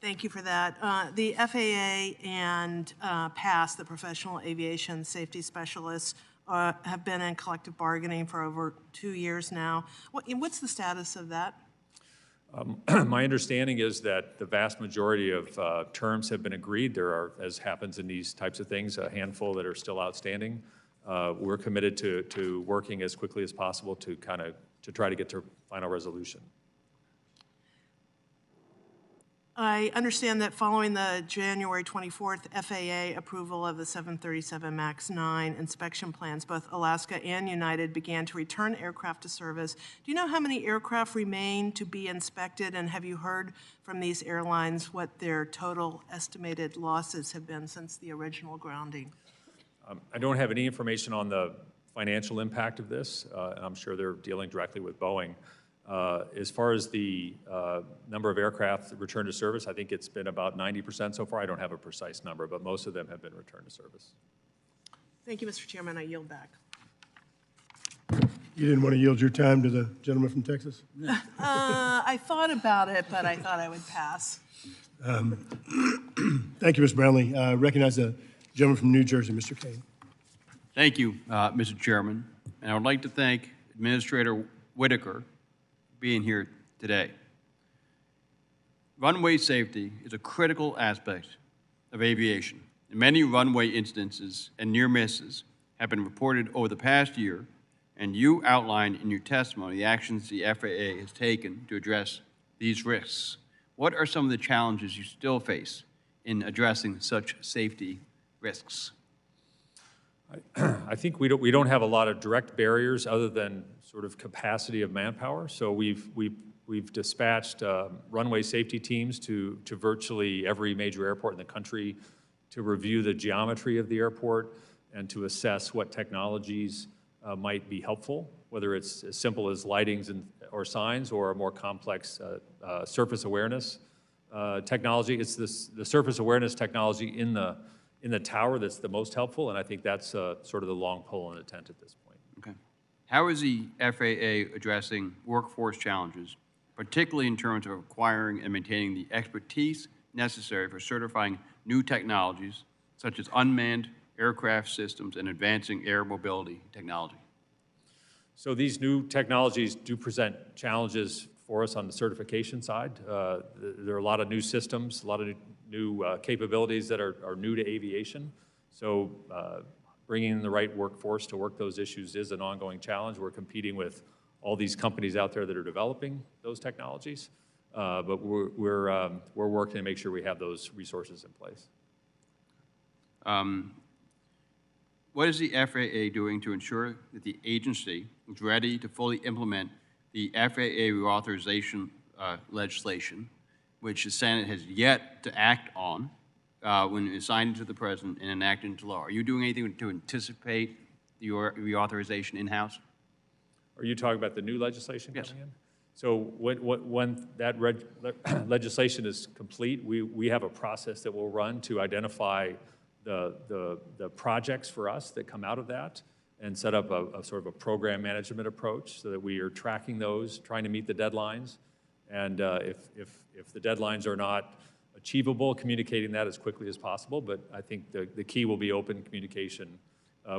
Thank you for that. The FAA and PASS, the Professional Aviation Safety Specialists, have been in collective bargaining for over 2 years now. What's the status of that? My understanding is that the vast majority of terms have been agreed. There are, as happens in these types of things, a handful that are still outstanding. We're committed to working as quickly as possible to try to get to final resolution. I understand that following the January 24th FAA approval of the 737 MAX 9 inspection plans, both Alaska and United began to return aircraft to service. Do you know how many aircraft remain to be inspected, and have you heard from these airlines what their total estimated losses have been since the original grounding? I don't have any information on the financial impact of this. I'm sure they're dealing directly with Boeing. As far as the number of aircraft returned to service, I think it's been about 90% so far. I don't have a precise number, but most of them have been returned to service. Thank you, Mr. Chairman. I yield back. You didn't want to yield your time to the gentleman from Texas? I thought about it, but I thought I would pass. Thank you, Ms. Brownlee. Recognize the gentleman from New Jersey, Mr. Kane. Thank you, Mr. Chairman. And I would like to thank Administrator Whitaker for being here today. Runway safety is a critical aspect of aviation. And many runway instances and near misses have been reported over the past year, and you outlined in your testimony the actions the FAA has taken to address these risks. What are some of the challenges you still face in addressing such safety risks? I think we don't have a lot of direct barriers other than sort of capacity of manpower. So we've dispatched runway safety teams to virtually every major airport in the country to review the geometry of the airport and to assess what technologies might be helpful, whether it's as simple as lightings or signs or a more complex surface awareness technology. It's the surface awareness technology in the tower that's the most helpful, and I think that's sort of the long pole in the tent at this point. Okay. How is the FAA addressing workforce challenges, particularly in terms of acquiring and maintaining the expertise necessary for certifying new technologies, such as unmanned aircraft systems and advancing air mobility technology? So these new technologies do present challenges for us on the certification side. There are a lot of new systems, a lot of new capabilities that are new to aviation. So bringing in the right workforce to work those issues is an ongoing challenge. We're competing with all these companies out there that are developing those technologies, but we're working to make sure we have those resources in place. What is the FAA doing to ensure that the agency is ready to fully implement the FAA reauthorization legislation, which the Senate has yet to act on, when it's signed into the president and enacted into law? Are you doing anything to anticipate your reauthorization in-house? Are you talking about the new legislation coming in? So when that legislation is complete, we have a process that we'll run to identify the projects for us that come out of that and set up a sort of a program management approach so that we are tracking those, trying to meet the deadlines. And if the deadlines are not achievable, communicating that as quickly as possible. But I think the key will be open communication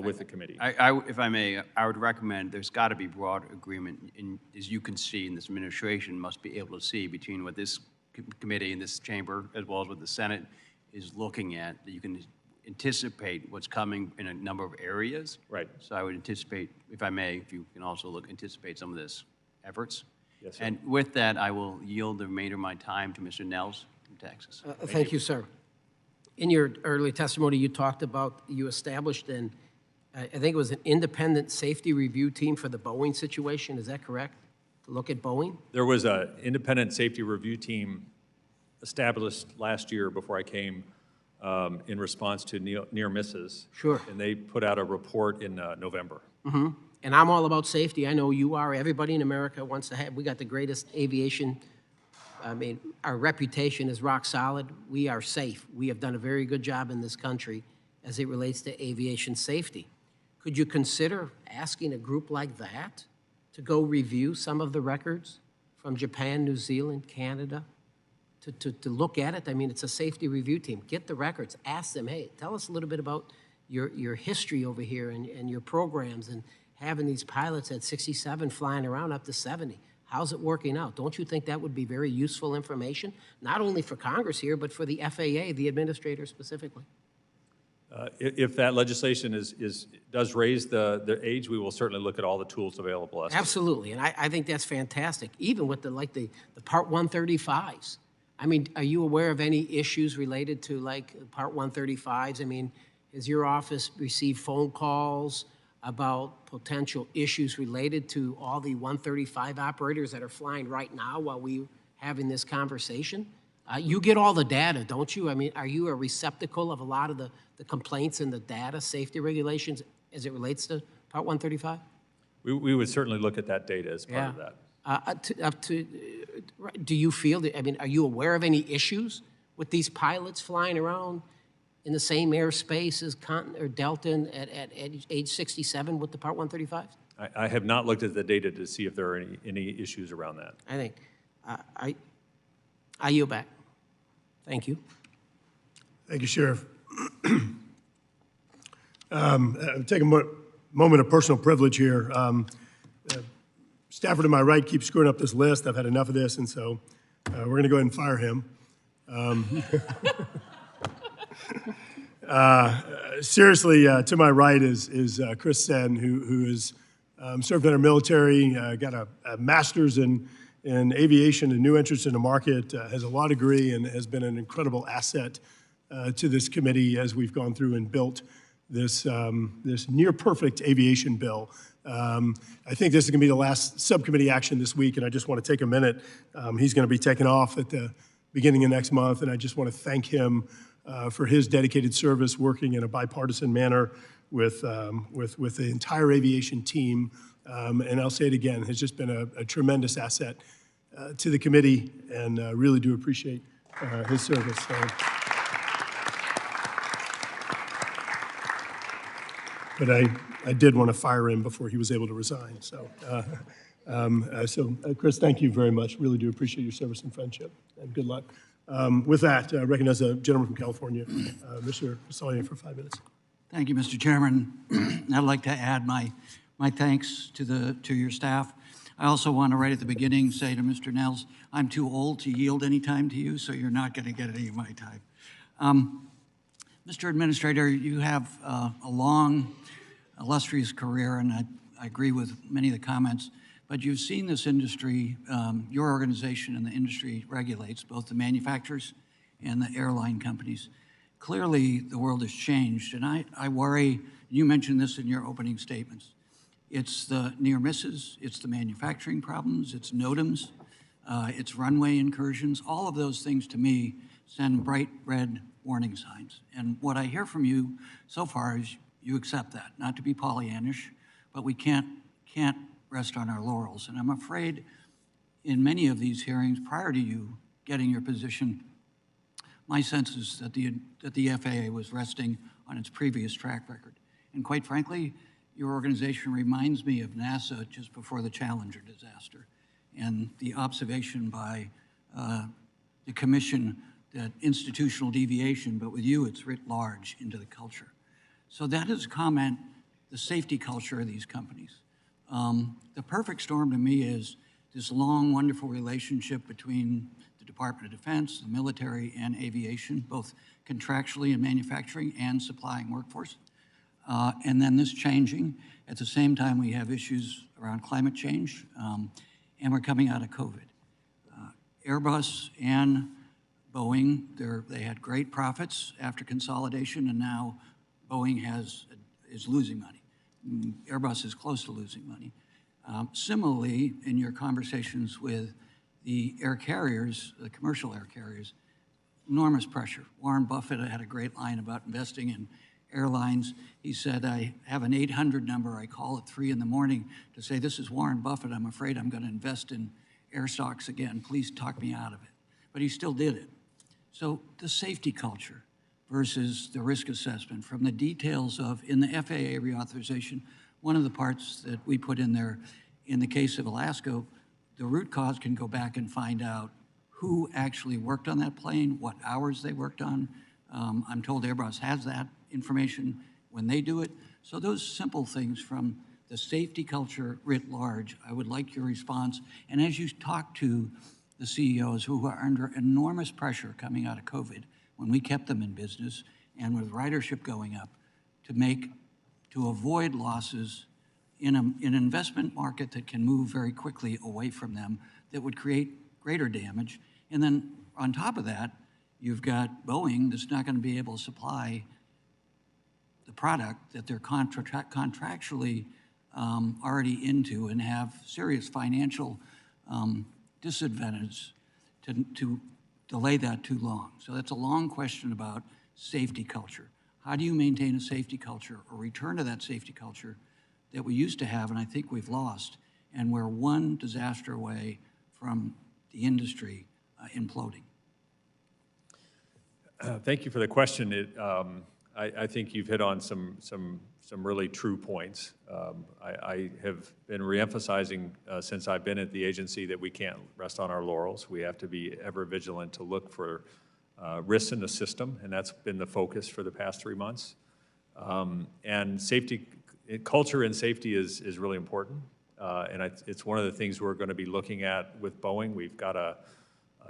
with the committee. If I may, I would recommend there's got to be broad agreement, as you can see, and this administration must be able to see between what this committee and this chamber, as well as what the Senate is looking at, that you can anticipate what's coming in a number of areas. Right. So I would anticipate, if I may, if you can also anticipate some of this efforts. Yes, sir. And with that, I will yield the remainder of my time to Mr. Nels from Texas. Thank you, sir. In your early testimony, you talked about you established I think it was an independent safety review team for the Boeing situation. Is that correct? To look at Boeing? There was an independent safety review team established last year before I came in response to near misses. Sure. And they put out a report in November. Mm-hmm. And I'm all about safety. I know you are. Everybody in America wants to have. We got the greatest aviation. I mean, our reputation is rock solid. We are safe. We have done a very good job in this country as it relates to aviation safety. Could you consider asking a group like that to go review some of the records from Japan, New Zealand, Canada, to look at it? I mean, it's a safety review team. Get the records. Ask them, hey, tell us a little bit about your history over here and your programs and having these pilots at 67 flying around up to 70. How's it working out? Don't you think that would be very useful information, not only for Congress here, but for the FAA, the administrator specifically? If that legislation does raise the age, we will certainly look at all the tools available. Absolutely, and I think that's fantastic, even with the Part 135s. I mean, are you aware of any issues related to Part 135s? I mean, has your office received phone calls about potential issues related to all the 135 operators that are flying right now while we're having this conversation? You get all the data, don't you? I mean, are you a receptacle of a lot of the complaints and the data safety regulations as it relates to Part 135? We would certainly look at that data as part of that. Do you feel that, I mean, are you aware of any issues with these pilots flying around in the same airspace as Delta at age 67 with the Part 135s? I have not looked at the data to see if there are any issues around that. I think, I yield back. Thank you. Thank you, Sheriff. Take a moment of personal privilege here. Stafford to my right keeps screwing up this list. I've had enough of this, and so we're going to go ahead and fire him. Seriously, to my right is Chris Sen, who has served in our military, got a master's in aviation and new entrance in the market, has a law degree, and has been an incredible asset to this committee as we've gone through and built this near perfect aviation bill. I think this is going to be the last subcommittee action this week, and I just want to take a minute. He's going to be taking off at the beginning of next month, and I just want to thank him for his dedicated service working in a bipartisan manner with the entire aviation team. And I'll say it again, has just been a tremendous asset to the committee, and really do appreciate his service. But I did want to fire him before he was able to resign. So, Chris, thank you very much. Really do appreciate your service and friendship, and good luck. With that, I recognize a gentleman from California, Mr. Salian, for 5 minutes. Thank you, Mr. Chairman. I'd like to add my thanks to your staff. I also want to, right at the beginning, say to Mr. Nels, I'm too old to yield any time to you, so you're not going to get any of my time. Mr. Administrator, you have a long, illustrious career, and I agree with many of the comments, but you've seen this industry, your organization and the industry regulates both the manufacturers and the airline companies. Clearly, the world has changed, and I worry, you mentioned this in your opening statements, it's the near misses, it's the manufacturing problems, it's NOTAMs, it's runway incursions. All of those things to me send bright red warning signs. And what I hear from you so far is you accept that, not to be Pollyannish, but we can't rest on our laurels. And I'm afraid in many of these hearings prior to you getting your position, my sense is that the FAA was resting on its previous track record. And quite frankly, your organization reminds me of NASA just before the Challenger disaster and the observation by the commission that institutional deviation, but with you it's writ large into the culture. So that is comment, the safety culture of these companies. The perfect storm to me is this long, wonderful relationship between the Department of Defense, the military, and aviation, both contractually in manufacturing and supplying workforce. And then this changing. At the same time, we have issues around climate change, and we're coming out of COVID. Airbus and Boeing, they had great profits after consolidation, and now Boeing is losing money. Airbus is close to losing money. Similarly, in your conversations with the air carriers, the commercial air carriers, enormous pressure. Warren Buffett had a great line about investing in airlines. He said, I have an 800 number. I call at 3 in the morning to say, this is Warren Buffett. I'm afraid I'm going to invest in air stocks again. Please talk me out of it. But he still did it. So the safety culture versus the risk assessment from the details of, in the FAA reauthorization, one of the parts that we put in there, in the case of Alaska, the root cause can go back and find out who actually worked on that plane, what hours they worked on. I'm told Airbus has that information when they do it. So those simple things from the safety culture writ large, I would like your response. And as you talk to the CEOs who are under enormous pressure coming out of COVID, when we kept them in business, and with ridership going up, to avoid losses in an investment market that can move very quickly away from them, that would create greater damage. And then on top of that, you've got Boeing that's not going to be able to supply the product that they're contractually already into and have serious financial disadvantage to delay that too long. So that's a long question about safety culture. How do you maintain a safety culture or return to that safety culture that we used to have and I think we've lost, and we're one disaster away from the industry imploding? Thank you for the question. I think you've hit on some really true points. I have been reemphasizing since I've been at the agency that we can't rest on our laurels. We have to be ever vigilant to look for risks in the system, and that's been the focus for the past 3 months. And safety, culture and safety is really important, and it's one of the things we're going to be looking at with Boeing. We've got a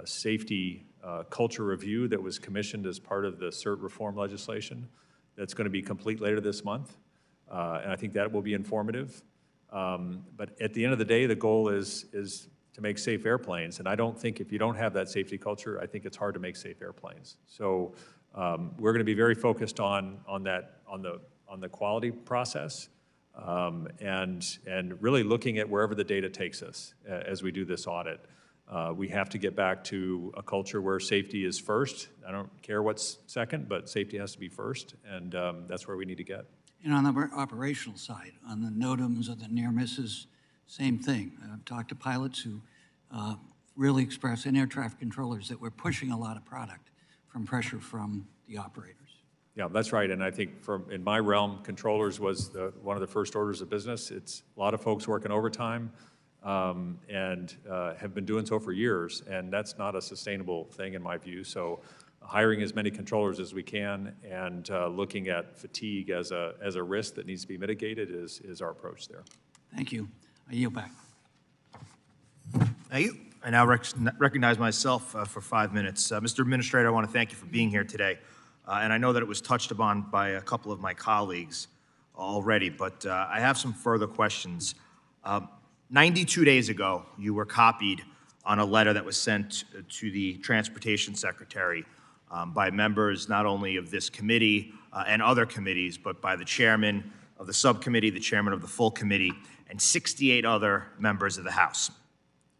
safety culture review that was commissioned as part of the CERT reform legislation that's going to be complete later this month, and I think that will be informative. But at the end of the day, the goal is to make safe airplanes, and I don't think if you don't have that safety culture, I think it's hard to make safe airplanes. So we're going to be very focused on the quality process, and really looking at wherever the data takes us as we do this audit. We have to get back to a culture where safety is first. I don't care what's second, but safety has to be first, and that's where we need to get. And on the operational side, on the NOTAMs or the near misses, same thing. I've talked to pilots who really express, and air traffic controllers, that we're pushing a lot of product from pressure from the operators. Yeah, that's right, and I think in my realm, controllers was one of the first orders of business. It's a lot of folks working overtime, and have been doing so for years, and that's not a sustainable thing in my view. So hiring as many controllers as we can and looking at fatigue as a risk that needs to be mitigated is our approach there. Thank you. I yield back. Thank you. I now recognize myself for 5 minutes. Mr. Administrator, I want to thank you for being here today. And I know that it was touched upon by a couple of my colleagues already, but I have some further questions. 92 days ago, you were copied on a letter that was sent to the Transportation Secretary by members not only of this committee and other committees, but by the chairman of the subcommittee, the chairman of the full committee, and 68 other members of the House.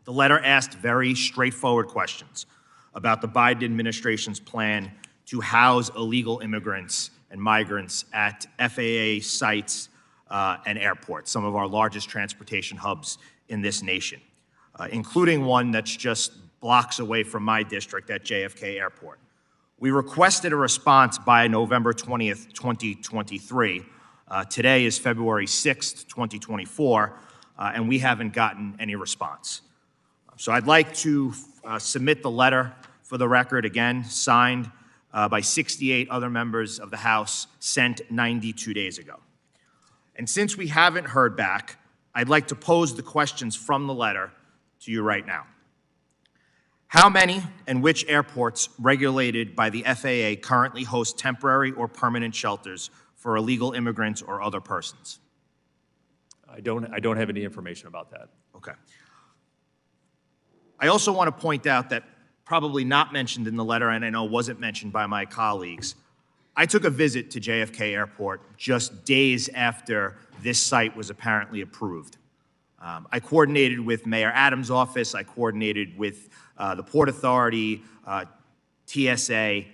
The letter asked very straightforward questions about the Biden administration's plan to house illegal immigrants and migrants at FAA sites and airports, some of our largest transportation hubs in this nation, including one that's just blocks away from my district at JFK Airport. We requested a response by November 20th, 2023. Today is February 6th, 2024, and we haven't gotten any response. So I'd like to submit the letter for the record, again, signed by 68 other members of the House, sent 92 days ago. And since we haven't heard back, I'd like to pose the questions from the letter to you right now. How many and which airports regulated by the FAA currently host temporary or permanent shelters for illegal immigrants or other persons? I don't have any information about that. Okay. I also want to point out that probably not mentioned in the letter, and I know wasn't mentioned by my colleagues, I took a visit to JFK Airport just days after this site was apparently approved. I coordinated with Mayor Adams' office, I coordinated with the Port Authority, TSA,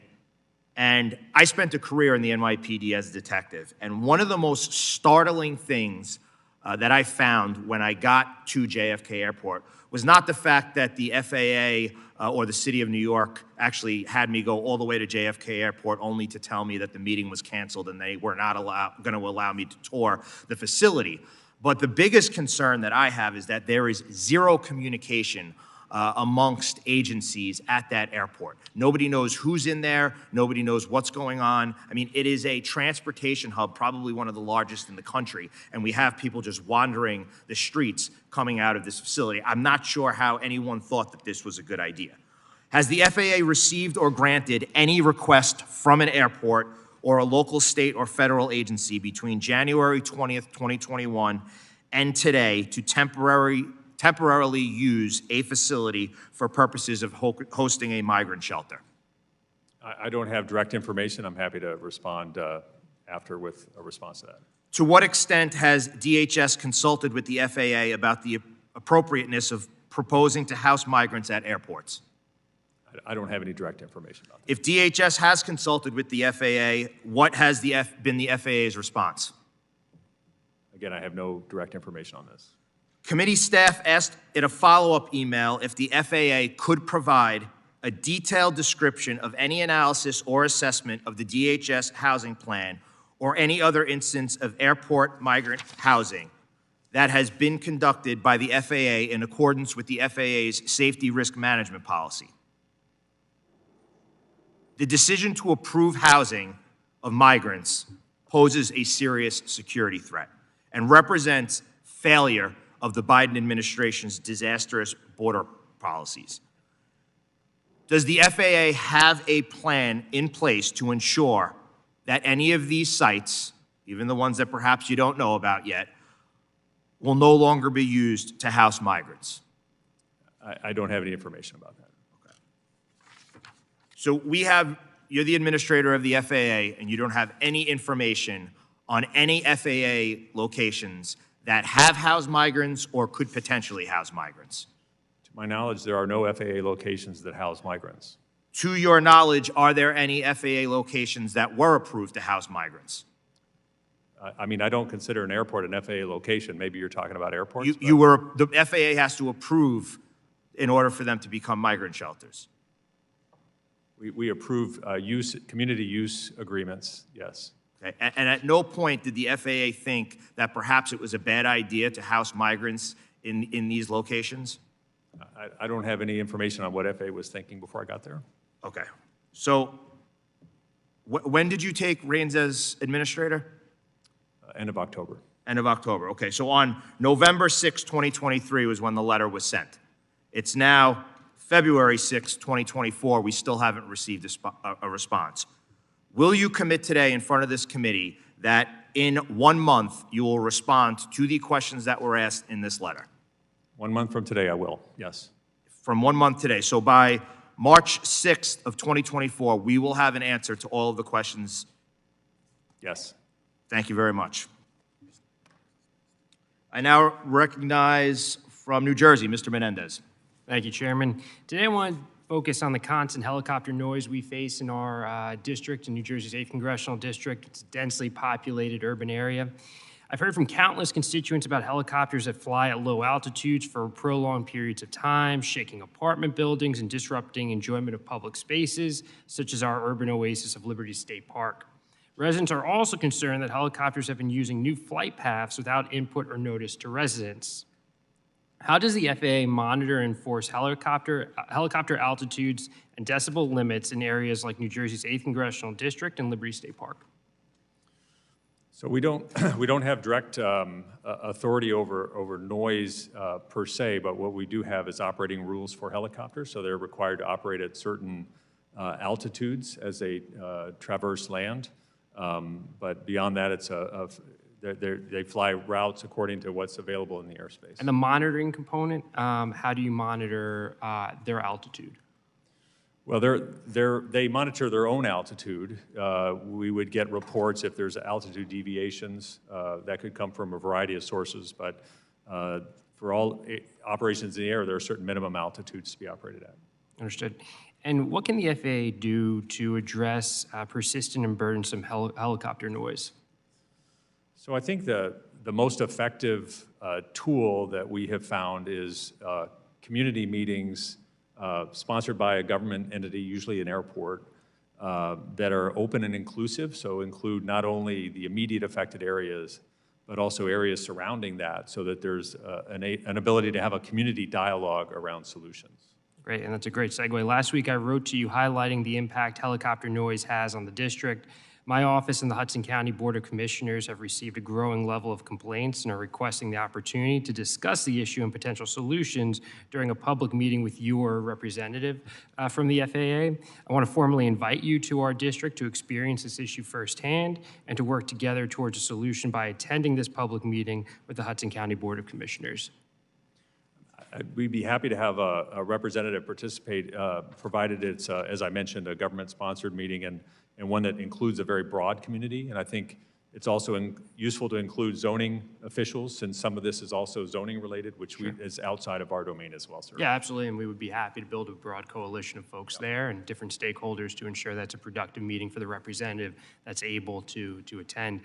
and I spent a career in the NYPD as a detective. And one of the most startling things that I found when I got to JFK Airport was not the fact that the FAA or the City of New York actually had me go all the way to JFK Airport only to tell me that the meeting was canceled and they were not going to allow me to tour the facility. But the biggest concern that I have is that there is zero communication amongst agencies at that airport. Nobody knows who's in there. Nobody knows what's going on. I mean, it is a transportation hub, probably one of the largest in the country, and we have people just wandering the streets coming out of this facility. I'm not sure how anyone thought that this was a good idea. Has the FAA received or granted any request from an airport or a local, state, or federal agency between January 20th, 2021 and today to temporarily use a facility for purposes of hosting a migrant shelter? I don't have direct information. I'm happy to respond after with a response to that. To what extent has DHS consulted with the FAA about the appropriateness of proposing to house migrants at airports? I don't have any direct information about that. If DHS has consulted with the FAA, what has been the FAA's response? Again, I have no direct information on this. Committee staff asked in a follow-up email if the FAA could provide a detailed description of any analysis or assessment of the DHS housing plan or any other instance of airport migrant housing that has been conducted by the FAA in accordance with the FAA's safety risk management policy. The decision to approve housing of migrants poses a serious security threat and represents failure of the Biden administration's disastrous border policies. Does the FAA have a plan in place to ensure that any of these sites, even the ones that perhaps you don't know about yet, will no longer be used to house migrants? I don't have any information about that. So you're the administrator of the FAA, and you don't have any information on any FAA locations that have housed migrants or could potentially house migrants? To my knowledge, there are no FAA locations that house migrants. To your knowledge, are there any FAA locations that were approved to house migrants? I mean, I don't consider an airport an FAA location. Maybe you're talking about airports? The FAA has to approve in order for them to become migrant shelters. We approve community use agreements, yes. Okay. And at no point did the FAA think that perhaps it was a bad idea to house migrants in these locations? I don't have any information on what FAA was thinking before I got there. Okay. So when did you take reins as administrator? End of October. End of October. Okay. So on November 6, 2023 was when the letter was sent. It's now February 6, 2024. We still haven't received a response. Will you commit today in front of this committee that in 1 month you will respond to the questions that were asked in this letter? 1 month from today, I will, yes. From 1 month today. So by March 6th of 2024, we will have an answer to all of the questions? Yes. Thank you very much. I now recognize from New Jersey, Mr. Menendez. Thank you, Chairman. Today I want focus on the constant helicopter noise we face in our district, in New Jersey's 8th Congressional District. It's a densely populated urban area. I've heard from countless constituents about helicopters that fly at low altitudes for prolonged periods of time, shaking apartment buildings and disrupting enjoyment of public spaces, such as our urban oasis of Liberty State Park. Residents are also concerned that helicopters have been using new flight paths without input or notice to residents. How does the FAA monitor and enforce helicopter altitudes and decibel limits in areas like New Jersey's 8th Congressional District and Liberty State Park? So we don't have direct authority over noise per se, but what we do have is operating rules for helicopters. So they're required to operate at certain altitudes as they traverse land. But beyond that, it's they fly routes according to what's available in the airspace. And the monitoring component, how do you monitor their altitude? Well, they monitor their own altitude. We would get reports if there's altitude deviations. That could come from a variety of sources, but for all operations in the air, there are certain minimum altitudes to be operated at. Understood. And what can the FAA do to address persistent and burdensome helicopter noise? So I think the most effective tool that we have found is community meetings sponsored by a government entity, usually an airport, that are open and inclusive, so include not only the immediate affected areas, but also areas surrounding that, so that there's an ability to have a community dialogue around solutions. Great, and that's a great segue. Last week, I wrote to you highlighting the impact helicopter noise has on the district. My office and the Hudson County Board of Commissioners have received a growing level of complaints and are requesting the opportunity to discuss the issue and potential solutions during a public meeting with your representative from the FAA. I want to formally invite you to our district to experience this issue firsthand and to work together towards a solution by attending this public meeting with the Hudson County Board of Commissioners. We'd be happy to have a representative participate, provided it's, as I mentioned, a government-sponsored meeting and one that includes a very broad community. And I think it's also useful to include zoning officials, since some of this is also zoning-related, which is outside of our domain as well, sir. Yeah, absolutely, and we would be happy to build a broad coalition of folks there and different stakeholders to ensure that's a productive meeting for the representative that's able to attend.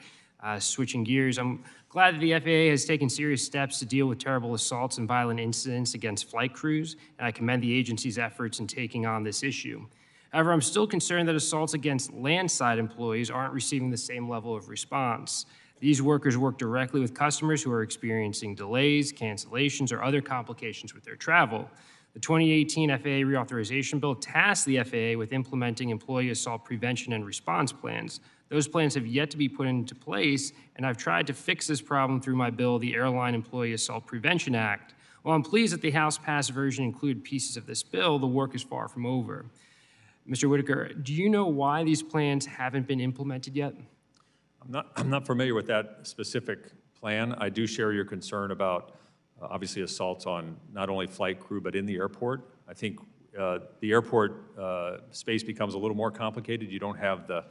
Switching gears, I'm glad that the FAA has taken serious steps to deal with terrible assaults and violent incidents against flight crews, and I commend the agency's efforts in taking on this issue. However, I'm still concerned that assaults against landside employees aren't receiving the same level of response. These workers work directly with customers who are experiencing delays, cancellations, or other complications with their travel. The 2018 FAA reauthorization bill tasked the FAA with implementing employee assault prevention and response plans. Those plans have yet to be put into place, and I've tried to fix this problem through my bill, the Airline Employee Assault Prevention Act. While I'm pleased that the House-passed version included pieces of this bill, the work is far from over. Mr. Whitaker, do you know why these plans haven't been implemented yet? I'm not familiar with that specific plan. I do share your concern about obviously assaults on not only flight crew but in the airport. I think the airport space becomes a little more complicated. You don't have the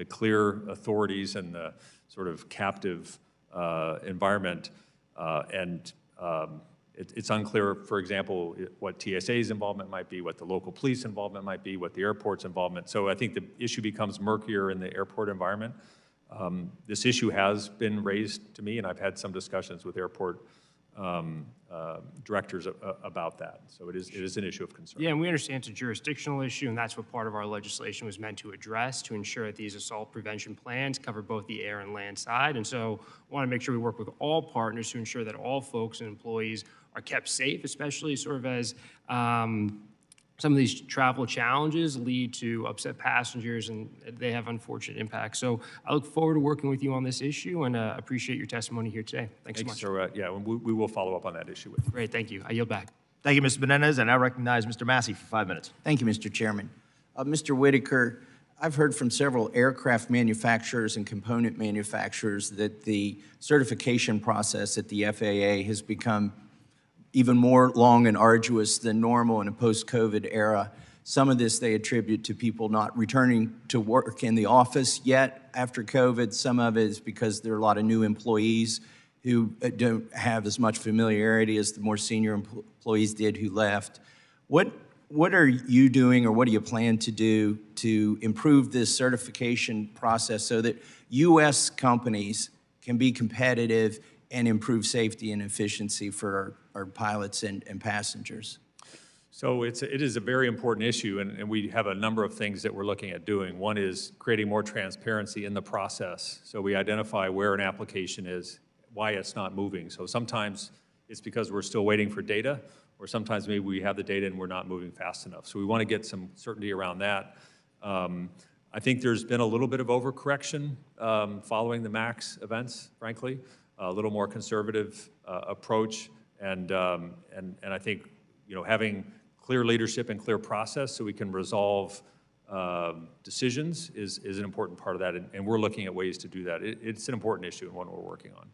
clear authorities and the sort of captive environment, and it's unclear, for example, what TSA's involvement might be, what the local police involvement might be, what the airport's involvement. So I think the issue becomes murkier in the airport environment. This issue has been raised to me, and I've had some discussions with airport directors about that. So it is an issue of concern. Yeah, and we understand it's a jurisdictional issue, and that's what part of our legislation was meant to address, to ensure that these assault prevention plans cover both the air and land side. And so I want to make sure we work with all partners to ensure that all folks and employees are kept safe, especially sort of as some of these travel challenges lead to upset passengers and they have unfortunate impacts. So I look forward to working with you on this issue and appreciate your testimony here today. Thanks so much. Sir. Yeah, we will follow up on that issue with you. Great, thank you. I yield back. Thank you, Mr. Menendez, and I recognize Mr. Massey for 5 minutes. Thank you, Mr. Chairman. Mr. Whitaker, I've heard from several aircraft manufacturers and component manufacturers that the certification process at the FAA has become even more long and arduous than normal in a post-COVID era. Some of this they attribute to people not returning to work in the office yet after COVID. Some of it is because there are a lot of new employees who don't have as much familiarity as the more senior employees did who left. What what are you doing or what do you plan to do to improve this certification process so that U.S. companies can be competitive and improve safety and efficiency for our pilots and passengers? So it is a very important issue, and we have a number of things that we're looking at doing. One is creating more transparency in the process. So we identify where an application is, why it's not moving. So sometimes it's because we're still waiting for data, or sometimes maybe we have the data and we're not moving fast enough. So we want to get some certainty around that. I think there's been a little bit of overcorrection following the MAX events, frankly, a little more conservative approach, and I think having clear leadership and clear process so we can resolve decisions is an important part of that, and we're looking at ways to do that. It's an important issue and one we're working on.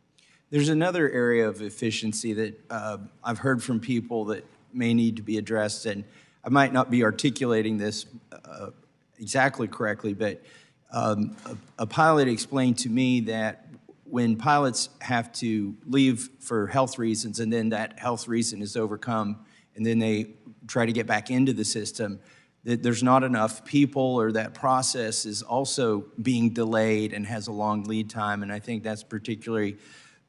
There's another area of efficiency that I've heard from people that may need to be addressed, and I might not be articulating this exactly correctly, but a pilot explained to me that when pilots have to leave for health reasons and then that health reason is overcome and then they try to get back into the system, that there's not enough people or that process is also being delayed and has a long lead time, and I think that's particularly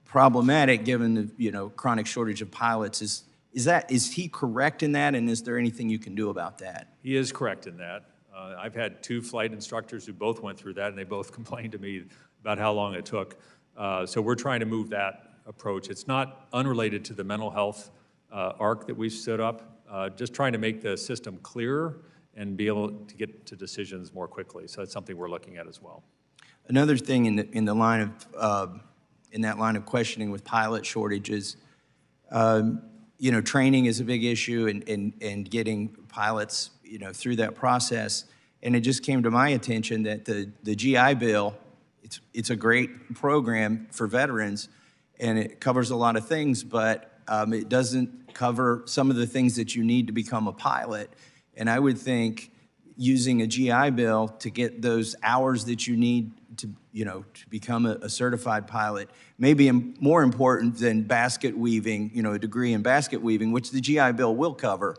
problematic given the chronic shortage of pilots. Is he correct in that, and is there anything you can do about that? He is correct in that. I've had 2 flight instructors who both went through that, and they both complained to me about how long it took. So we're trying to move that approach. It's not unrelated to the mental health arc that we've stood up, just trying to make the system clearer and be able to get to decisions more quickly. So that's something we're looking at as well. Another thing in the line of in that line of questioning with pilot shortages, training is a big issue and getting pilots through that process. And it just came to my attention that the GI Bill, it's a great program for veterans, and it covers a lot of things, but it doesn't cover some of the things that you need to become a pilot. And I would think using a GI Bill to get those hours that you need to become a certified pilot may be more important than basket weaving, a degree in basket weaving, which the GI Bill will cover.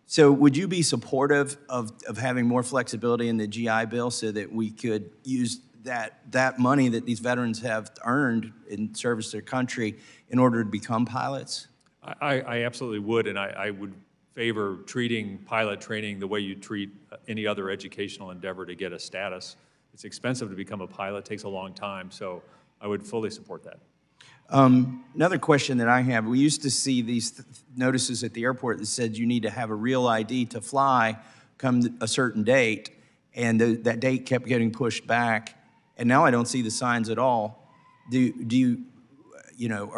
So would you be supportive of having more flexibility in the GI Bill so that we could use that money that these veterans have earned in service to their country in order to become pilots? I absolutely would, and I would favor treating pilot training the way you treat any other educational endeavor to get a status. It's expensive to become a pilot, takes a long time, so I would fully support that. Another question that I have, we used to see these notices at the airport that said you need to have a real ID to fly come a certain date, and that date kept getting pushed back, and now I don't see the signs at all. Are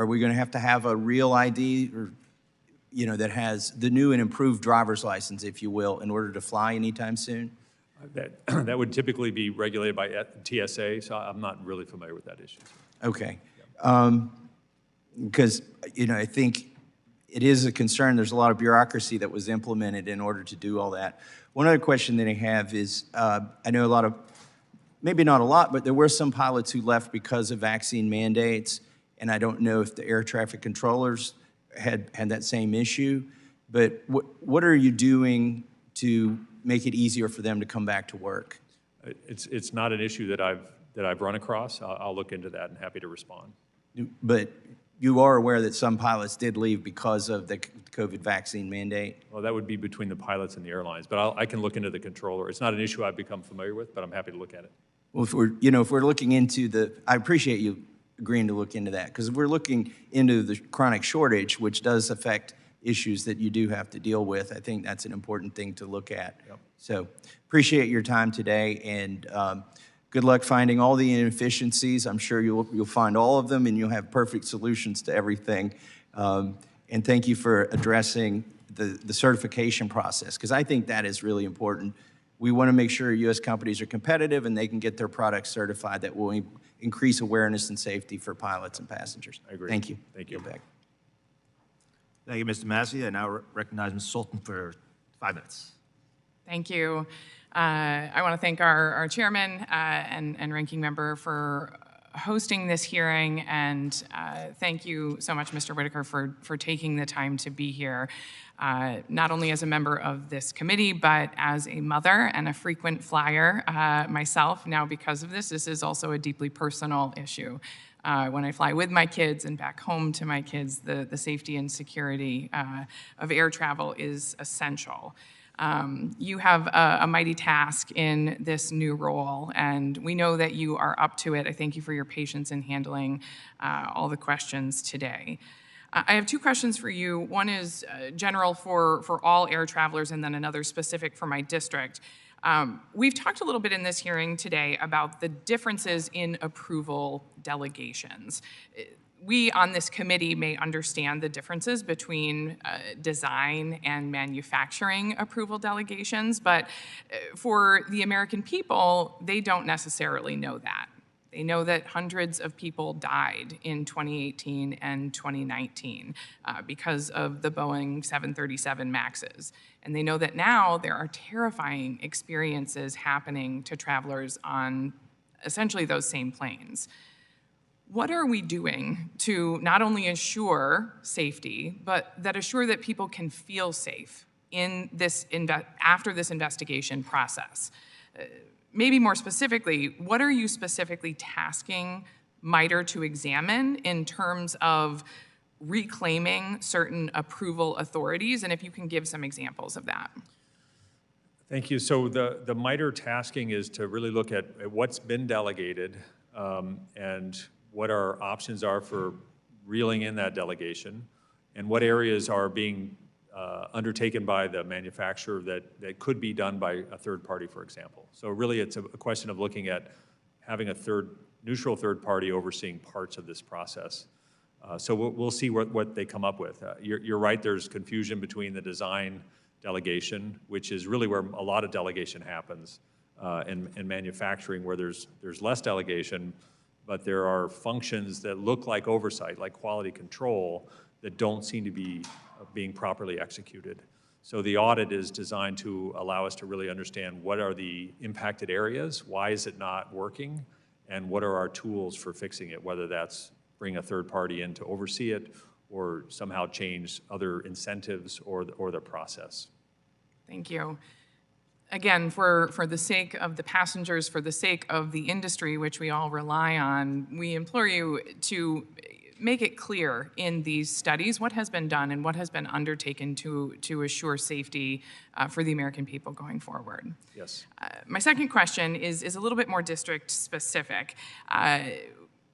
we going to have a real ID or, that has the new and improved driver's license, if you will, in order to fly anytime soon? That would typically be regulated by TSA, so I'm not really familiar with that issue. Okay. Because, I think it is a concern. There's a lot of bureaucracy that was implemented in order to do all that. One other question that I have is, I know a lot of, maybe not a lot, but there were some pilots who left because of vaccine mandates, and I don't know if the air traffic controllers had that same issue, but what are you doing to make it easier for them to come back to work? It's not an issue that I've run across. I'll look into that and happy to respond. But you are aware that some pilots did leave because of the COVID vaccine mandate? Well, that would be between the pilots and the airlines, but I can look into the controller. It's not an issue I've become familiar with, but I'm happy to look at it. Well, if we're looking into I appreciate you agreeing to look into that, because if we're looking into the chronic shortage, which does affect issues that you do have to deal with, I think that's an important thing to look at. Yep. So appreciate your time today, and good luck finding all the inefficiencies. I'm sure you'll find all of them, and you'll have perfect solutions to everything. And thank you for addressing the certification process, because I think that is really important. We want to make sure U.S. companies are competitive and they can get their products certified. That will increase awareness and safety for pilots and passengers. I agree. Thank you. Thank you. Back. Thank you, Mr. Massey. I now recognize Ms. Sultan for 5 minutes. Thank you. I want to thank our chairman and ranking member for hosting this hearing, and thank you so much, Mr. Whitaker, for taking the time to be here, not only as a member of this committee, but as a mother and a frequent flyer myself. Now, because of this is also a deeply personal issue. When I fly with my kids and back home to my kids, the safety and security of air travel is essential. You have a mighty task in this new role, and we know that you are up to it. I thank you for your patience in handling all the questions today. I have two questions for you. One is general for all air travelers, and then another specific for my district. We've talked a little bit in this hearing today about the differences in approval delegations. We on this committee may understand the differences between design and manufacturing approval delegations, but for the American people, they don't necessarily know that. They know that hundreds of people died in 2018 and 2019 because of the Boeing 737 MAXs. And they know that now there are terrifying experiences happening to travelers on essentially those same planes. What are we doing to not only assure safety, but that assure that people can feel safe in this after this investigation process? Maybe more specifically, what are you specifically tasking MITRE to examine in terms of reclaiming certain approval authorities? And if you can give some examples of that. Thank you. So the MITRE tasking is to really look at what's been delegated and what our options are for reeling in that delegation, and what areas are being undertaken by the manufacturer that could be done by a third party, for example. So really it's a question of looking at having a neutral third party overseeing parts of this process. So we'll see what they come up with. You're right, there's confusion between the design delegation, which is really where a lot of delegation happens, and manufacturing, where there's less delegation, but there are functions that look like oversight, like quality control, that don't seem to be being properly executed. So the audit is designed to allow us to really understand what are the impacted areas, why is it not working, and what are our tools for fixing it, whether that's bring a third party in to oversee it or somehow change other incentives or the process. Thank you. Again, for the sake of the passengers, for the sake of the industry, which we all rely on, we implore you to make it clear in these studies what has been done and what has been undertaken to assure safety for the American people going forward. Yes. My second question is a little bit more district specific.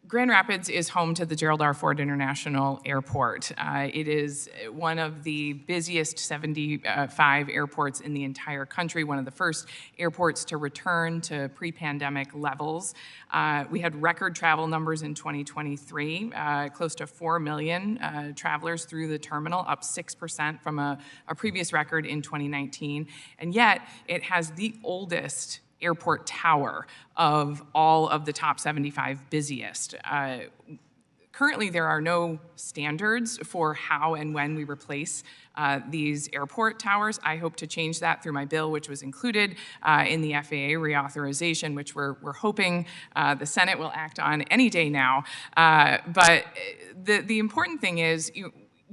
Grand Rapids is home to the Gerald R. Ford International Airport. It is one of the busiest 75 airports in the entire country, one of the first airports to return to pre-pandemic levels. We had record travel numbers in 2023, close to 4 million travelers through the terminal, up 6% from a previous record in 2019. And yet, it has the oldest airport tower of all of the top 75 busiest. Currently, there are no standards for how and when we replace these airport towers. I hope to change that through my bill, which was included in the FAA reauthorization, which we're hoping the Senate will act on any day now. But the important thing is,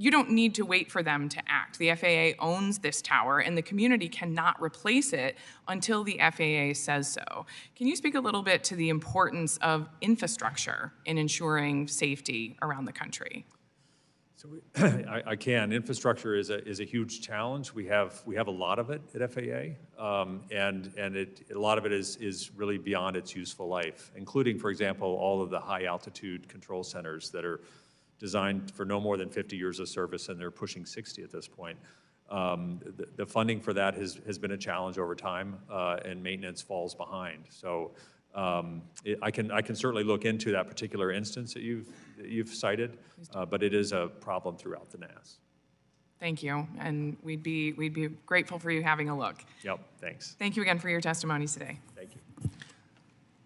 you don't need to wait for them to act. The FAA owns this tower, and the community cannot replace it until the FAA says so. Can you speak a little bit to the importance of infrastructure in ensuring safety around the country? So I can. Infrastructure is a huge challenge. We have a lot of it at FAA, and a lot of it is really beyond its useful life, including, for example, all of the high altitude control centers that are designed for no more than 50 years of service, and they're pushing 60 at this point. The funding for that has been a challenge over time, and maintenance falls behind. So I can certainly look into that particular instance that you've cited, but it is a problem throughout the NAS. Thank you, and we'd be grateful for you having a look. Yep, thanks. Thank you again for your testimonies today. Thank you.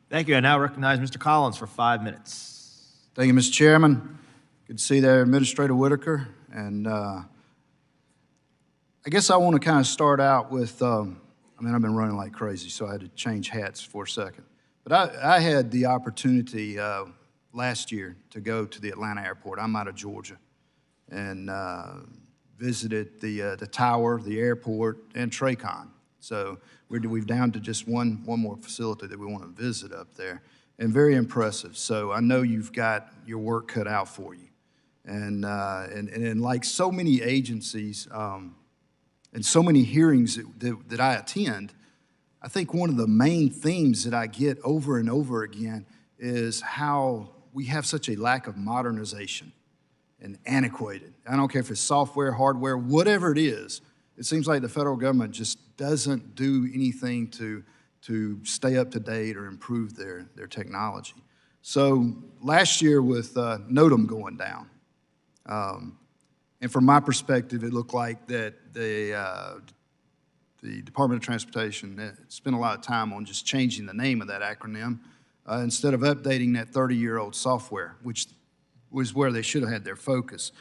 Thank you. I now recognize Mr. Collins for 5 minutes. Thank you, Mr. Chairman. Good to see there, Administrator Whitaker. And I guess I want to kind of start out with, I've been running like crazy, so I had to change hats for a second. But I had the opportunity last year to go to the Atlanta airport. I'm out of Georgia, and visited the tower, the airport, and TRACON. So we've down to just one more facility that we want to visit up there, and very impressive. So I know you've got your work cut out for you, and like so many agencies and so many hearings that I attend, I think one of the main themes that I get over and over again is how we have such a lack of modernization and antiquated. I don't care if it's software, hardware, whatever it is. It seems like the federal government just doesn't do anything to stay up to date or improve their technology. So last year with NOTAM going down, and from my perspective, it looked like that the Department of Transportation spent a lot of time on just changing the name of that acronym instead of updating that 30-year-old software, which was where they should have had their focus.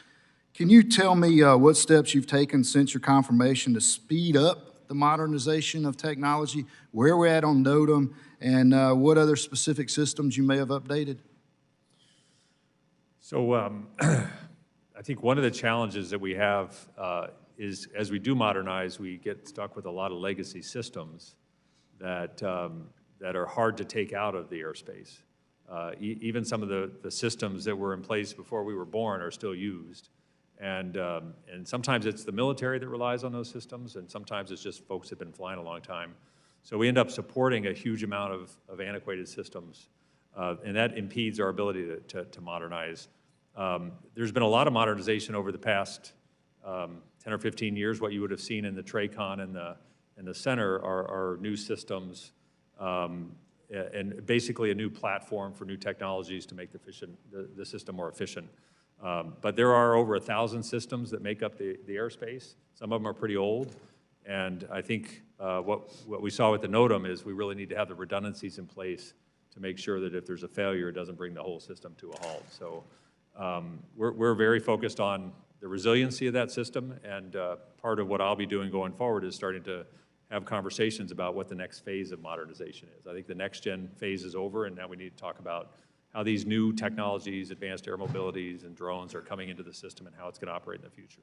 Can you tell me what steps you've taken since your confirmation to speed up the modernization of technology, where we're at on NOTAM, and what other specific systems you may have updated? So I think one of the challenges that we have is as we do modernize, we get stuck with a lot of legacy systems that are hard to take out of the airspace. Even some of the systems that were in place before we were born are still used. And sometimes it's the military that relies on those systems, and sometimes it's just folks that have been flying a long time. So we end up supporting a huge amount of antiquated systems, and that impedes our ability to modernize. There's been a lot of modernization over the past 10 or 15 years. What you would have seen in the TRACON and the center are new systems, and basically a new platform for new technologies to make the system more efficient. But there are over 1,000 systems that make up the airspace. Some of them are pretty old, and I think what we saw with the NOTAM is we really need to have the redundancies in place to make sure that if there's a failure, it doesn't bring the whole system to a halt. So we're very focused on the resiliency of that system, and part of what I'll be doing going forward is starting to have conversations about what the next phase of modernization is. I think the next gen phase is over, and now we need to talk about how these new technologies, advanced air mobilities and drones are coming into the system and how it's going to operate in the future.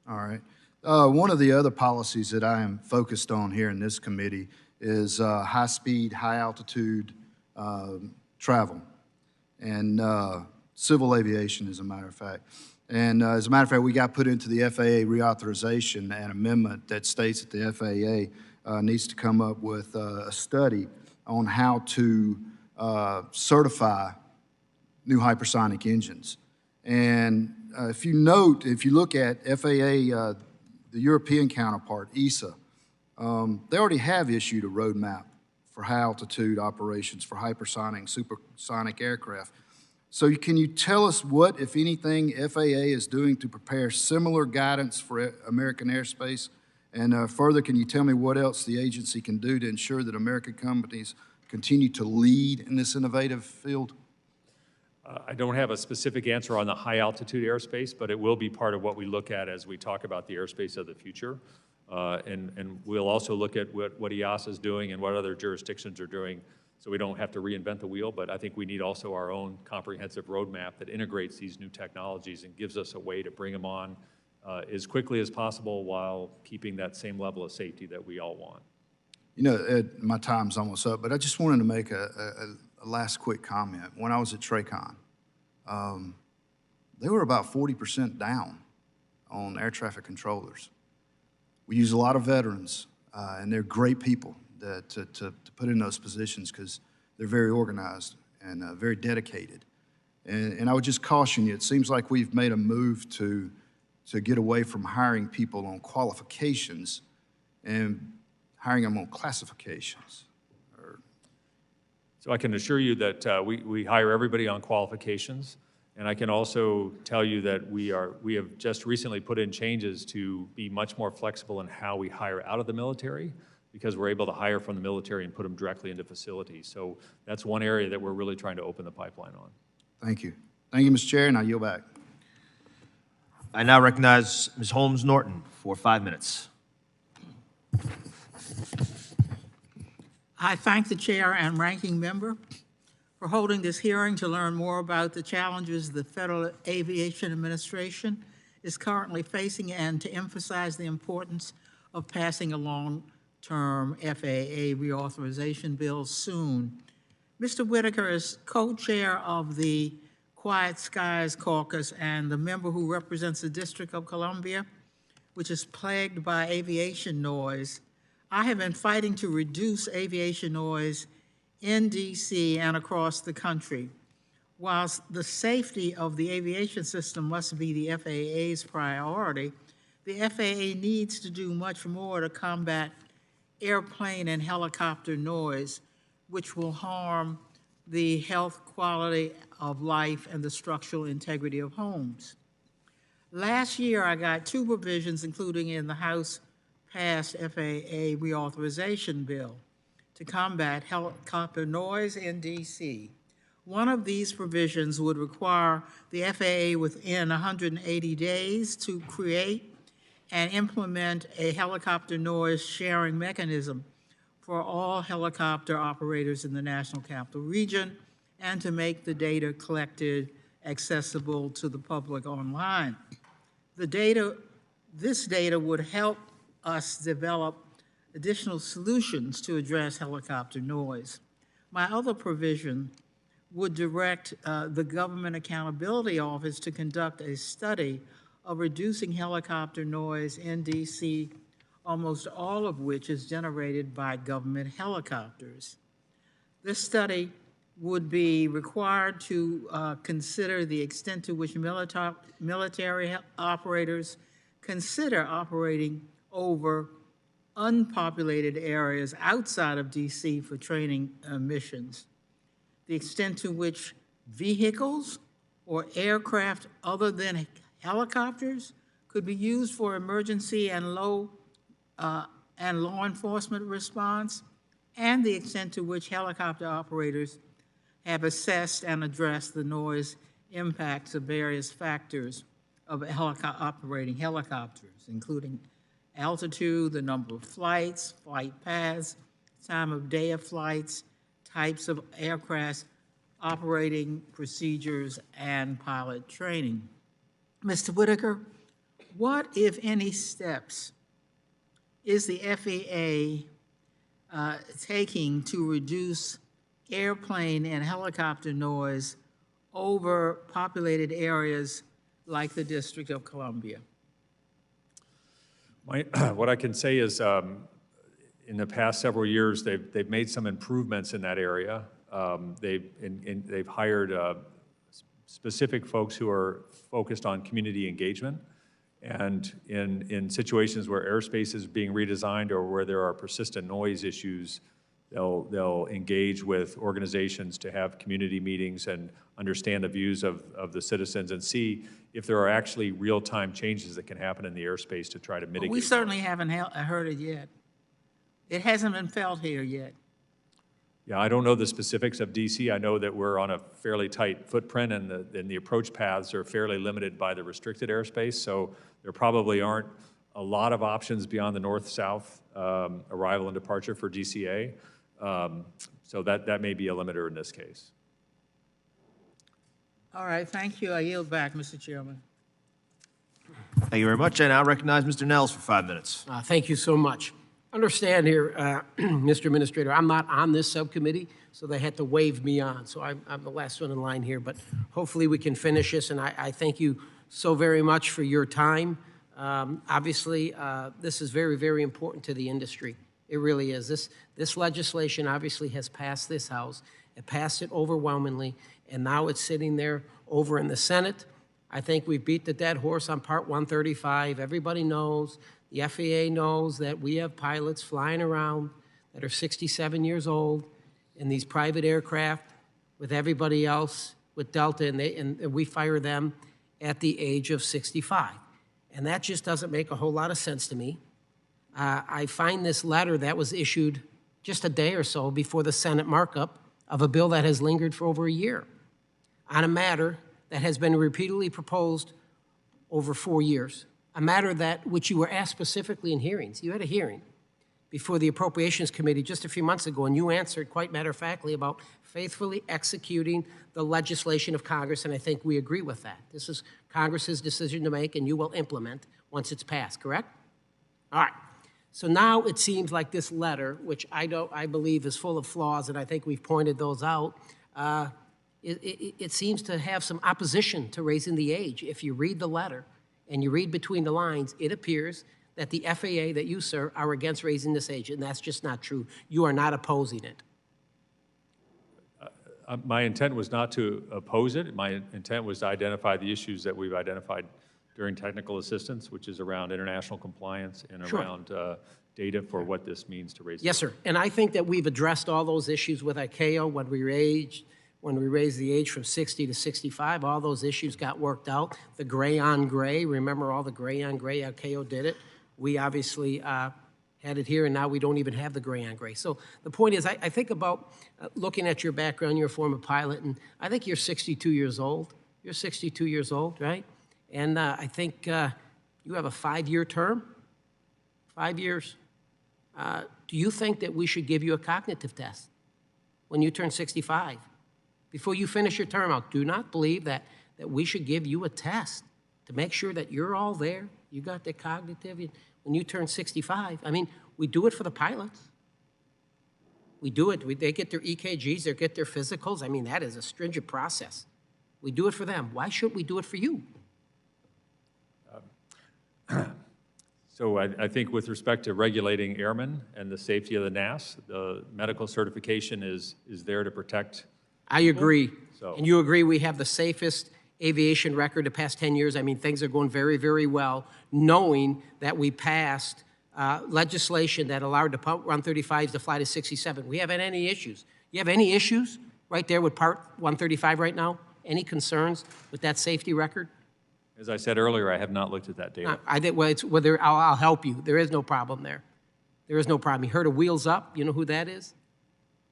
All right. One of the other policies that I am focused on here in this committee is high-speed, high-altitude travel and civil aviation, as a matter of fact. And as a matter of fact, we got put into the FAA reauthorization and amendment that states that the FAA needs to come up with a study on how to certify new hypersonic engines. And if you look at FAA, the European counterpart, ESA, they already have issued a roadmap for high-altitude operations for hypersonic, supersonic aircraft. So can you tell us what, if anything, FAA is doing to prepare similar guidance for American airspace? And further, can you tell me what else the agency can do to ensure that American companies continue to lead in this innovative field? I don't have a specific answer on the high-altitude airspace, but it will be part of what we look at as we talk about the airspace of the future. And we'll also look at what EASA is doing and what other jurisdictions are doing, so we don't have to reinvent the wheel. But I think we need also our own comprehensive roadmap that integrates these new technologies and gives us a way to bring them on as quickly as possible while keeping that same level of safety that we all want. You know, Ed, my time's almost up, but I just wanted to make a last quick comment. When I was at TRACON, they were about 40% down on air traffic controllers. We use a lot of veterans, and they're great people to put in those positions because they're very organized and very dedicated. And I would just caution you, it seems like we've made a move to get away from hiring people on qualifications and hiring them on classifications. So I can assure you that we hire everybody on qualifications, and I can also tell you that we have just recently put in changes to be much more flexible in how we hire out of the military, because we're able to hire from the military and put them directly into facilities. So that's one area that we're really trying to open the pipeline on. Thank you. Thank you, Mr. Chair, and I yield back. I now recognize Ms. Holmes Norton for 5 minutes. I thank the chair and ranking member for holding this hearing to learn more about the challenges the Federal Aviation Administration is currently facing and to emphasize the importance of passing a long-term FAA reauthorization bill soon. Mr. Whitaker is co-chair of the Quiet Skies Caucus and the member who represents the District of Columbia, which is plagued by aviation noise. I have been fighting to reduce aviation noise in DC and across the country. Whilst the safety of the aviation system must be the FAA's priority, the FAA needs to do much more to combat airplane and helicopter noise, which will harm the health, quality of life, and the structural integrity of homes. Last year, I got 2 provisions, including in the House-passed FAA reauthorization bill, to combat helicopter noise in DC. One of these provisions would require the FAA within 180 days to create and implement a helicopter noise sharing mechanism for all helicopter operators in the National Capital Region and to make the data collected accessible to the public online. This data would help us develop additional solutions to address helicopter noise. My other provision would direct the Government Accountability Office to conduct a study of reducing helicopter noise in DC, almost all of which is generated by government helicopters. This study would be required to consider the extent to which military operators consider operating over unpopulated areas outside of DC for training missions, the extent to which vehicles or aircraft other than helicopters could be used for emergency and law enforcement response, and the extent to which helicopter operators have assessed and addressed the noise impacts of various factors of operating helicopters, including altitude, the number of flights, flight paths, time of day of flights, types of aircraft, operating procedures, and pilot training. Mr. Whitaker, what, if any, steps is the FAA taking to reduce airplane and helicopter noise over populated areas like the District of Columbia? What I can say is in the past several years, they've made some improvements in that area. They've hired specific folks who are focused on community engagement. And in situations where airspace is being redesigned or where there are persistent noise issues, they'll engage with organizations to have community meetings and understand the views of the citizens and see if there are actually real-time changes that can happen in the airspace to try to mitigate. We certainly haven't heard it yet. It hasn't been felt here yet. Yeah, I don't know the specifics of DC. I know that we're on a fairly tight footprint and the approach paths are fairly limited by the restricted airspace, so there probably aren't a lot of options beyond the north-south arrival and departure for DCA. So that may be a limiter in this case. All right, thank you. I yield back, Mr. Chairman. Thank you very much. I now recognize Mr. Nels for 5 minutes. Thank you so much. Understand here, Mr. Administrator, I'm not on this subcommittee, so they had to wave me on. So I'm the last one in line here, but hopefully we can finish this, and I thank you so very much for your time. Obviously, this is very, very important to the industry. It really is. This legislation obviously has passed this House. It passed it overwhelmingly, and now it's sitting there over in the Senate. I think we beat the dead horse on Part 135. Everybody knows, the FAA knows that we have pilots flying around that are 67 years old in these private aircraft with everybody else with Delta, and we fire them at the age of 65. And that just doesn't make a whole lot of sense to me. I find this letter that was issued just a day or so before the Senate markup of a bill that has lingered for over a year on a matter that has been repeatedly proposed over 4 years, a matter that which you were asked specifically in hearings. You had a hearing. before the Appropriations Committee just a few months ago, and you answered quite matter-of-factly about faithfully executing the legislation of Congress, and I think we agree with that. This is Congress's decision to make, and you will implement once it's passed, correct? All right. So now it seems like this letter, which I believe is full of flaws, and I think we've pointed those out, it seems to have some opposition to raising the age. If you read the letter and you read between the lines, it appears that the FAA that you, sir, are against raising this age, and that's just not true. You are not opposing it. My intent was not to oppose it. My intent was to identify the issues that we've identified during technical assistance, which is around international compliance and around data for what this means to raise. Yes, sir. And I think that we've addressed all those issues with ICAO when we raised the age from 60 to 65. All those issues got worked out. The gray on gray, remember all the gray on gray, ICAO did it. We obviously had it here, and now we don't even have the gray on gray. So the point is, I think about looking at your background, you're a former pilot, and I think you're 62 years old. You're 62 years old, right? And I think you have a 5-year term, 5 years. Do you think that we should give you a cognitive test when you turn 65? Before you finish your term out, do not believe that we should give you a test to make sure that you're all there. You got the cognitive. When you turn 65, I mean, we do it for the pilots. We do it. They get their EKGs, they get their physicals. I mean, that is a stringent process. We do it for them. Why shouldn't we do it for you? So I think with respect to regulating airmen and the safety of the NAS, the medical certification is there to protect. I agree. So. And you agree we have the safest aviation record the past 10 years. I mean, things are going very, very well, knowing that we passed legislation that allowed the Part 135s to fly to 67. We haven't had any issues. You have any issues right there with Part 135 right now? Any concerns with that safety record? As I said earlier, I have not looked at that data. I think, well, I'll help you. There is no problem there. There is no problem. You heard of Wheels Up? You know who that is?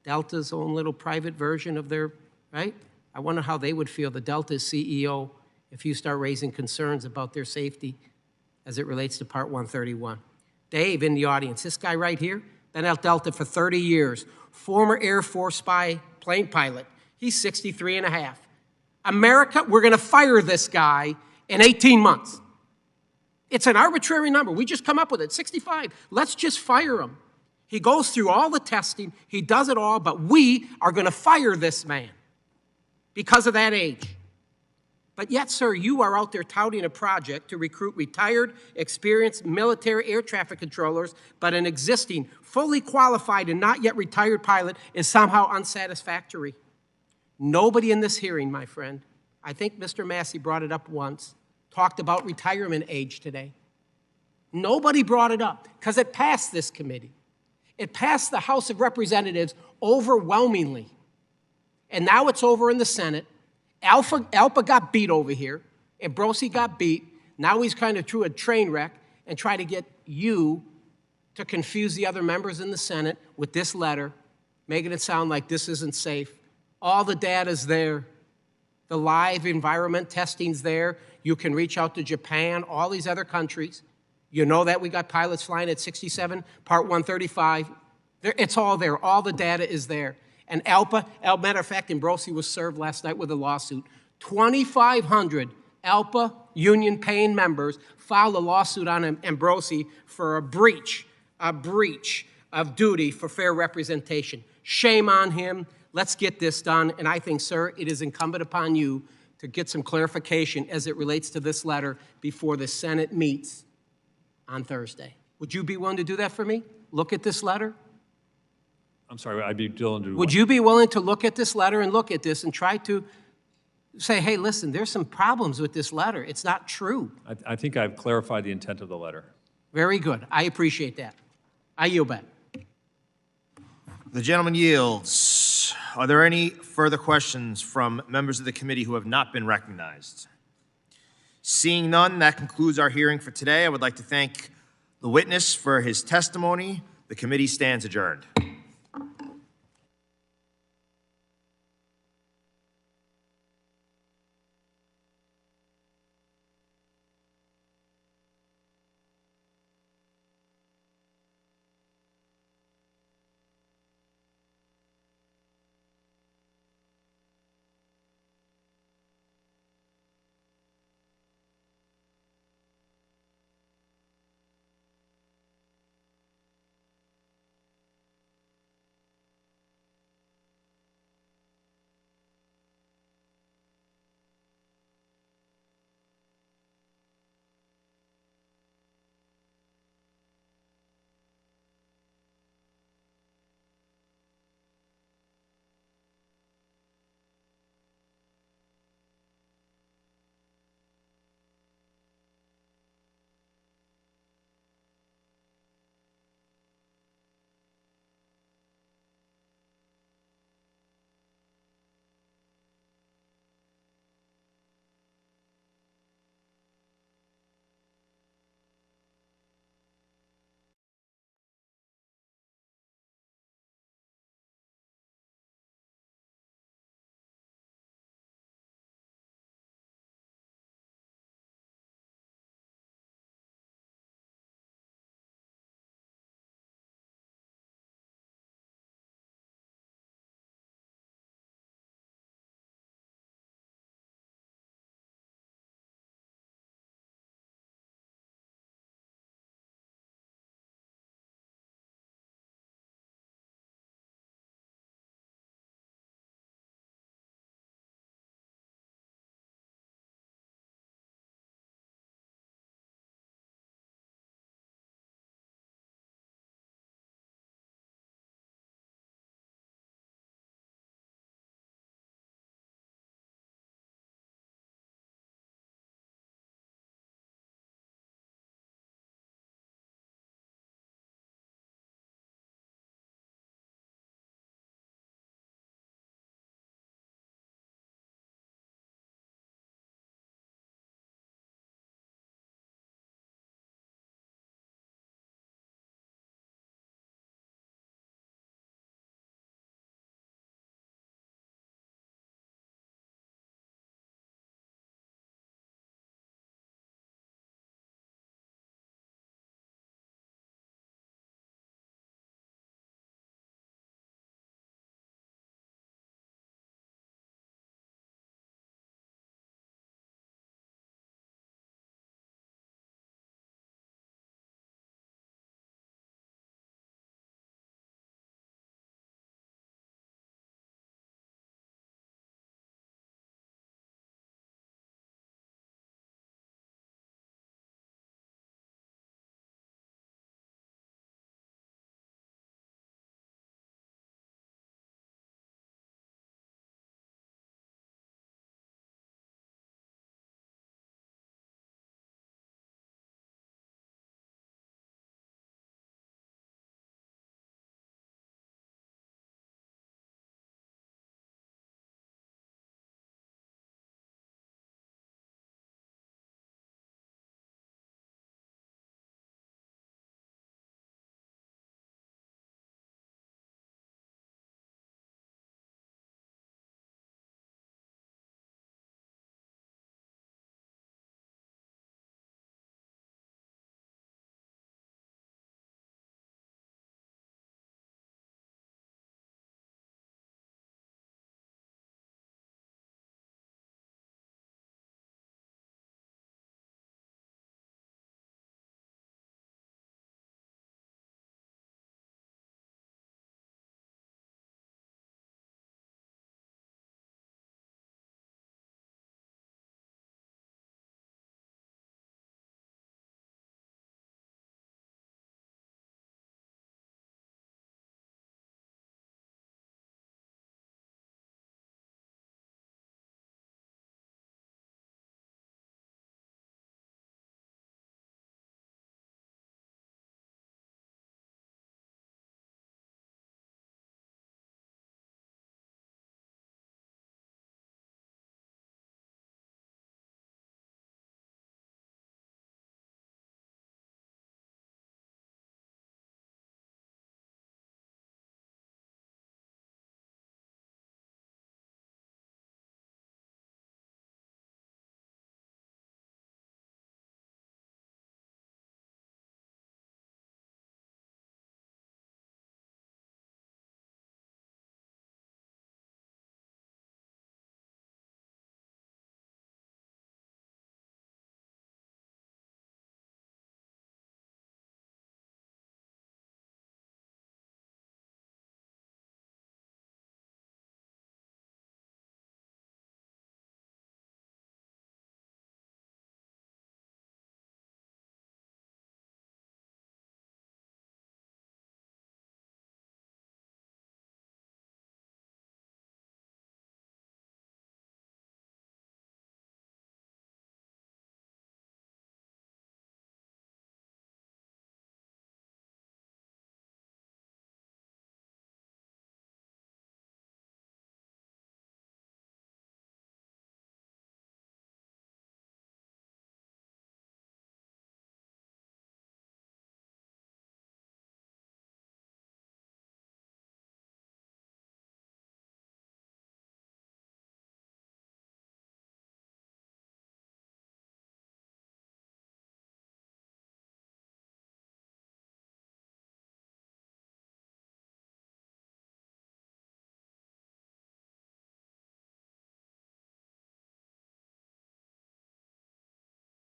Delta's own little private version of their, right? I wonder how they would feel, the Delta's CEO, if you start raising concerns about their safety as it relates to Part 131. Dave, in the audience, this guy right here, been at Delta for 30 years, former Air Force spy plane pilot. He's 63 and a half. America, we're going to fire this guy in 18 months. It's an arbitrary number. We just come up with it, 65. Let's just fire him. He goes through all the testing. He does it all, but we are going to fire this man because of that age. But yet, sir, you are out there touting a project to recruit retired, experienced military air traffic controllers, but an existing, fully qualified and not yet retired pilot is somehow unsatisfactory. Nobody in this hearing, my friend, I think Mr. Massey brought it up once, talked about retirement age today. Nobody brought it up because it passed this committee. It passed the House of Representatives overwhelmingly. And now it's over in the Senate. Alpa got beat over here. Ambrosi got beat. Now he's kind of through a train wreck and try to get you to confuse the other members in the Senate with this letter, making it sound like this isn't safe. All the data's there. The live environment testing's there. You can reach out to Japan, all these other countries. You know that we got pilots flying at 67, Part 135. It's all there. All the data is there. And matter of fact, Ambrosi was served last night with a lawsuit. 2,500 ALPA union paying members filed a lawsuit on Ambrosi for a breach of duty for fair representation. Shame on him. Let's get this done. And I think, sir, it is incumbent upon you to get some clarification as it relates to this letter before the Senate meets on Thursday. Would you be willing to do that for me? Look at this letter? I'm sorry, I'd be willing to do Would you be willing to look at this letter and look at this and try to say, hey, listen, there's some problems with this letter. It's not true. I think I've clarified the intent of the letter. Very good. I appreciate that. I yield back. The gentleman yields. Are there any further questions from members of the committee who have not been recognized? Seeing none, that concludes our hearing for today. I would like to thank the witness for his testimony. The committee stands adjourned.